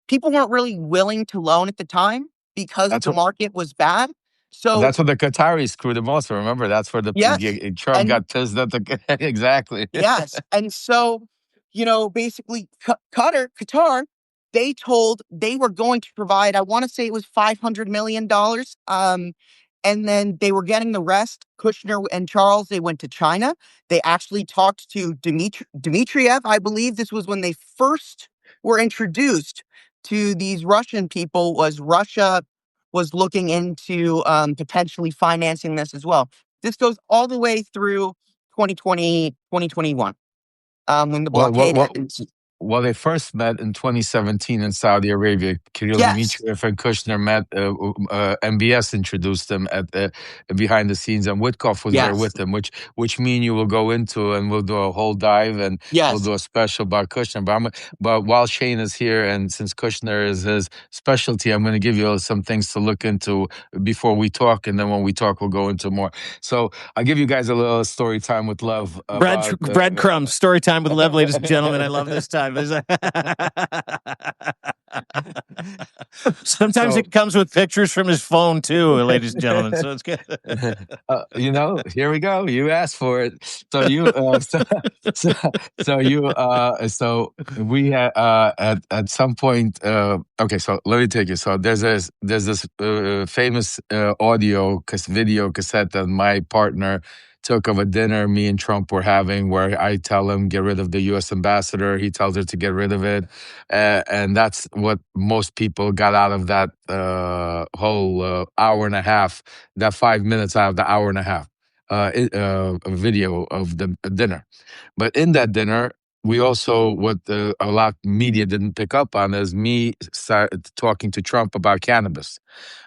people weren't really willing to loan at the time because the market was bad. So that's what the Qataris screwed him also. Remember, that's where Trump got pissed at the exactly. Yes, and so basically, Qatar, they were going to provide. I want to say it was $500 million. And then they were getting the rest. Kushner and Charles, they went to China. They actually talked to Dmitriev. I believe this was when they first were introduced to these Russian people. Russia was looking into potentially financing this as well. This goes all the way through 2020, 2021, when the blockade ends. Well, they first met in 2017 in Saudi Arabia. Kirill Dmitriev and Kushner met. MBS introduced them at behind the scenes, and Witkoff was there with them, which me and you will go into, and we'll do a whole dive, and we'll do a special about Kushner. But while Shane is here, and since Kushner is his specialty, I'm going to give you some things to look into before we talk, and then when we talk, we'll go into more. So I'll give you guys a little story time with Lev. Breadcrumbs, story time with Lev, ladies and gentlemen. I love this time. Sometimes it comes with pictures from his phone too, ladies and gentlemen. So it's good. Here we go. You asked for it. So we had at some point. Okay, so let me take you. So there's this famous video cassette that my partner took of a dinner me and Trump were having, where I tell him get rid of the U.S. ambassador. He tells her to get rid of it, and that's what most people got out of that whole hour and a half. That 5 minutes out of the hour and a half video of the dinner. But in that dinner, we also what a lot of media didn't pick up on is me talking to Trump about cannabis.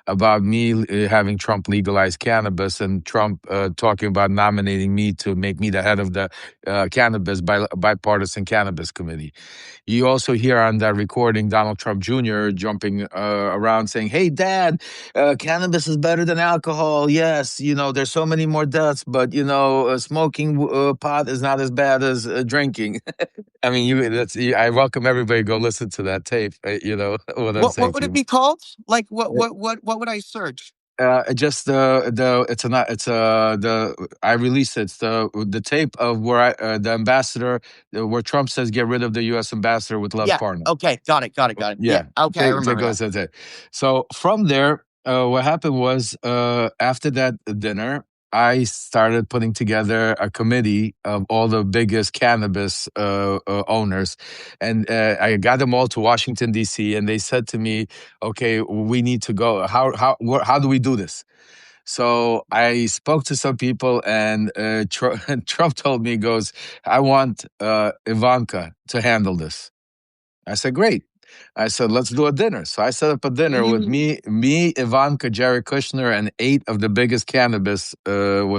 About me having Trump legalize cannabis, and Trump talking about nominating me to make me the head of the bipartisan cannabis committee. You also hear on that recording Donald Trump Jr. jumping around saying, "Hey, Dad, cannabis is better than alcohol. Yes, there's so many more deaths, but smoking pot is not as bad as drinking." I mean, I welcome everybody to go listen to that tape. What would it be called? Like what would I search? Just I released it. It's the tape of where the ambassador, where Trump says get rid of the U.S. ambassador with Lev Parnas. Okay, got it. Yeah. Okay, I remember that. So from there, what happened was after that dinner, I started putting together a committee of all the biggest cannabis owners, and I got them all to Washington D.C. And they said to me, "Okay, we need to go. How do we do this?" So I spoke to some people, and Trump told me, he goes, "I want Ivanka to handle this." I said, "Great." I said, "Let's do a dinner." So I set up a dinner with me, Ivanka, Jared Kushner, and 8 of the biggest cannabis, in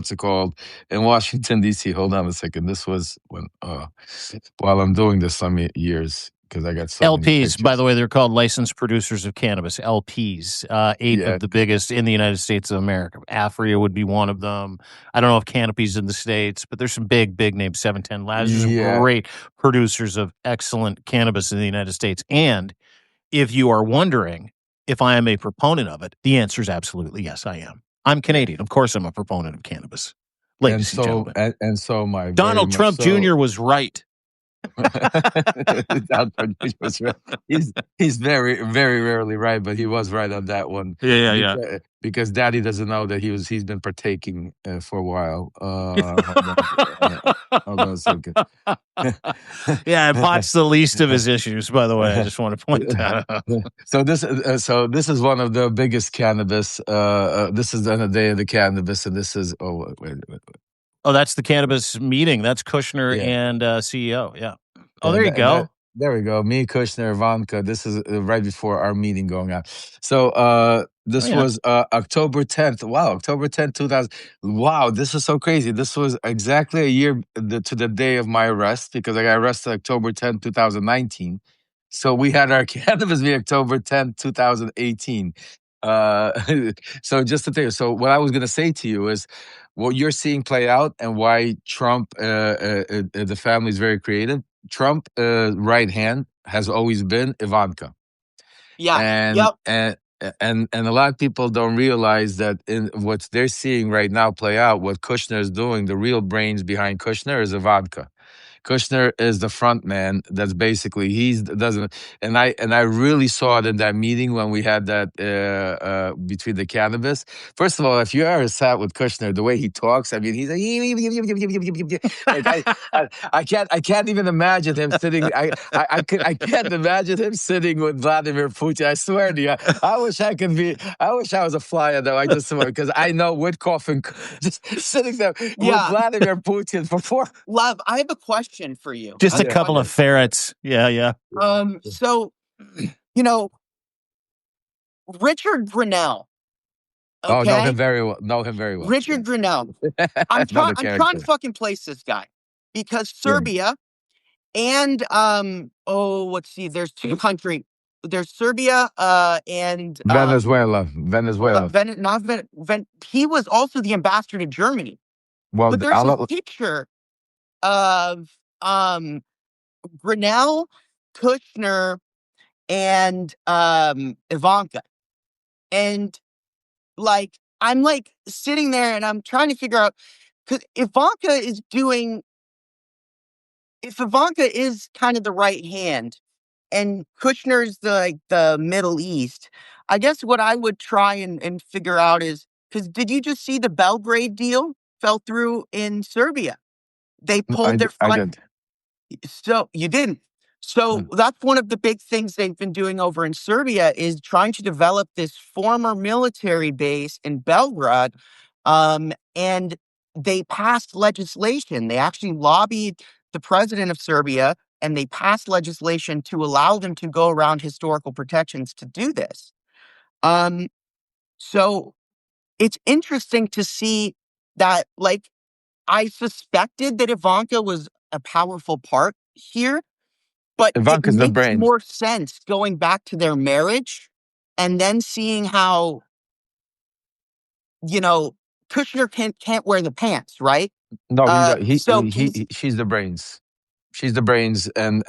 Washington, D.C. Hold on a second. This was when, while I'm doing this, years, because I got so many LPs, pictures. by the way, they're called licensed producers of cannabis. LPs, 8 of the biggest in the United States of America. Afria would be one of them. I don't know if Canopy's in the States, but there's some big names. 710 Labs. There's some great producers of excellent cannabis in the United States. And if you are wondering if I am a proponent of it, the answer is absolutely yes, I am. I'm Canadian. Of course, I'm a proponent of cannabis. Ladies and gentlemen. And so my Donald Trump Jr. was right. He's very, very rarely right, but he was right on that one. Yeah. Because Daddy doesn't know that he's been partaking for a while. Hold on a second. Yeah, pot's the least of his issues. By the way, I just want to point that out. So this is one of the biggest cannabis. This is the day of the cannabis, and this is wait. Oh, that's the cannabis meeting. That's Kushner and CEO. Yeah. Oh, there you go. There we go. Me, Kushner, Ivanka. This is right before our meeting going on. So this was October 10th. Wow, October 10th, 2000. Wow, this is so crazy. This was exactly a year to the day of my arrest, because I got arrested October 10th, 2019. So we had our cannabis meeting October 10th, 2018. So just to tell you, so what I was going to say to you is, what you're seeing play out and why Trump, the family is very creative. Trump right hand has always been Ivanka. Yeah. And a lot of people don't realize that in what they're seeing right now play out, what Kushner is doing, the real brains behind Kushner is Ivanka. Kushner is the front man. That's basically and I really saw it in that meeting when we had that between the cannabis. First of all, if you ever sat with Kushner, the way he talks, I mean, he's like, I can't even imagine him sitting. I can't imagine him sitting with Vladimir Putin. I swear to you, I wish I was a flyer though. Because I know Witkoff and just sitting there with Vladimir Putin for 4. Lev, I have a question for you. Just a couple of ferrets. Yeah. So, Richard Grinnell. Okay? Oh, know him very well. Richard Grinnell. I'm trying to fucking place this guy, because Serbia and let's see, there's 2 countries. There's Serbia and Venezuela. He was also the ambassador to Germany. Well, but there's a picture of Grinnell, Kushner, and Ivanka. And I'm sitting there and I'm trying to figure out, because if Ivanka is kind of the right hand and Kushner's the Middle East, I guess what I would try and figure out is, because did you just see the Belgrade deal fell through in Serbia? They pulled their front. I did. So you didn't. So that's one of the big things they've been doing over in Serbia, is trying to develop this former military base in Belgrade. And they passed legislation. They actually lobbied the president of Serbia, and they passed legislation to allow them to go around historical protections to do this. So it's interesting to see that, I suspected that Ivanka was a powerful part here, but Ivanka's it the makes brain. more sense going back to their marriage and then seeing how, Kushner can't wear the pants, right? No, she's the brains. She's the brains, and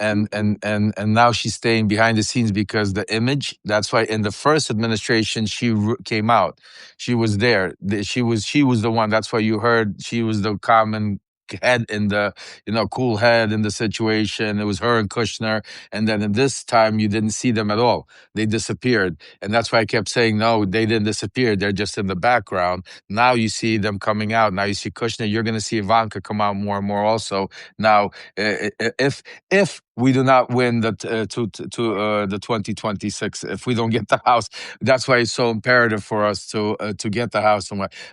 now she's staying behind the scenes because the image. That's why in the first administration she came out. She was there. She was the one. That's why you heard she was the common head in the, cool head in the situation. It was her and Kushner. And then in this time, you didn't see them at all. They disappeared. And that's why I kept saying, no, they didn't disappear. They're just in the background. Now you see them coming out. Now you see Kushner. You're going to see Ivanka come out more and more also. Now, if we do not win the 2026, if we don't get the House, that's why it's so imperative for us to get the House.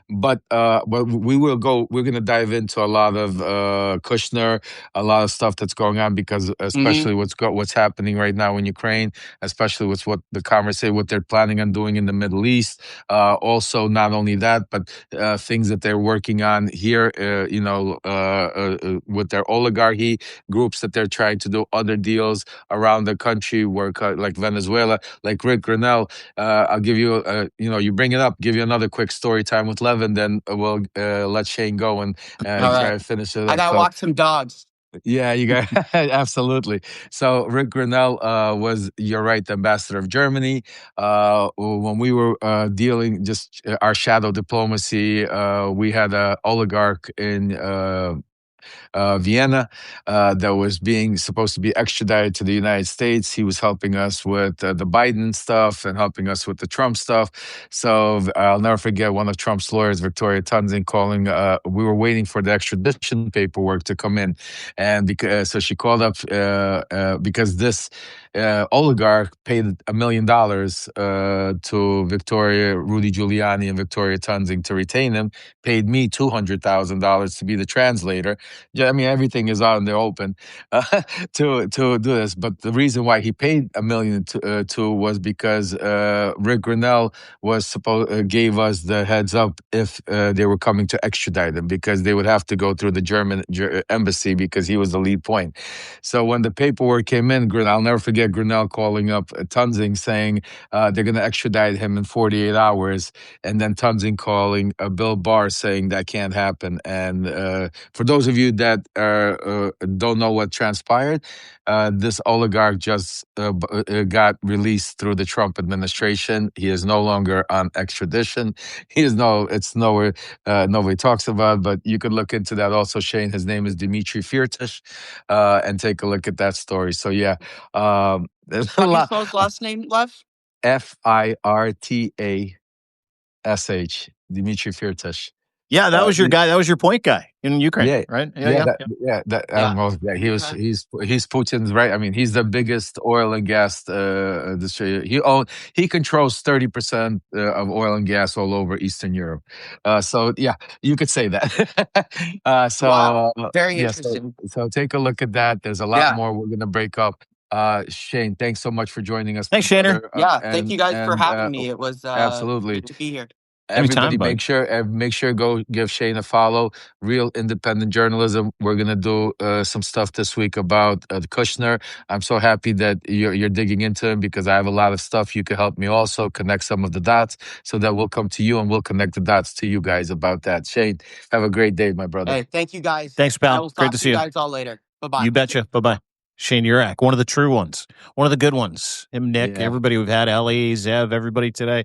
But we will go. We're going to dive into a lot of Kushner, a lot of stuff that's going on, because especially what's happening right now in Ukraine, especially with what the conversation, what they're planning on doing in the Middle East. Also, not only that, but things that they're working on here, with their oligarchy groups that they're trying to do other deals around the country, like Venezuela, like Rick Grinnell. I'll give you, you bring it up, give you another quick story time with Levin, then we'll let Shane go and try to finish it up. I gotta walk some dogs. Yeah, you got absolutely. So Rick Grinnell you're right, the ambassador of Germany. When we were dealing just our shadow diplomacy, we had an oligarch in Vienna that was supposed to be extradited to the United States. He was helping us with the Biden stuff and helping us with the Trump stuff. So I'll never forget one of Trump's lawyers, Victoria Tunzing, calling. We were waiting for the extradition paperwork to come in, and so she called up because this oligarch paid $1 million to Rudy Giuliani and Victoria Tunzing to retain him. Paid me $200,000 to be the translator. Yeah, I mean, everything is out in the open to do this. But the reason why he paid $1 million to was because Rick Grinnell gave us the heads up if they were coming to extradite him, because they would have to go through the German embassy because he was the lead point. So when the paperwork came in, I'll never forget Grinnell calling up Tunzing saying they're going to extradite him in 48 hours, and then Tunzing calling Bill Barr saying that can't happen. And for those of you that don't know what transpired, this oligarch just got released through the Trump administration. He is no longer on extradition. It's nowhere nobody talks about, but you could look into that also, Shane. His name is Dmitry Firtash, and take a look at that story. So yeah, there's How do you spell his last name, Lev? Firtash, Dmitry Firtash. Yeah, that was your guy. That was your point guy in Ukraine, right? Yeah. He's Putin's, right. I mean, he's the biggest oil and gas distributor. He controls 30% of oil and gas all over Eastern Europe. So yeah, you could say that. Wow. Very interesting. So take a look at that. There's a lot more we're gonna break up. Shane, thanks so much for joining us. Thanks, Shaner. Thank you guys for having me. It was absolutely good to be here. Everybody, make sure go give Shane a follow. Real independent journalism. We're gonna do some stuff this week about Kushner. I'm so happy that you're digging into him, because I have a lot of stuff. You can help me also connect some of the dots, so that we'll come to you and we'll connect the dots to you guys about that. Shane, have a great day, my brother. Hey, thank you guys. Thanks, pal. I will Great to see you guys all later. Bye-bye. You betcha. Bye-bye. Shane Urak, one of the true ones, one of the good ones. Him, Nick, everybody we've had, Ellie, Zev, everybody today.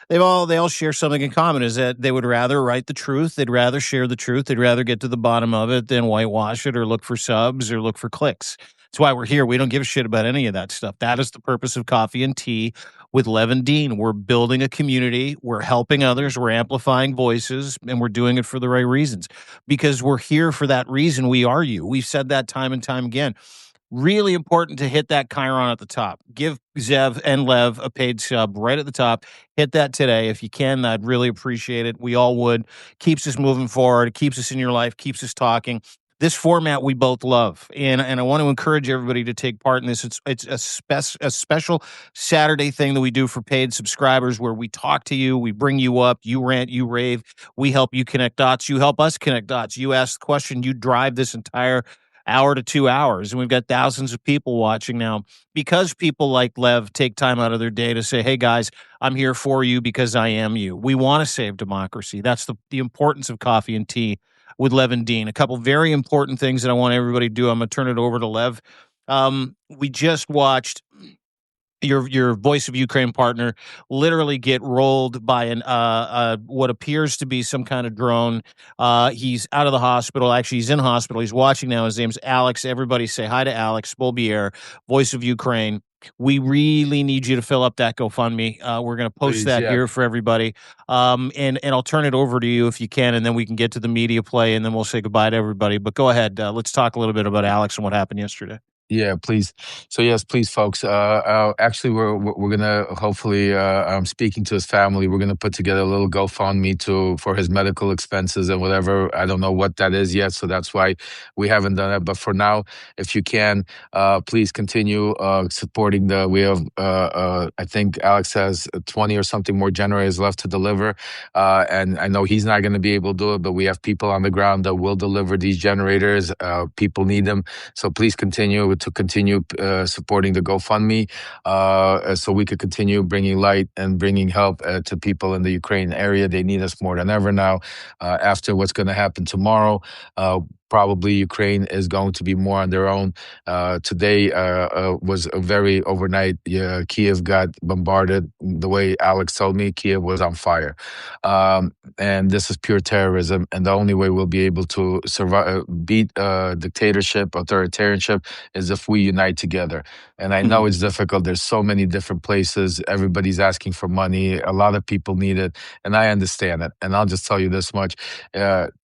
They all share something in common, is that they would rather write the truth. They'd rather share the truth. They'd rather get to the bottom of it than whitewash it or look for subs or look for clicks. That's why we're here. We don't give a shit about any of that stuff. That is the purpose of Coffee and Tea with Lev and Dean. We're building a community. We're helping others. We're amplifying voices, and we're doing it for the right reasons, because we're here for that reason. We are you. We've said that time and time again. Really important to hit that Chiron at the top. Give Zev and Lev a paid sub right at the top. Hit that today if you can. I'd really appreciate it. We all would. Keeps us moving forward. It keeps us in your life. Keeps us talking. This format we both love, and I want to encourage everybody to take part in this. It's a special Saturday thing that we do for paid subscribers, where we talk to you, we bring you up, you rant, you rave, we help you connect dots, you help us connect dots. You ask the question, you drive this entire hour to 2 hours, and we've got thousands of people watching now, because people like Lev take time out of their day to say, hey guys, I'm here for you because I am you. We want to save democracy. That's the importance of Coffee and Tea with Lev and Dean. A couple very important things that I want everybody to do. I'm going to turn it over to Lev. We just watched your Voice of Ukraine partner literally get rolled by an what appears to be some kind of drone. He's out of the hospital. Actually, he's in hospital. He's watching now. His name's Alex. Everybody say hi to Alex Bolbier, Voice of Ukraine. We really need you to fill up that GoFundMe. We're going to post Please, that yeah. here for everybody. And I'll turn it over to you if you can, and then we can get to the media play, and then we'll say goodbye to everybody. But go ahead. Let's talk a little bit about Alex and what happened yesterday. Yeah, please. So yes, please, folks. Actually, we're gonna hopefully. I'm speaking to his family. We're gonna put together a little GoFundMe for his medical expenses and whatever. I don't know what that is yet, so that's why we haven't done it. But for now, if you can, please continue supporting the. We have. I think Alex has 20 or something more generators left to deliver, and I know he's not going to be able to do it, but we have people on the ground that will deliver these generators. People need them, so please continue supporting the GoFundMe, so we could continue bringing light and bringing help to people in the Ukraine area. They need us more than ever now. After what's going to happen tomorrow, probably Ukraine is going to be more on their own. Today was a very overnight. Kiev got bombarded. The way Alex told me, Kiev was on fire. And this is pure terrorism. And the only way we'll be able to survive, beat dictatorship, authoritarianship, is if we unite together. And I know it's difficult. There's so many different places. Everybody's asking for money. A lot of people need it. And I understand it. And I'll just tell you this much.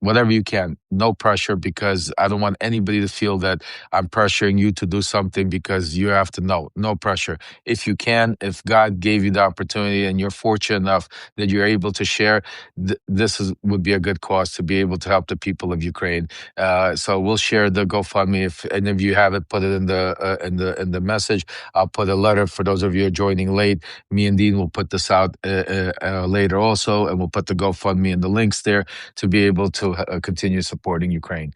Whatever you can, no pressure, because I don't want anybody to feel that I'm pressuring you to do something because you have to know. No pressure. If you can, if God gave you the opportunity and you're fortunate enough that you're able to share, would be a good cause to be able to help the people of Ukraine. So we'll share the GoFundMe. If any of you have it, put it in the message. I'll put a letter for those of you who are joining late. Me and Dean will put this out later also, and we'll put the GoFundMe and the links there to be able to continue supporting Ukraine.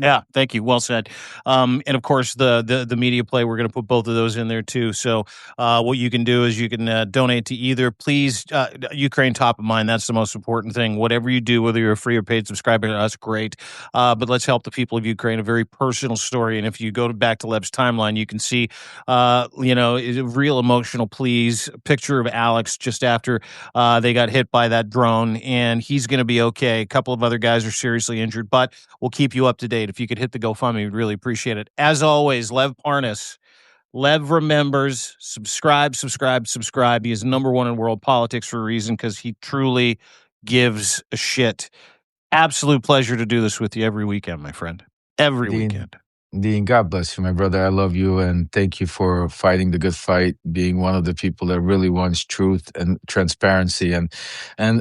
Yeah, thank you. Well said. And of course, the media play, we're going to put both of those in there too. So what you can do is you can donate to either. Please, Ukraine top of mind. That's the most important thing. Whatever you do, whether you're a free or paid subscriber, that's great. But let's help the people of Ukraine. A very personal story. And if you go back to Lev's timeline, you can see, a real emotional please. Picture of Alex just after they got hit by that drone, and he's going to be okay. A couple of other guys are seriously injured, but we'll keep you up to date. If you could hit the GoFundMe, we'd really appreciate it. As always, Lev Parnas. Lev remembers, subscribe. He is number one in world politics for a reason, because he truly gives a shit. Absolute pleasure to do this with you every weekend, my friend. Every weekend. Dean, God bless you, my brother. I love you, and thank you for fighting the good fight, being one of the people that really wants truth and transparency, and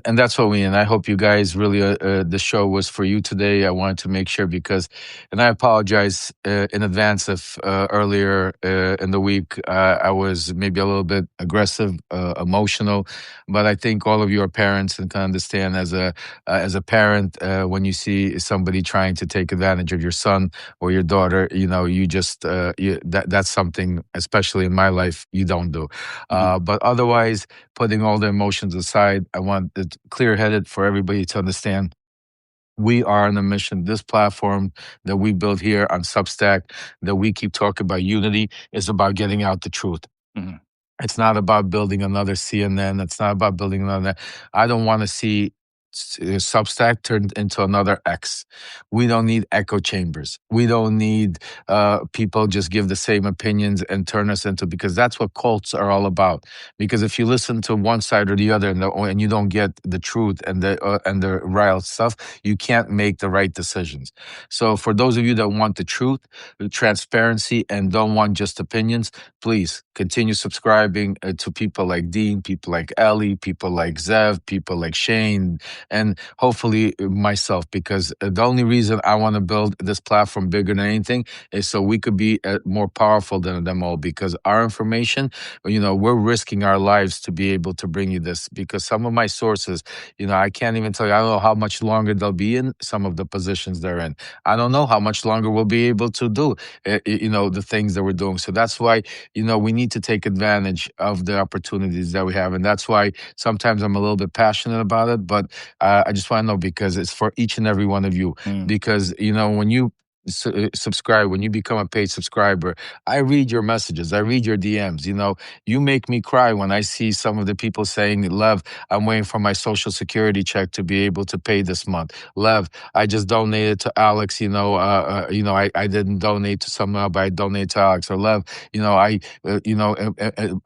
that's what we. And I hope you guys really the show was for you today. I wanted to make sure and I apologize in advance if earlier in the week I was maybe a little bit aggressive, emotional, but I think all of you are parents and can understand as a parent when you see somebody trying to take advantage of your son or your daughter. You just that's something, especially in my life, you don't do. But otherwise, putting all the emotions aside, I want it clear-headed for everybody to understand. We are on a mission. This platform that we built here on Substack, that we keep talking about unity, is about getting out the truth. Mm-hmm. It's not about building another CNN. It's not about building another. I don't want to see Substack turned into another X. We don't need echo chambers. We don't need people just give the same opinions and turn us into, because that's what cults are all about. Because if you listen to one side or the other and you don't get the truth and the real stuff, you can't make the right decisions. So for those of you that want the truth, the transparency, and don't want just opinions, please continue subscribing to people like Dean, people like Ellie, people like Zev, people like Shane, and hopefully myself, because the only reason I want to build this platform bigger than anything is so we could be more powerful than them all, because our information, we're risking our lives to be able to bring you this, because some of my sources, I can't even tell you, I don't know how much longer they'll be in some of the positions they're in. I don't know how much longer we'll be able to do, the things that we're doing. So that's why, we need to take advantage of the opportunities that we have. And that's why sometimes I'm a little bit passionate about it, but I just want to know, because it's for each and every one of you. Because, when you subscribe, when you become a paid subscriber, I read your messages, I read your DMs. You make me cry when I see some of the people saying, Lev, I'm waiting for my social security check to be able to pay this month. Lev, I just donated to Alex. I didn't donate to someone else, but I donated to Alex. Or Lev, I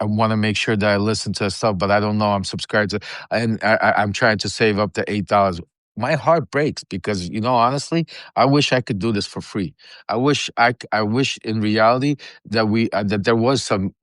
want to make sure that I listen to stuff, but I don't know I'm subscribed to, and I'm trying to save up to $8. My heart breaks because, honestly, I wish I could do this for free. I wish in reality that that there was some,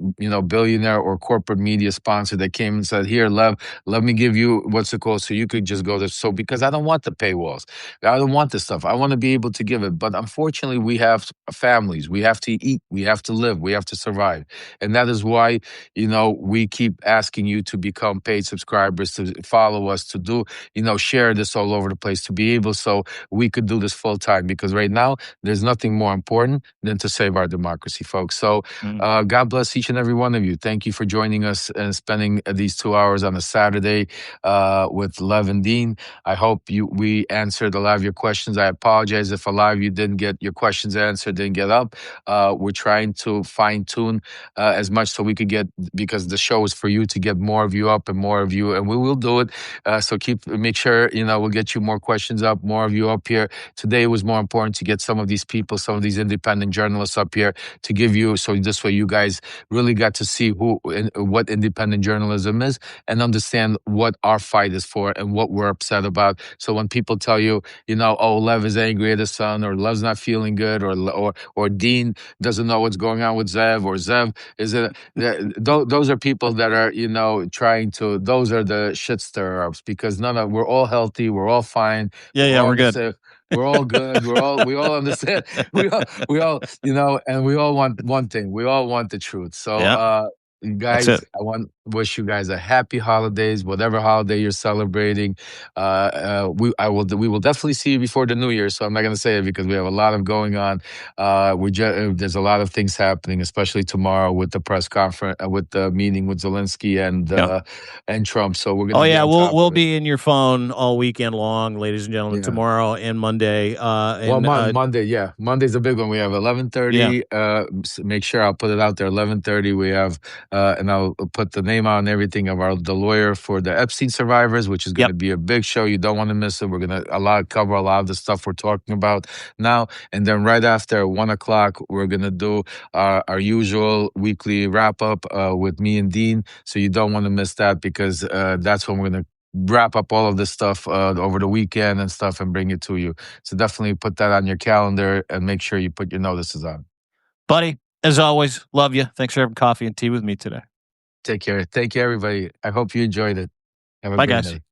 billionaire or corporate media sponsor that came and said, here, Lev, let me give you what's it called, so you could just go there. So, because I don't want the paywalls, I don't want this stuff. I want to be able to give it. But unfortunately, we have families. We have to eat. We have to live. We have to survive. And that is why, we keep asking you to become paid subscribers, to follow us, to do, share this all over the place, to be able so we could do this full time, because right now there's nothing more important than to save our democracy, folks. So God bless each and every one of you. Thank you for joining us and spending these 2 hours on a Saturday with Lev and Dean. I hope we answered a lot of your questions. I apologize if a lot of you didn't get your questions answered, didn't get up. We're trying to fine tune as much so we could get, because the show is for you, to get more of you up and more of you, and we will do it. So make sure, we'll get you more questions up, more of you up here. Today it was more important to get some of these people, some of these independent journalists up here to give you, so this way you guys really got to see what independent journalism is and understand what our fight is for and what we're upset about. So when people tell you, oh, Lev is angry at his son, or Lev's not feeling good, or Dean doesn't know what's going on with Zev, or Zev is it, those are people that are, trying to, those are the shit stir-ups, because we're all healthy, we're all fine. We're good. We're all good. We all understand. We all, and we all want one thing. We all want the truth. So, guys, I wish you guys a happy holidays, whatever holiday you're celebrating. We will definitely see you before the New Year. So I'm not going to say it because we have a lot of going on. There's a lot of things happening, especially tomorrow with the press conference, with the meeting with Zelensky and Trump. So we're going to. We'll be in your phone all weekend long, ladies and gentlemen. Tomorrow and Monday. Monday, yeah, Monday's a big one. We have 11:30. Make sure I'll put it out there. 11:30. We have. And I'll put the name on everything of the lawyer for the Epstein survivors, which is going to be a big show. You don't want to miss it. We're going to cover a lot of the stuff we're talking about now. And then right after 1:00, we're going to do our usual weekly wrap up with me and Dean. So you don't want to miss that, because that's when we're going to wrap up all of this stuff over the weekend and stuff and bring it to you. So definitely put that on your calendar and make sure you put your notices on. Buddy, as always, love you. Thanks for having coffee and tea with me today. Take care. Thank you, everybody. I hope you enjoyed it. Have a Bye, great guys. night.